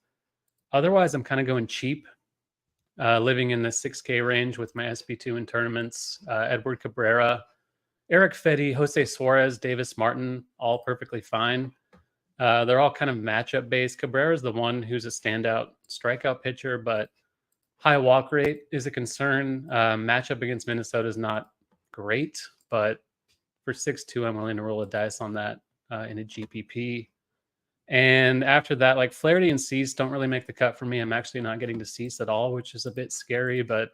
Otherwise, I'm kind of going cheap. Living in the 6K range with my SP2 in tournaments. Edward Cabrera, Eric Fedde, Jose Suarez, Davis Martin, all perfectly fine. They're all kind of matchup based. Cabrera is the one who's a standout strikeout pitcher, but high walk rate is a concern. Matchup against Minnesota is not great, but for 6-2, I'm willing to roll a dice on that in a GPP. And after that, like Flaherty and Cease don't really make the cut for me. I'm actually not getting to Cease at all, which is a bit scary, but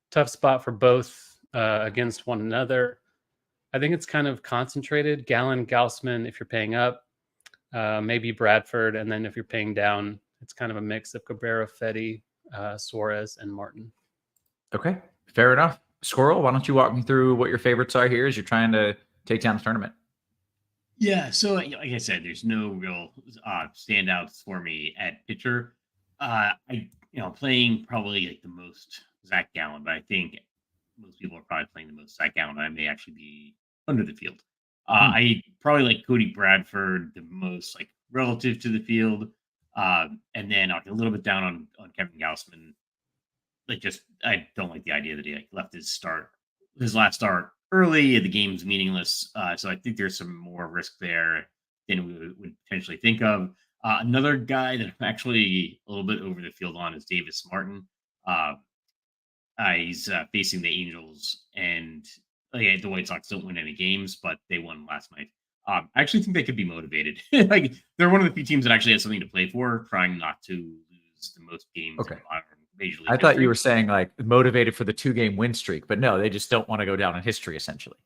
tough spot for both against one another. I think it's kind of concentrated. Gallen, Gausman, if you're paying up, maybe Bradford, and then if you're paying down, it's kind of a mix of Cabrera, Fedde, Suarez, and Martin. Okay, fair enough. Squirrel, why don't you walk me through what your favorites are here as you're trying to take down the tournament? Yeah, so like I said, there's no real standouts for me at pitcher. Playing probably like the most Zach Gallen, but I think most people are probably playing the most Zach Gallen. I may actually be under the field. I probably like Cody Bradford the most, like relative to the field, and then a little bit down on Kevin Gausman. I don't like the idea that he left his last start early. The game's meaningless, so I think there's some more risk there than we would potentially think of. Another guy that I'm actually a little bit over the field on is Davis Martin. He's facing the Angels, and the White Sox don't win any games, but they won last night. I actually think they could be motivated. They're one of the few teams that actually has something to play for, trying not to lose the most games. Okay. Major League I thought history. you were saying like motivated for the 2-game win streak, but no, they just don't want to go down in history, essentially.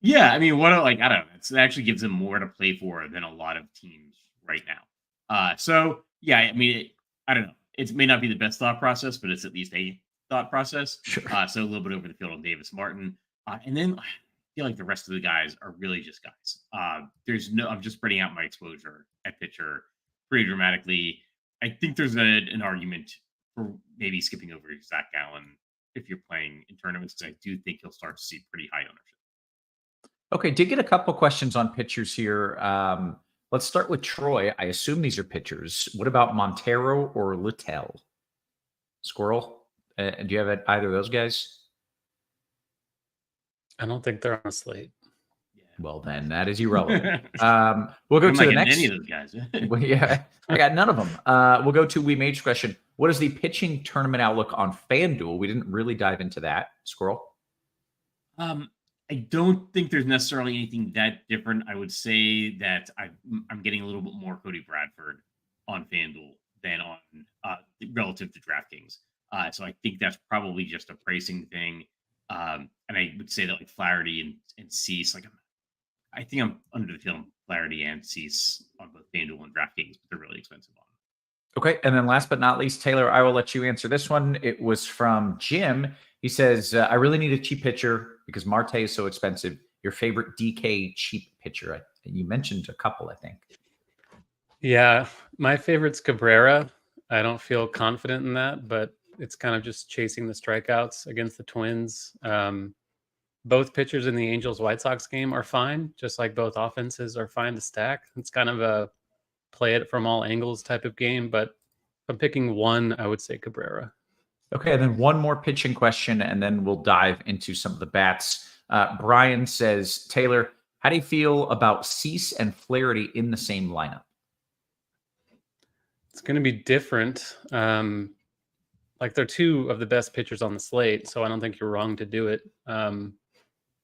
Yeah, I mean, I don't know. It actually gives them more to play for than a lot of teams right now. So yeah, I mean, I don't know. It may not be the best thought process, but it's at least a thought process. Sure. So a little bit over the field on Davis Martin, and then I feel like the rest of the guys are really just guys. I'm just spreading out my exposure at pitcher pretty dramatically. I think there's an argument for maybe skipping over Zach Gallen if you're playing in tournaments, because I do think he'll start to see pretty high ownership. Okay, did get a couple questions on pitchers here. Let's start with Troy. I assume these are pitchers. What about Montero or Littell? Squirrel, do you have either of those guys? I don't think they're on the slate. Well, then that is irrelevant. We'll go to the next. Any of those guys. Well, yeah, I got none of them. We'll go to We Made question. What is the pitching tournament outlook on FanDuel? We didn't really dive into that. Squirrel. I don't think there's necessarily anything that different. I would say that I'm getting a little bit more Cody Bradford on FanDuel than on relative to DraftKings. So I think that's probably just a pricing thing. And I would say that like Flaherty and Cease, like I think I'm under the field on Flaherty and Cease on both FanDuel and DraftKings, but they're really expensive on them. Okay, and then last but not least, Taylor, I will let you answer this one. It was from Jim. He says, I really need a cheap pitcher because Marte is so expensive. Your favorite DK cheap pitcher? You mentioned a couple, I think. Yeah, my favorite's Cabrera. I don't feel confident in that, but it's kind of just chasing the strikeouts against the Twins. Both pitchers in the Angels-White Sox game are fine, just like both offenses are fine to stack. It's kind of a play it from all angles type of game, but if I'm picking one, I would say Cabrera. Okay, and then one more pitching question, and then we'll dive into some of the bats. Brian says, Taylor, how do you feel about Cease and Flaherty in the same lineup? It's going to be different. Like they're two of the best pitchers on the slate, so I don't think you're wrong to do it. I'm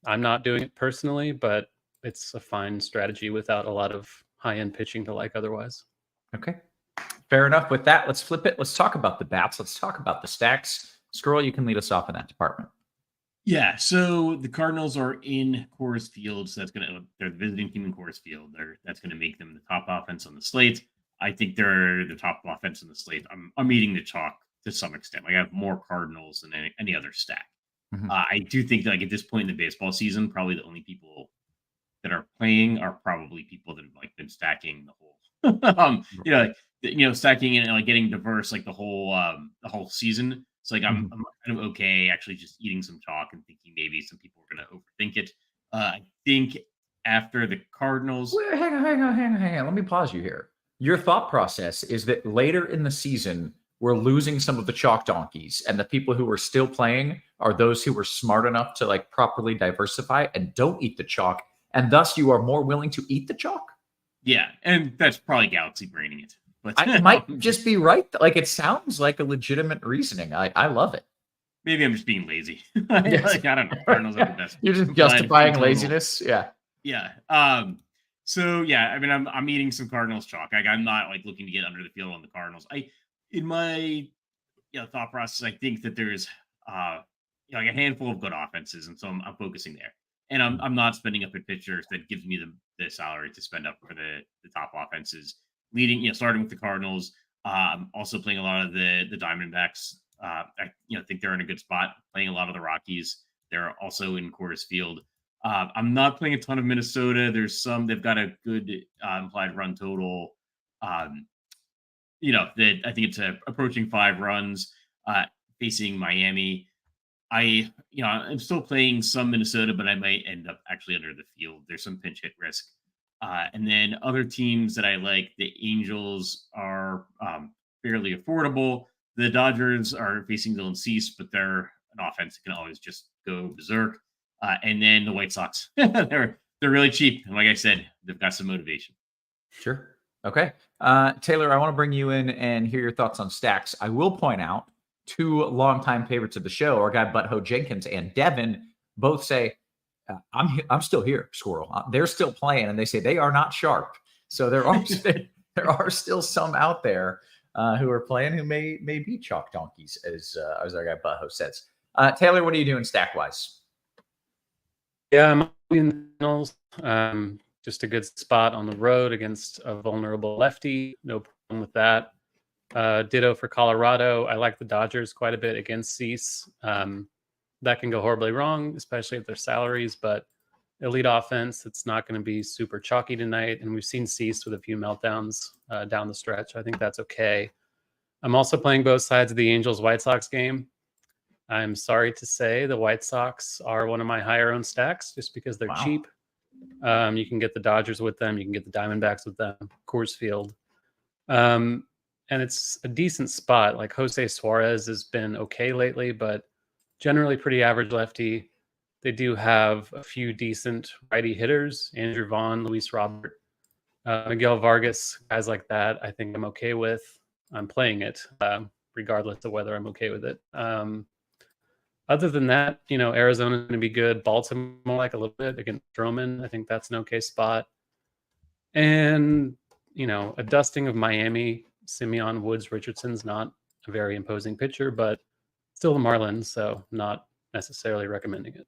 not doing it personally, but it's a fine strategy without a lot of high-end pitching to like otherwise. Okay. Fair enough. With that, let's flip it. Let's talk about the bats. Let's talk about the stacks. Squirrel, you can lead us off in that department. Yeah, so the Cardinals are in Coors Field, so they're the visiting team in Coors Field. That's gonna make them the top offense on the slate. I think they're the top offense on the slate. I'm eating the chalk to some extent. Like I have more Cardinals than any other stack. Mm-hmm. I do think that, like at this point in the baseball season, probably the only people that are playing are probably people that have like been stacking the whole, stacking and like getting diverse like the whole season. So like I'm kind of okay actually just eating some chalk and thinking maybe some people are going to overthink it. I think after the Cardinals. Wait, hang on. Let me pause you here. Your thought process is that later in the season, we're losing some of the chalk donkeys, and the people who are still playing are those who were smart enough to like properly diversify and don't eat the chalk, and thus you are more willing to eat the chalk. Yeah, and that's probably Galaxy braining it. But I might just be right. Like it sounds like a legitimate reasoning. I love it. Maybe I'm just being lazy. Like, I don't know. Cardinals are the best. You're just justifying laziness. Yeah. Yeah. So yeah, I mean, I'm eating some Cardinals chalk. Like, I'm not like looking to get under the field on the Cardinals. In my thought process, I think that there's like a handful of good offenses, and so I'm focusing there. And I'm not spending up at pitchers that gives me the salary to spend up for the top offenses. Starting with the Cardinals. I'm also playing a lot of the Diamondbacks. I think they're in a good spot. Playing a lot of the Rockies. They're also in Coors Field. I'm not playing a ton of Minnesota. They've got a good implied run total. That I think it's approaching 5 runs. Facing Miami. I'm still playing some Minnesota, but I might end up actually under the field. There's some pinch hit risk. And then other teams that I like, the Angels are fairly affordable. The Dodgers are facing Dylan Cease, but they're an offense that can always just go berserk. And then the White Sox, they're really cheap. And like I said, they've got some motivation. Sure. Okay. Taylor, I want to bring you in and hear your thoughts on stacks. I will point out 2 longtime favorites of the show, our guy Butthole Jenkins and Devin, both say, I'm still here, Squirrel. They're still playing, and they say they are not sharp. So there are still some out there who are playing who may be chalk donkeys, as our guy Butthole says. Taylor, what are you doing stack wise? Yeah, I'm in the finals. Just a good spot on the road against a vulnerable lefty. No problem with that. Ditto for Colorado. I like the Dodgers quite a bit against Cease. That can go horribly wrong, especially if their salaries, but elite offense, it's not going to be super chalky tonight. And we've seen Cease with a few meltdowns down the stretch. I think that's okay. I'm also playing both sides of the Angels-White Sox game. I'm sorry to say the White Sox are one of my higher owned stacks just because they're cheap. You can get the Dodgers with them. You can get the Diamondbacks with them, Coors Field. And it's a decent spot. Like Jose Suarez has been okay lately, but generally pretty average lefty. They do have a few decent righty hitters, Andrew Vaughn, Luis Robert, Miguel Vargas, guys like that. I think I'm okay with. I'm playing it. regardless of whether I'm okay with it. Other than that, Arizona's going to be good. Baltimore, like a little bit against Stroman. I think that's an okay spot. And, a dusting of Miami, Simeon, Woods, Richardson's not a very imposing pitcher, but still the Marlins, so not necessarily recommending it.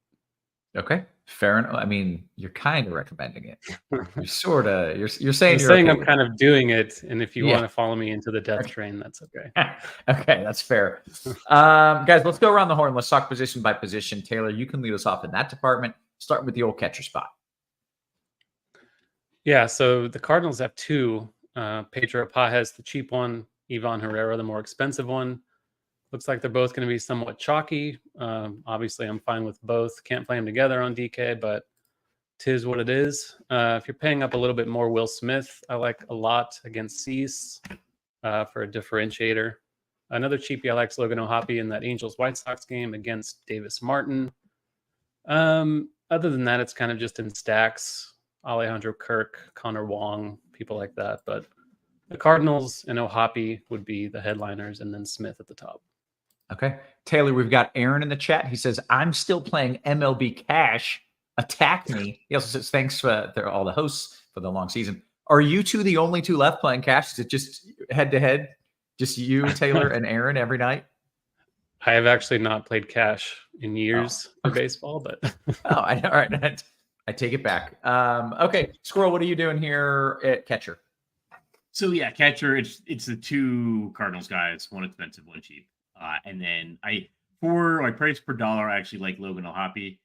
Okay, fair enough. I mean, you're kind of recommending it. You're sort of. You're saying. I'm kind of doing it, and if you want to follow me into the death train, that's okay. Okay, that's fair. Guys, let's go around the horn. Let's talk position by position. Taylor, you can lead us off in that department. Start with the old catcher spot. Yeah, so the Cardinals have two. Pedro Pajes, the cheap one. Ivan Herrera, the more expensive one. Looks like they're both going to be somewhat chalky. Obviously, I'm fine with both. Can't play them together on DK, but 'tis what it is. If you're paying up a little bit more, Will Smith, I like a lot against Cease for a differentiator. Another cheapie I like is Logan O'Hoppe in that Angels-White Sox game against Davis Martin. Other than that, it's kind of just in stacks. Alejandro Kirk, Connor Wong, people like that. But the Cardinals and O'Hoppe would be the headliners, and then Smith at the top. Okay. Taylor, we've got Aaron in the chat. He says, I'm still playing MLB Cash. Attack me. He also says, thanks for all the hosts for the long season. Are you two the only two left playing Cash? Is it just head-to-head? Just you, Taylor, and Aaron every night? I have actually not played Cash in years for baseball, but... all right. I take it back. Okay. Squirrel, what are you doing here at catcher? So, yeah, catcher, it's the two Cardinals guys, one expensive, one cheap. And then for my price per dollar, I actually like Logan O'Hoppe.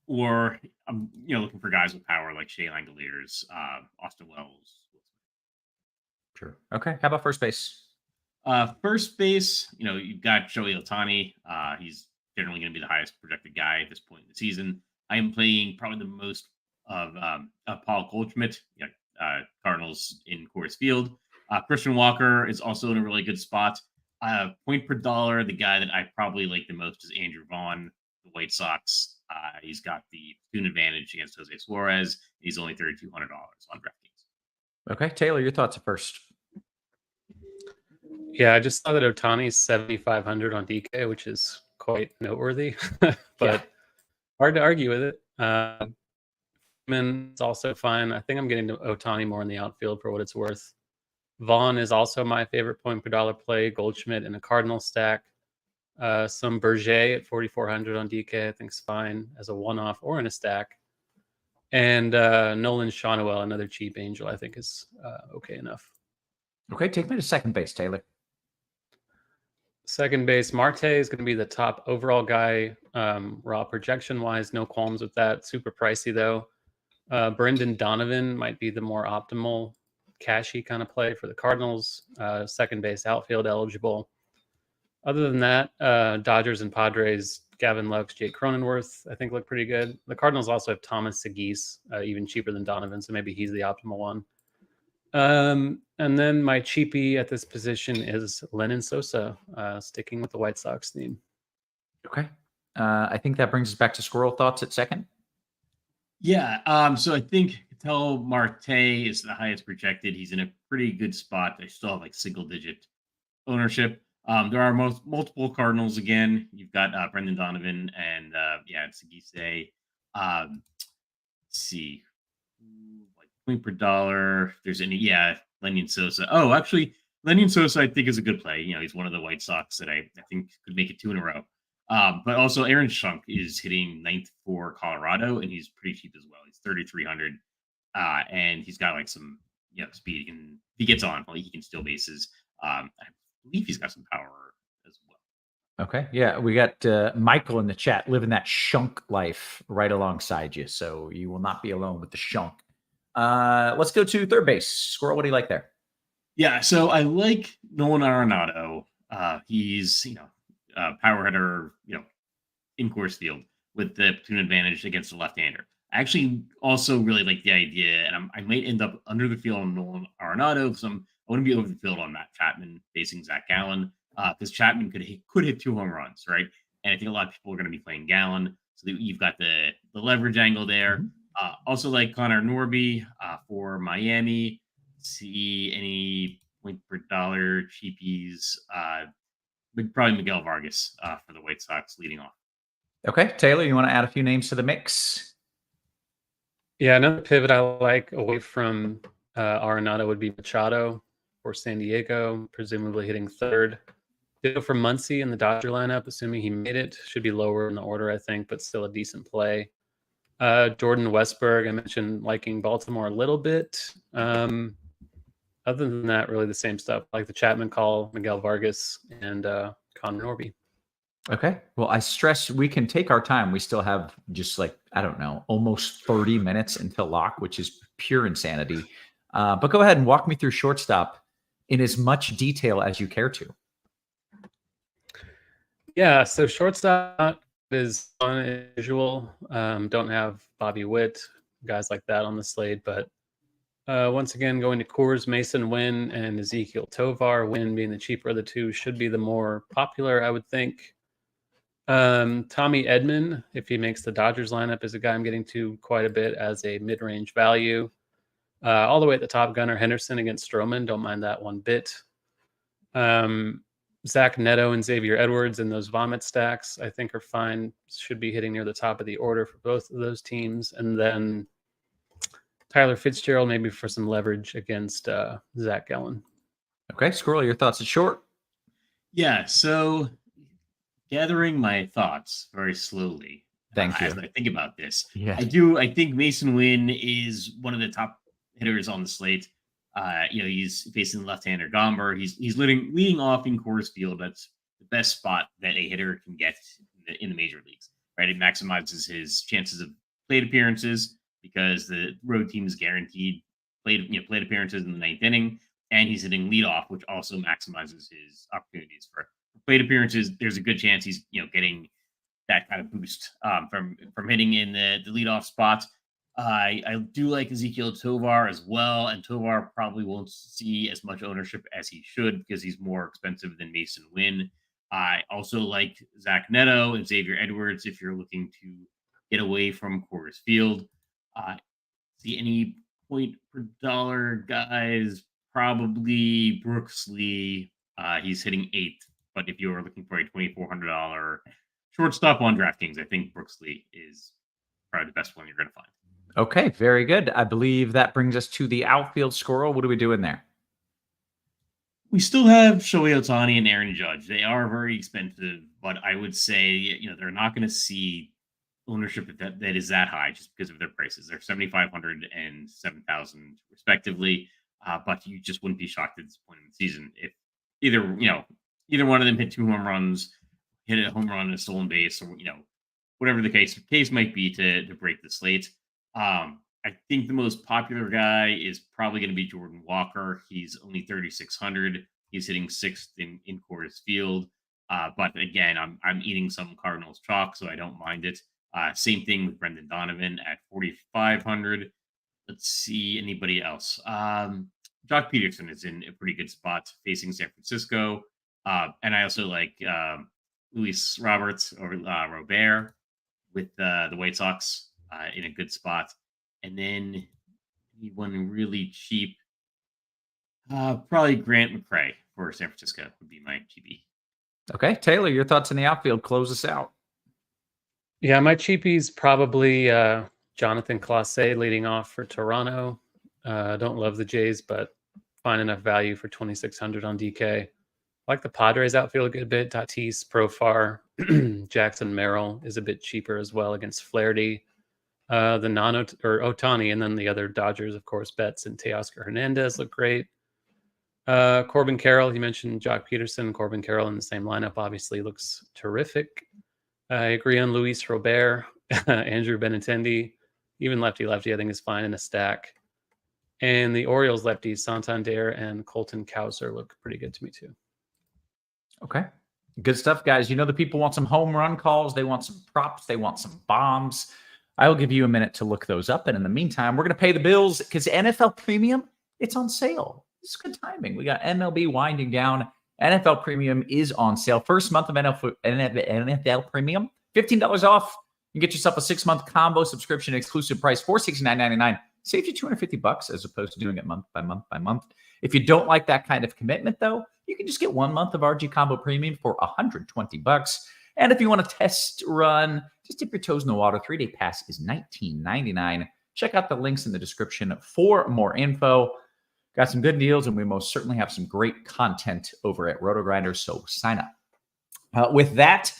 Or I'm looking for guys with power like Shea Langoliers, Austin Wells. Sure. Okay. How about first base? First base, you've got Shohei Ohtani. He's generally going to be the highest projected guy at this point in the season. I am playing probably the most of Paul Goldschmidt, Cardinals in Coors Field. Christian Walker is also in a really good spot. Point per dollar, the guy that I probably like the most is Andrew Vaughn, the White Sox. He's got the platoon advantage against Jose Suarez. He's only $3,200 on DraftKings. Okay, Taylor, your thoughts at first. Yeah, I just saw that Ohtani's 7,500 on DK, which is quite noteworthy, but hard to argue with it. It's also fine. I think I'm getting to Ohtani more in the outfield for what it's worth. Vaughn is also my favorite point per dollar play. Goldschmidt in a Cardinal stack. Some Berger at 4,400 on DK I think is fine as a one-off or in a stack. And Nolan Shawnuel, another cheap angel, I think is okay enough. Okay, take me to second base, Taylor. Second base, Marte is going to be the top overall guy. Raw projection-wise, no qualms with that. Super pricey, though. Brendan Donovan might be the more optimal cashy kind of play for the Cardinals. Second base, outfield eligible. Other than that, Dodgers and Padres, Gavin Lux, Jake Cronenworth, I think look pretty good. The Cardinals also have Thomas Segis, even cheaper than Donovan, so maybe he's the optimal one. And then my cheapie at this position is Lennon Sosa, sticking with the White Sox theme. Okay. I think that brings us back to Squirrel thoughts at second. Yeah. So I think Ketel Marte is the highest projected. He's in a pretty good spot. I still have like single digit ownership. There are multiple Cardinals again. You've got Brendan Donovan and Segise. Let's see. Like point per dollar. There's Lenyon Sosa. Oh, actually, Lenyon Sosa I think is a good play. He's one of the White Sox that I think could make it 2 in a row. But also Aaron Schunk is hitting 9th for Colorado, and he's pretty cheap as well. He's 3,300, and he's got like some speed. If he gets on, he can steal bases. I believe he's got some power as well. Okay, yeah, we got Michael in the chat living that Schunk life right alongside you, so you will not be alone with the Schunk. Let's go to third base. Squirrel, what do you like there? Yeah, so I like Nolan Arenado. He's power hitter, in Coors Field with the platoon advantage against the left-hander. I actually also really like the idea, and I might end up under the field on Nolan Arenado because I want to be over the field on Matt Chapman facing Zach Gallen because Chapman could hit 2 home runs, right? And I think a lot of people are going to be playing Gallen, so you've got the leverage angle there. Also like Connor Norby for Miami. See any point per dollar cheapies. Probably Miguel Vargas for the White Sox leading off. Okay, Taylor, you want to add a few names to the mix? Yeah, another pivot I like away from Arenado would be Machado for San Diego, presumably hitting third. Ditto for Muncy in the Dodger lineup, assuming he made it. Should be lower in the order, I think, but still a decent play. Jordan Westberg, I mentioned liking Baltimore a little bit. Other than that, really the same stuff, like the Chapman call, Miguel Vargas, and Connor Norby. Okay. Well, I stress we can take our time. We still have just almost 30 minutes until lock, which is pure insanity. But go ahead and walk me through shortstop in as much detail as you care to. Yeah, so shortstop is unusual. Don't have Bobby Witt, guys like that on the slate, but once again, going to Coors, Mason Wynn and Ezekiel Tovar. Wynn being the cheaper of the two should be the more popular, I would think. Tommy Edman, if he makes the Dodgers lineup, is a guy I'm getting to quite a bit as a mid-range value. All the way at the top, Gunnar Henderson against Stroman. Don't mind that one bit. Zach Neto and Xavier Edwards in those vomit stacks, I think, are fine. Should be hitting near the top of the order for both of those teams. And then Tyler Fitzgerald, maybe for some leverage against Zach Gallen. Okay, Squirrel, your thoughts at short? Yeah, so gathering my thoughts very slowly. Thank you. As I think about this. Yeah. I think Mason Wynn is one of the top hitters on the slate. He's facing left-hander Gomber. He's leading off in Coors Field. That's the best spot that a hitter can get in the major leagues, right? It maximizes his chances of plate appearances because the road team is guaranteed plate appearances in the ninth inning, and he's hitting leadoff, which also maximizes his opportunities for plate appearances. There's a good chance he's getting that kind of boost from hitting in the leadoff spot. I do like Ezekiel Tovar as well, and Tovar probably won't see as much ownership as he should because he's more expensive than Mason Wynn. I also like Zach Neto and Xavier Edwards if you're looking to get away from Coors Field. See any point per dollar guys? Probably Brooks Lee. He's hitting 8th, but if you're looking for a $2,400 shortstop on DraftKings, I think Brooks Lee is probably the best one you're going to find. Okay, very good. I believe that brings us to the outfield. Squirrel. What are we doing there? We still have Shohei Ohtani and Aaron Judge. They are very expensive, but I would say they're not going to see ownership that is that high just because of their prices. They're $7,500 and $7,000 respectively. But you just wouldn't be shocked at this point in the season if either one of them hit 2 home runs, hit a home run and a stolen base, or whatever the case might be to break the slate. I think the most popular guy is probably going to be Jordan Walker. He's only 3,600. He's hitting 6th in Coors Field. But again, I'm eating some Cardinals chalk, so I don't mind it. Same thing with Brendan Donovan at 4,500. Let's see anybody else. Jock Peterson is in a pretty good spot facing San Francisco. And I also like Luis Roberts or Robert with the White Sox in a good spot. And then anyone really cheap, probably Grant McCray for San Francisco would be my GB. Okay, Taylor, your thoughts on the outfield. Close us out. Yeah, my cheapie's probably Jonathan Clase leading off for Toronto. Don't love the Jays, but fine enough value for 2,600 on DK. I like the Padres outfield a good bit. Tatis, Profar, Jackson Merrill is a bit cheaper as well against Flaherty. The Ohtani, and then the other Dodgers, of course, Betts and Teoscar Hernandez look great. Corbin Carroll, you mentioned Jock Peterson. Corbin Carroll in the same lineup obviously looks terrific. I agree on Luis Robert, Andrew Benintendi, even lefty I think is fine in a stack. And the Orioles lefties, Santander and Colton Cowser look pretty good to me too. Okay. Good stuff, guys. The people want some home run calls. They want some props. They want some bombs. I'll give you a minute to look those up. And in the meantime, we're going to pay the bills because NFL Premium, it's on sale. It's good timing. We got MLB winding down. NFL Premium is on sale. First month of NFL Premium, $15 off. You can get yourself a 6-month combo subscription, exclusive price, $469.99. Saves you $250 as opposed to doing it month by month by month. If you don't like that kind of commitment, though, you can just get 1 month of RG Combo Premium for $120. And if you want a test run, just dip your toes in the water. 3-day pass is $19.99. Check out the links in the description for more info. Got some good deals, and we most certainly have some great content over at RotoGrinders, so sign up. With that,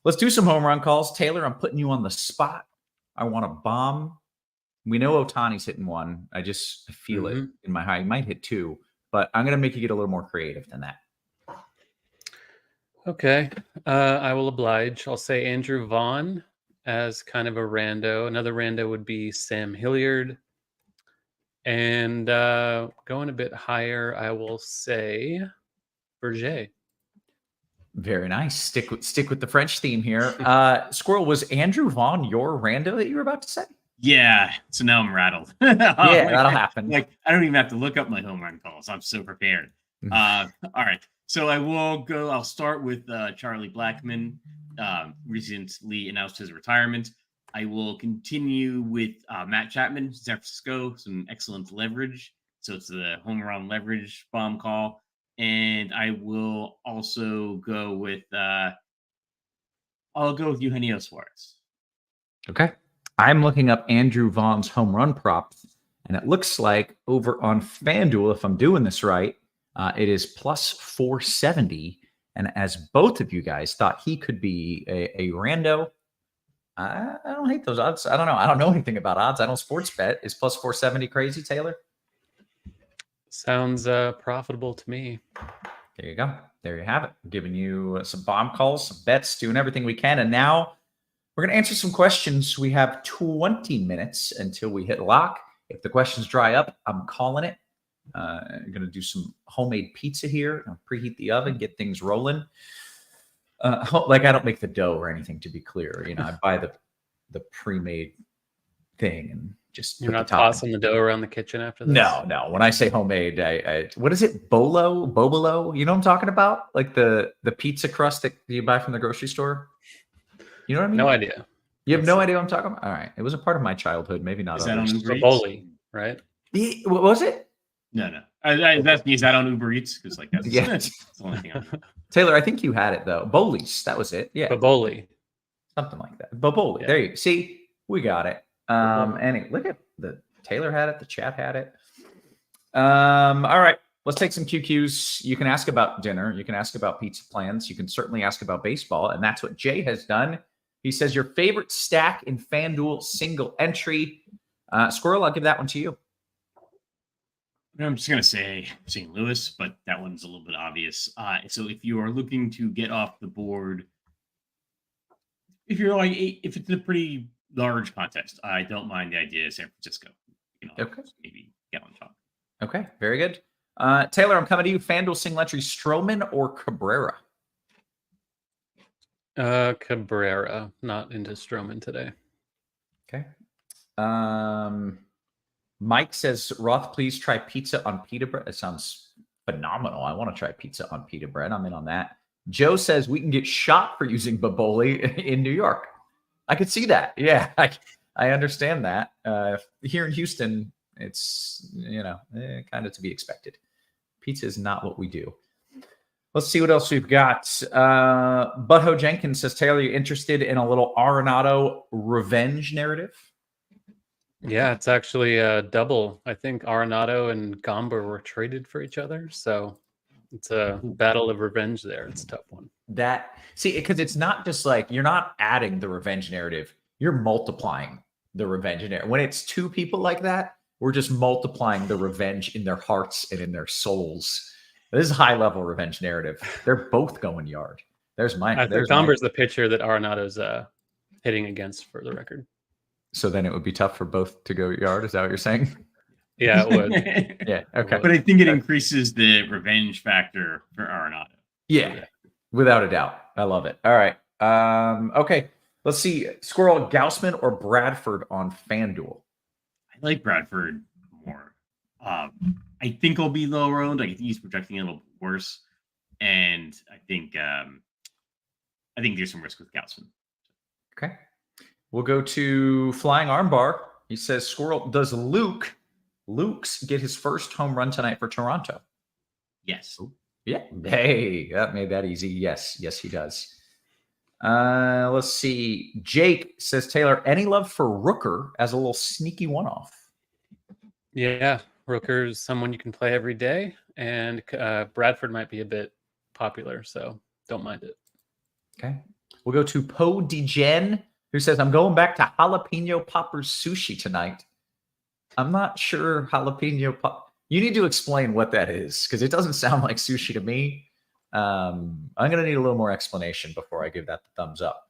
let's do some home run calls. Taylor, I'm putting you on the spot. I want to bomb. We know Otani's hitting one. I feel it in my heart. He might hit 2, but I'm going to make you get a little more creative than that. Okay. I will oblige. I'll say Andrew Vaughn as kind of a rando. Another rando would be Sam Hilliard. And going a bit higher, I will say Berger. Very nice. Stick with the French theme here. Squirrel, was Andrew Vaughn your rando that you were about to say? Yeah. So now I'm rattled. That'll happen. Like, I don't even have to look up my home run calls. I'm so prepared. All right. So I will go. I'll start with Charlie Blackmon. Recently announced his retirement. I will continue with Matt Chapman, San Francisco. Some excellent leverage. So it's the home run leverage bomb call. And I will also go with Eugenio Suarez. Okay. I'm looking up Andrew Vaughn's home run prop, and it looks like over on FanDuel, if I'm doing this right, it is plus 470. And as both of you guys thought he could be a rando, I don't hate those odds. I don't know. I don't know anything about odds. I don't sports bet. Is plus 470 crazy, Taylor? Sounds profitable to me. There you go. There you have it. I'm giving you some bomb calls, some bets, doing everything we can. And now we're going to answer some questions. We have 20 minutes until we hit lock. If the questions dry up, I'm calling it. I'm going to do some homemade pizza here. I'll preheat the oven, get things rolling. Like I don't make the dough or anything, to be clear. You know, I buy the pre-made thing and just you're not tossing the dough around the kitchen after this. No. When I say homemade, I what is it? Bobolo? You know what I'm talking about? Like the pizza crust that you buy from the grocery store. You know what I mean? No idea. You have no idea what I'm talking about? All right. It was a part of my childhood. Maybe not. Is that on Uber Eats? Boli, right? What was it? No. Is that on Uber Eats? Because like that's the only thing I know. Taylor, I think you had it though. Boli's. That was it. Yeah. Boboli. Something like that. Boboli. Yeah. There you go. See, we got it. And look at the Taylor had it, the chat had it. All right, let's take some QQs. You can ask about dinner, you can ask about pizza plans, you can certainly ask about baseball, and that's what Jay has done. He says your favorite stack in FanDuel single entry. Squirrel, I'll give that one to you. I'm just gonna say St. Louis, but that one's a little bit obvious. So if you are looking to get off the board, if it's a pretty large contest, I don't mind the idea of San Francisco. Okay. Maybe get on top. Okay, very good. Taylor, I'm coming to you. FanDuel single entry, Stroman or Cabrera? Cabrera. Not into Stroman today. Okay. Mike says, Roth, please try pizza on pita bread. It sounds phenomenal. I want to try pizza on pita bread. I'm in on that. Joe says we can get shot for using Boboli in New York. I could see that. Yeah, I understand that. Here in Houston, it's, kind of to be expected. Pizza is not what we do. Let's see what else we've got. Butthole Jenkins says, Taylor, you interested in a little Arenado revenge narrative? Yeah, it's actually a double. I think Arenado and Gomber were traded for each other. So it's a battle of revenge there. It's a tough one. Because it's not just like you're not adding the revenge narrative, you're multiplying the revenge narrative. When it's two people like that, we're just multiplying the revenge in their hearts and in their souls. This is high level revenge narrative. They're both going yard. There's mine. I think Gomber's the pitcher that Arenado's hitting against, for the record. So then it would be tough for both to go yard. Is that what you're saying? Yeah, it would. Yeah. Okay. But I think it increases the revenge factor for Arenado. Yeah. Without a doubt. I love it. All right. Okay. Let's see. Squirrel, Gaussman or Bradford on FanDuel? I like Bradford more. I think he'll be lower owned. I think he's projecting a little worse. And I think there's some risk with Gaussman. Okay. We'll go to Flying Armbar. He says, Squirrel, does Luke Luke's get his first home run tonight for Toronto? Yes. Yeah. Hey, that made that easy. Yes, he does. Let's see. Jake says, Taylor, any love for Rooker as a little sneaky one-off? Yeah, Rooker's someone you can play every day, and Bradford might be a bit popular, so don't mind it. Okay. We'll go to Po DeGen, who says, I'm going back to jalapeno poppers sushi tonight. I'm not sure jalapeno pop. You need to explain what that is, because it doesn't sound like sushi to me. I'm going to need a little more explanation before I give that the thumbs up.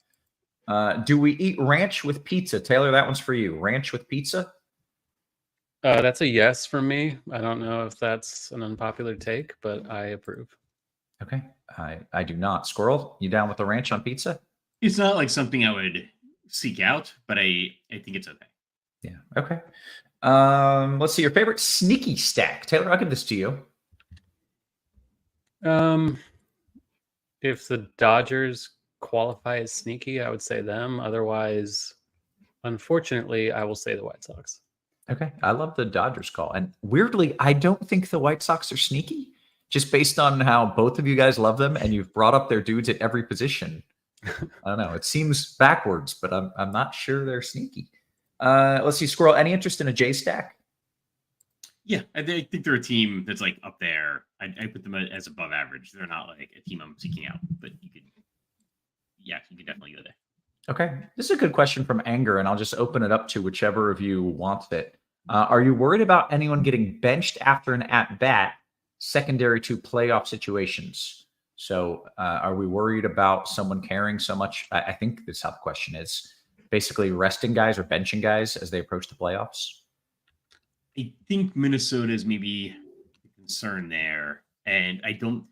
Do we eat ranch with pizza? Taylor, that one's for you. Ranch with pizza? That's a yes for me. I don't know if that's an unpopular take, but I approve. Okay. I do not. Squirrel, you down with the ranch on pizza? It's not like something I would seek out, but I think it's okay. Yeah. Okay. Let's see your favorite sneaky stack. Taylor, I'll give this to you. If the Dodgers qualify as sneaky, I would say them. Otherwise, unfortunately, I will say the White Sox. Okay. I love the Dodgers call. And weirdly, I don't think the White Sox are sneaky, just based on how both of you guys love them and you've brought up their dudes at every position. I don't know. It seems backwards, but I'm not sure they're sneaky. Let's see, Squirrel, any interest in a J stack? Yeah, I think they're a team that's like up there. I put them as above average. They're not like a team I'm seeking out, but you could definitely go there. Okay. This is a good question from Anger, and I'll just open it up to whichever of you wants it. Are you worried about anyone getting benched after an at-bat secondary to playoff situations? So are we worried about someone caring so much? I think that's how the question is. Basically resting guys or benching guys as they approach the playoffs? I think Minnesota is maybe a concern there. And I don't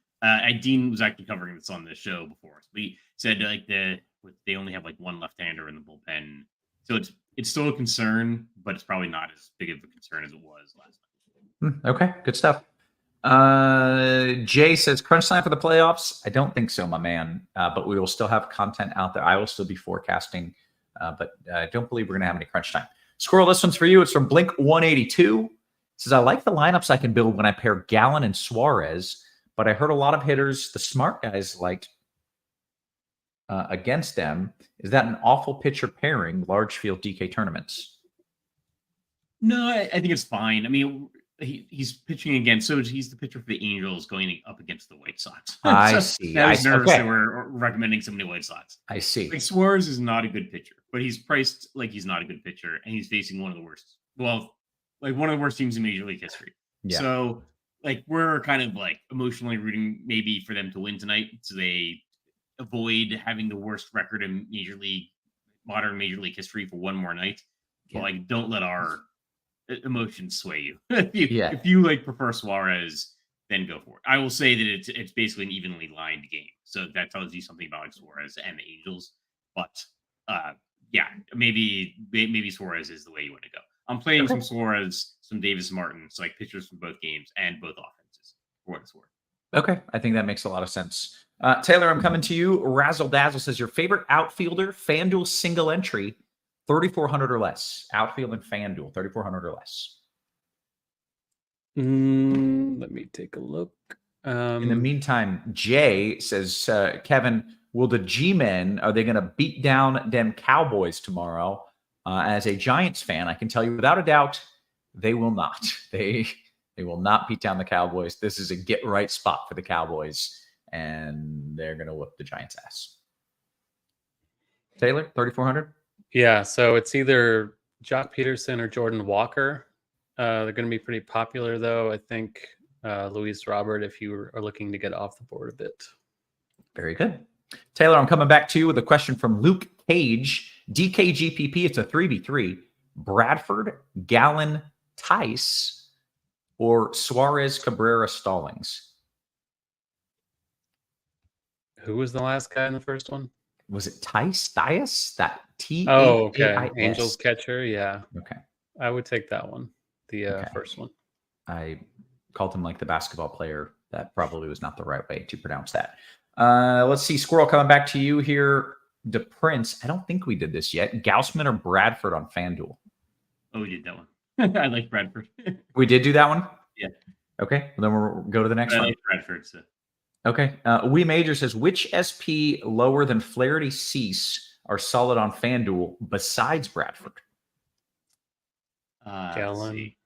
Dean was actually covering this on the show before. So he said like they only have like one left-hander in the bullpen. So it's still a concern, but it's probably not as big of a concern as it was last night. Okay, good stuff. Jay says, crunch time for the playoffs? I don't think so, my man. But we will still have content out there. I will still be forecasting, but I don't believe we're going to have any crunch time. Squirrel, this one's for you. It's from Blink 182. It says, I like the lineups I can build when I pair Gallen and Suarez, but I heard a lot of hitters, the smart guys, liked against them. Is that an awful pitcher pairing, large field DK tournaments? No, I think it's fine. I mean, he's pitching again, so he's the pitcher for the Angels going up against the White Sox. I see. I was nervous they were recommending somebody White Sox. I see. Like Suarez is not a good pitcher, but he's priced like he's not a good pitcher, and he's facing one of the worst. Well, like one of the worst teams in Major League history. Yeah. So, like, we're kind of like emotionally rooting maybe for them to win tonight, so they avoid having the worst record in modern Major League history for one more night. But like, don't let our emotions sway you. If you like prefer Suarez, then go for it. I will say that it's basically an evenly lined game, so that tells you something about like Suarez and the Angels. But maybe Suarez is the way you want to go. I'm playing some Suarez, some Davis Martin, so like pitchers from both games and both offenses for what it's worth. Okay, I think that makes a lot of sense. Taylor, I'm coming to you. Razzle Dazzle says your favorite outfielder, FanDuel single entry, 3,400 or less. Outfield and FanDuel, 3,400 or less. Let me take a look. In the meantime, Jay says, Kevin, will the G-Men, are they going to beat down them Cowboys tomorrow? As a Giants fan, I can tell you without a doubt, they will not. They will not beat down the Cowboys. This is a get-right spot for the Cowboys, and they're going to whoop the Giants' ass. Taylor, 3,400? Yeah, so it's either Jock Peterson or Jordan Walker. They're going to be pretty popular, though. I think Luis Robert, if you are looking to get off the board a bit. Very good. Taylor, I'm coming back to you with a question from Luke Cage. DKGPP, it's a 3v3. Bradford, Gallen, Tice, or Suarez, Cabrera, Stallings? Who was the last guy in the first one? Was it Tice? That T? Oh, okay. Angels catcher, yeah. Okay. I would take that one, the first one. I called him like the basketball player. That probably was not the right way to pronounce that. Let's see. Squirrel, coming back to you here. DePrince, I don't think we did this yet. Gaussman or Bradford on FanDuel? Oh, we did that one. I like Bradford. We did do that one? Yeah. Okay. Well, then we'll go to the next I one. like Bradford. So. Okay. We Major says, which SP lower than Flaherty Cease are solid on FanDuel besides Bradford? Let's Gallen. see.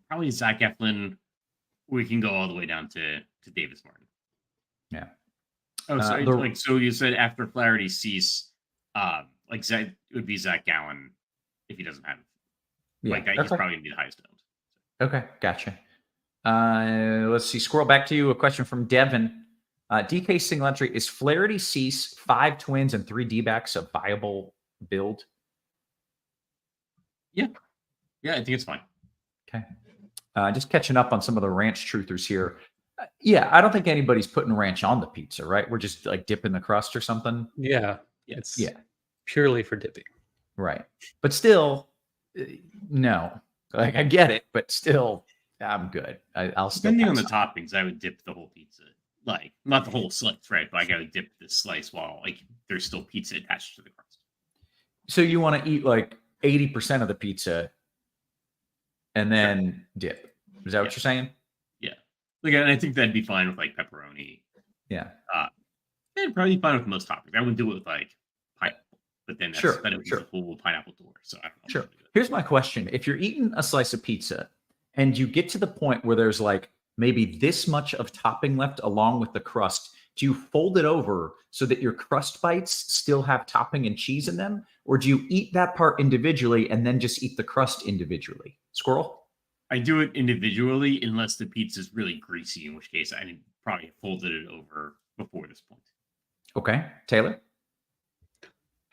Probably Zach Eflin. We can go all the way down to Davis Martin. Yeah. Oh, so so you said after Flaherty Cease, like Zach, it would be Zach Gallen if he doesn't have. Yeah. Like he's probably gonna be the highest owned. Okay, gotcha. Let's see. Scroll back to you. A question from Devin. DK single entry, is Flaherty Cease 5 twins and 3 D-backs a viable build? Yeah, I think it's fine. Okay. Just catching up on some of the ranch truthers here. Yeah, I don't think anybody's putting ranch on the pizza, right? We're just like dipping the crust or something. Yeah. It's purely for dipping. Right. But still, no. Like I get it, but still, I'm good. I'll still depending on the toppings, I would dip the whole pizza. Like not the whole slice, right? But I would dip the slice while like there's still pizza attached to the crust. So you want to eat like 80% of the pizza and then dip. Is that what you're saying? Yeah. Like, and I think that'd be fine with like pepperoni. Yeah. It'd probably be fine with most toppings. I wouldn't do it with like pineapple, but then then it would be a full pineapple door. So I don't know. Sure. Here's my question. If you're eating a slice of pizza and you get to the point where there's like maybe this much of topping left along with the crust, do you fold it over so that your crust bites still have topping and cheese in them? Or do you eat that part individually and then just eat the crust individually? Squirrel? I do it individually unless the pizza is really greasy, in which case I probably folded it over before this point. Okay. Taylor?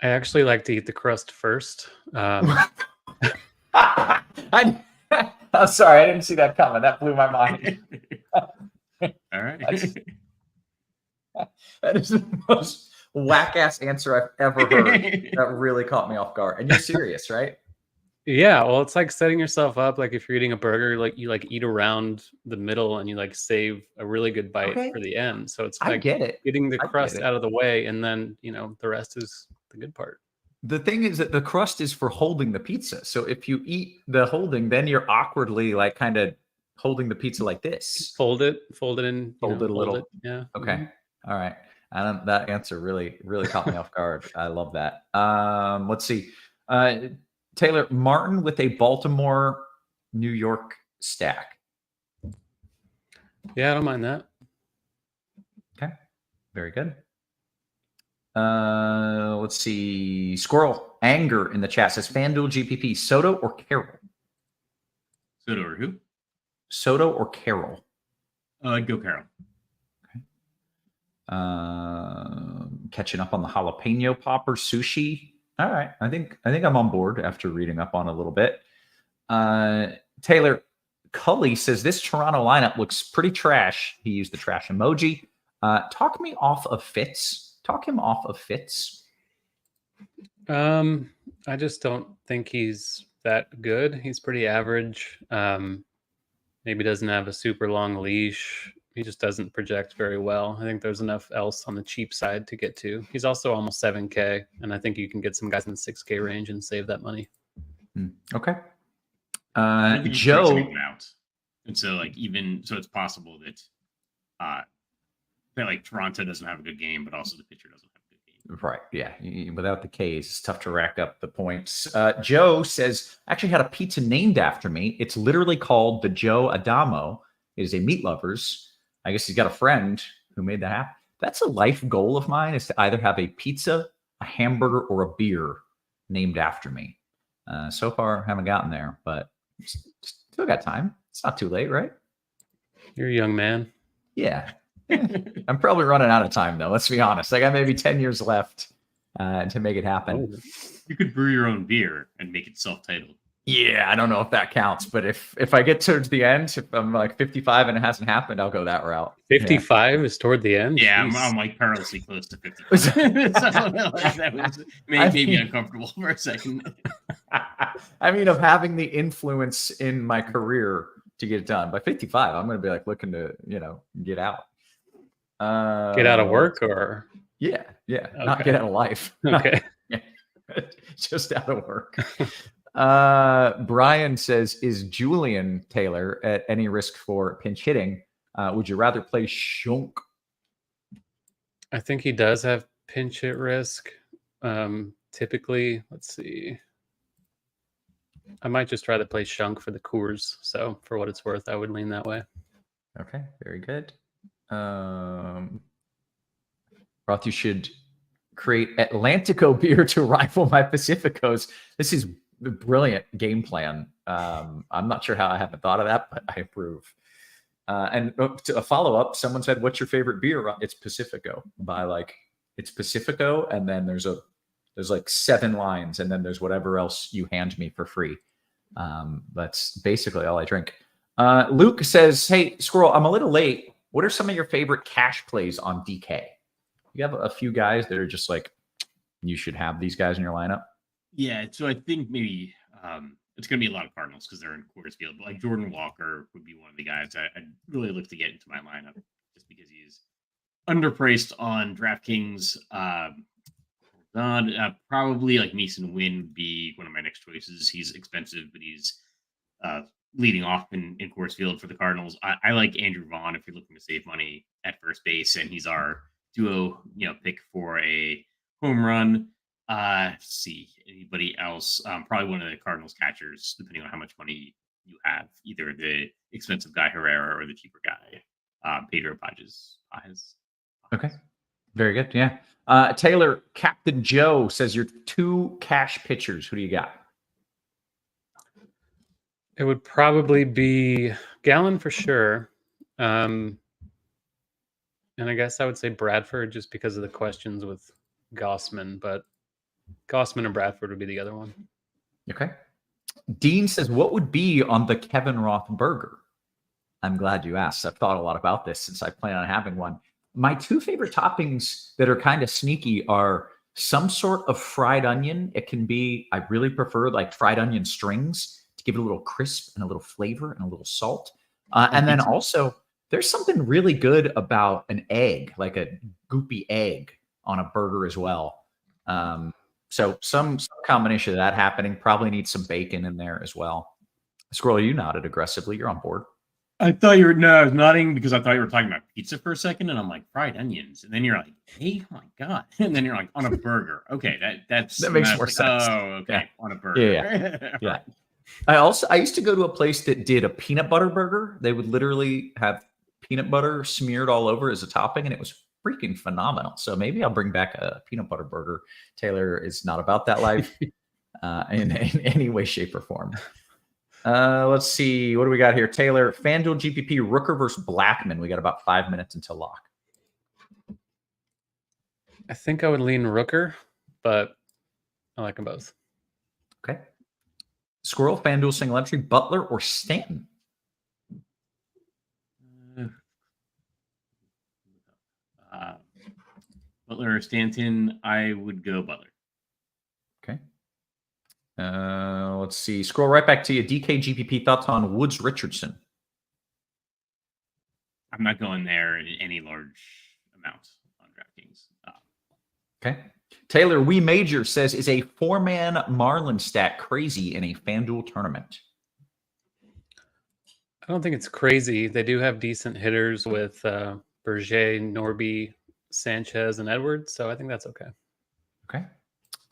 I actually like to eat the crust first. I'm sorry, I didn't see that coming. That blew my mind. All right. That is the most whack-ass answer I've ever heard. That really caught me off guard. And you're serious, right? Yeah, well, it's like setting yourself up. Like if you're eating a burger, like you like eat around the middle and you like save a really good bite for the end. So it's like I get it. Getting the crust out of the way, and then the rest is the good part. The thing is that the crust is for holding the pizza. So if you eat the holding, then you're awkwardly like kind of holding the pizza like this. Fold it in, fold it a little. Yeah. Okay. Mm-hmm. All right. That answer really caught me off guard. I love that. Let's see. Taylor, Martin with a Baltimore, New York stack. Yeah, I don't mind that. Okay. Very good. Let's see. Squirrel Anger in the chat says FanDuel GPP, Soto or Carroll? Soto or who? Soto or Carroll? Go Carroll. Okay. Catching up on the jalapeno popper sushi. All right. I think I'm on board after reading up on it a little bit. Taylor Cully says this Toronto lineup looks pretty trash. He used the trash emoji. Talk me off of Fitz. Talk him off of Fitz. I just don't think he's that good. He's pretty average. Maybe doesn't have a super long leash. He just doesn't project very well. I think there's enough else on the cheap side to get to. He's also almost 7K, and I think you can get some guys in the 6K range and save that money. Okay. Joe. And so like it's possible that like Toronto doesn't have a good game, but also the pitcher doesn't have a good game. Right. Yeah. Without the Ks, it's tough to rack up the points. Joe says, actually had a pizza named after me. It's literally called the Joe Adamo. It is a meat lovers. I guess he's got a friend who made that happen. That's a life goal of mine, is to either have a pizza, a hamburger, or a beer named after me. So far, haven't gotten there, but still got time. It's not too late, right? You're a young man. Yeah. I'm probably running out of time, though. Let's be honest. I got maybe 10 years left to make it happen. You could brew your own beer and make it self-titled. Yeah, I don't know if that counts, but if I get towards the end, if I'm like 55 and it hasn't happened, I'll go that route. 55 is toward the end? Yeah, I'm like perilously close to 55. So that made me uncomfortable for a second. I mean, of having the influence in my career to get it done. By 55, I'm going to be like looking to, get out. Get out of work or? Yeah. Okay. Not get out of life. Okay. just out of work. Brian says, is Julian Taylor at any risk for pinch hitting? Would you rather play Shunk? I think he does have pinch hit risk. Typically, let's see. I might just try to play Shunk for the Coors. So for what it's worth, I would lean that way. Okay, very good. Roth, you should create Atlantico beer to rival my Pacificos. This is a brilliant game plan. I'm not sure how I haven't thought of that, but I approve. And to a follow-up, someone said, what's your favorite beer? It's Pacifico. It's Pacifico, and then there's like 7 lines, and then there's whatever else you hand me for free. That's basically all I drink. Luke says, hey, Squirrel, I'm a little late. What are some of your favorite cash plays on DK? You have a few guys that are just like, you should have these guys in your lineup. Yeah, so I think maybe it's going to be a lot of Cardinals because they're in Coors Field. But like Jordan Walker would be one of the guys I'd really look to get into my lineup just because he's underpriced on DraftKings. Probably like Mason Wynn would be one of my next choices. He's expensive, but he's leading off in Coors Field for the Cardinals. I like Andrew Vaughn if you're looking to save money at first base, and he's our duo, pick for a home run. Let's see anybody else. Probably one of the Cardinals catchers, depending on how much money you have. Either the expensive guy Herrera or the cheaper guy, Pedro Pages. Okay, very good. Yeah. Taylor, Captain Joe says your 2 cash pitchers. Who do you got? It would probably be Gallon for sure. And I guess I would say Bradford just because of the questions with Gossman, but Gossman and Bradford would be the other one. Okay. Dean says, what would be on the Kevin Roth burger? I'm glad you asked. I've thought a lot about this since I plan on having one. My 2 favorite toppings that are kind of sneaky are some sort of fried onion. It can be, I really prefer like fried onion strings to give it a little crisp and a little flavor and a little salt. And then also there's something really good about an egg, like a goopy egg on a burger as well. So some combination of that happening. Probably need some bacon in there as well. Squirrel, you nodded aggressively. You're on board. I thought you were I was nodding because I thought you were talking about pizza for a second, and I'm like fried onions, and then you're like, "Hey, oh my god!" And then you're like, "On a burger." Okay, that makes more sense. Oh, okay, yeah. On a burger. Yeah. I used to go to a place that did a peanut butter burger. They would literally have peanut butter smeared all over as a topping, and it was freaking phenomenal. So maybe I'll bring back a peanut butter burger. Taylor is not about that life in any way, shape, or form. Let's see. What do we got here? Taylor, FanDuel GPP, Rooker versus Blackman. We got about 5 minutes until lock. I think I would lean Rooker, but I like them both. Okay. Squirrel, FanDuel, single entry, Butler or Stanton? Butler or Stanton, I would go Butler. Okay. Let's see. Scroll right back to you. DK GPP thoughts on Woods Richardson. I'm not going there in any large amount on DraftKings. Okay. Taylor, We Major says, is a 4-man Marlin stack crazy in a FanDuel tournament? I don't think it's crazy. They do have decent hitters with Berger, Norby, Sanchez, and Edwards, so I think that's okay. Okay.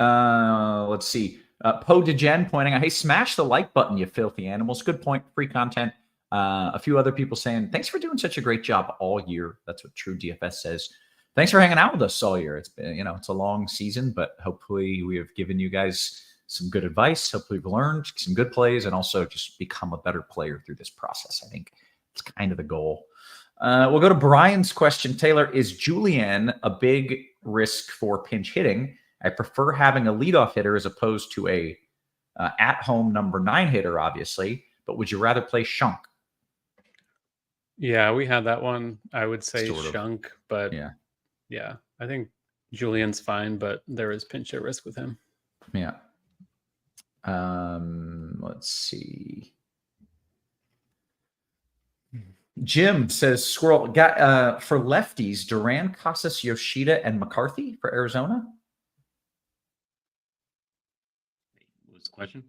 Let's see. Poe DeGen pointing out, hey, smash the like button, you filthy animals. Good point. Free content. A few other people saying, thanks for doing such a great job all year. That's what True DFS says. Thanks for hanging out with us all year. It's been, it's a long season, but hopefully we have given you guys some good advice. Hopefully we've learned some good plays and also just become a better player through this process. I think it's kind of the goal. We'll go to Brian's question. Taylor, is Julian a big risk for pinch hitting? I prefer having a leadoff hitter as opposed to a at-home number 9 hitter, obviously. But would you rather play Shunk? Yeah, we had that one. I would say Shunk, but yeah, I think Julian's fine, but there is pinch hit risk with him. Yeah. Let's see. Jim says, Squirrel, got for lefties, Duran, Casas, Yoshida, and McCarthy for Arizona. question?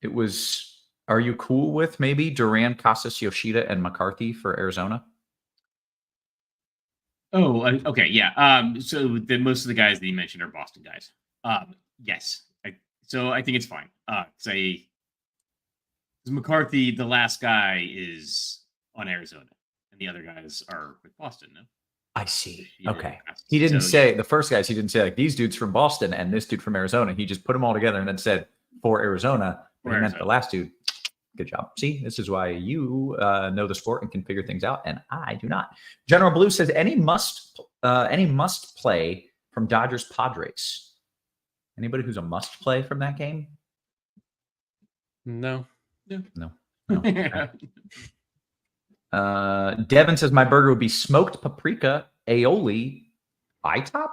It was, are you cool with maybe Duran, Casas, Yoshida, and McCarthy for Arizona? Oh, okay, yeah. So most of the guys that you mentioned are Boston guys. Yes. So I think it's fine. Say McCarthy, the last guy, is on Arizona, and the other guys are with Boston. No, I see. Yoshida, Okay. Casas. He didn't So, say yeah. the first guys. He didn't say like these dudes from Boston and this dude from Arizona. He just put them all together and then said for Arizona. But he meant the last dude. Good job. See, this is why you know the sport and can figure things out, and I do not. General Blue says any must play from Dodgers Padres. Anybody who's a must play from that game? No. No. Devin says my burger would be smoked paprika, aioli, ITOP,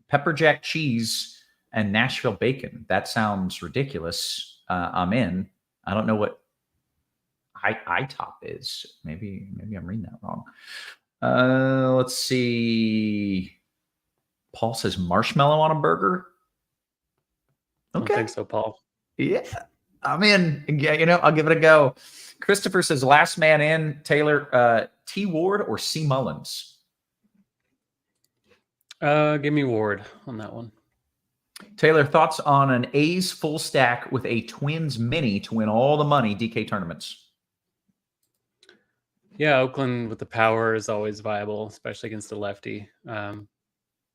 pepper jack cheese, and Nashville bacon. That sounds ridiculous. I'm in. I don't know what ITOP is. Maybe I'm reading that wrong. Let's see. Paul says marshmallow on a burger. I don't think so, Paul. Yeah, I'm in. Yeah, I'll give it a go. Christopher says last man in. Taylor, T Ward or C Mullins? Give me Ward on that one. Taylor, thoughts on an A's full stack with a Twins mini to win all the money DK tournaments? Yeah, Oakland with the power is always viable, especially against a lefty.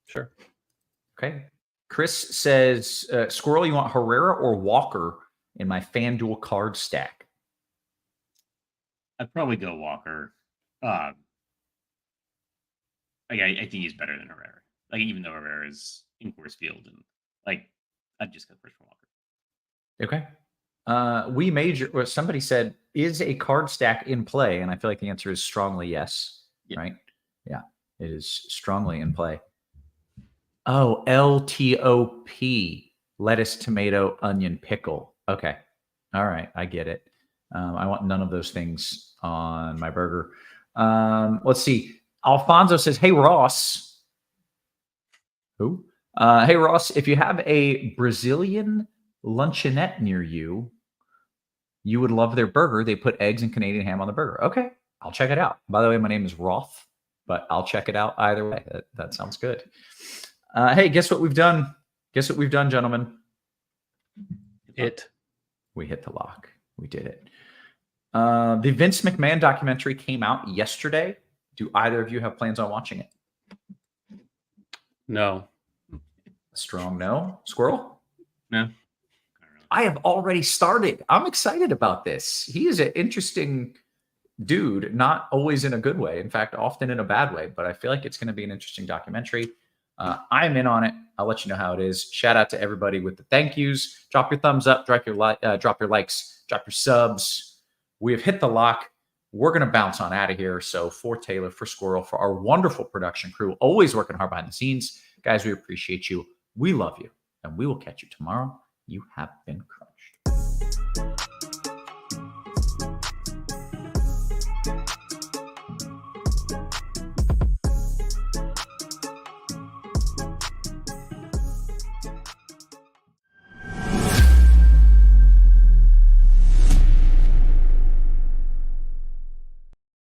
Sure. Okay. Chris says, Squirrel, you want Herrera or Walker in my FanDuel card stack? I'd probably go Walker. I think he's better than Herrera. Like, even though Herrera is in Coors Field, and I'd just go first for Walker. Okay. Somebody said, is a card stack in play? And I feel like the answer is strongly yes. Yeah. Right? Yeah, it is strongly in play. Oh, LTOP, lettuce, tomato, onion, pickle. Okay. All right. I get it. I want none of those things on my burger. Let's see. Alfonso says, hey, Ross. Who? Hey, Ross, if you have a Brazilian luncheonette near you, you would love their burger. They put eggs and Canadian ham on the burger. Okay. I'll check it out. By the way, my name is Roth, but I'll check it out either way. That sounds good. Hey, guess what we've done? Guess what we've done, gentlemen? We hit the lock. We did it. The Vince McMahon documentary came out yesterday. Do either of you have plans on watching it? No. Strong no. Squirrel? No. I have already started. I'm excited about this. He is an interesting dude, not always in a good way. In fact, often in a bad way, but I feel like it's going to be an interesting documentary. I'm in on it. I'll let you know how it is. Shout out to everybody with the thank yous. Drop your thumbs up, drop your likes, drop your subs. We have hit the lock. We're going to bounce on out of here. So for Taylor, for Squirrel, for our wonderful production crew, always working hard behind the scenes. Guys, we appreciate you. We love you. And we will catch you tomorrow. You have been crunched.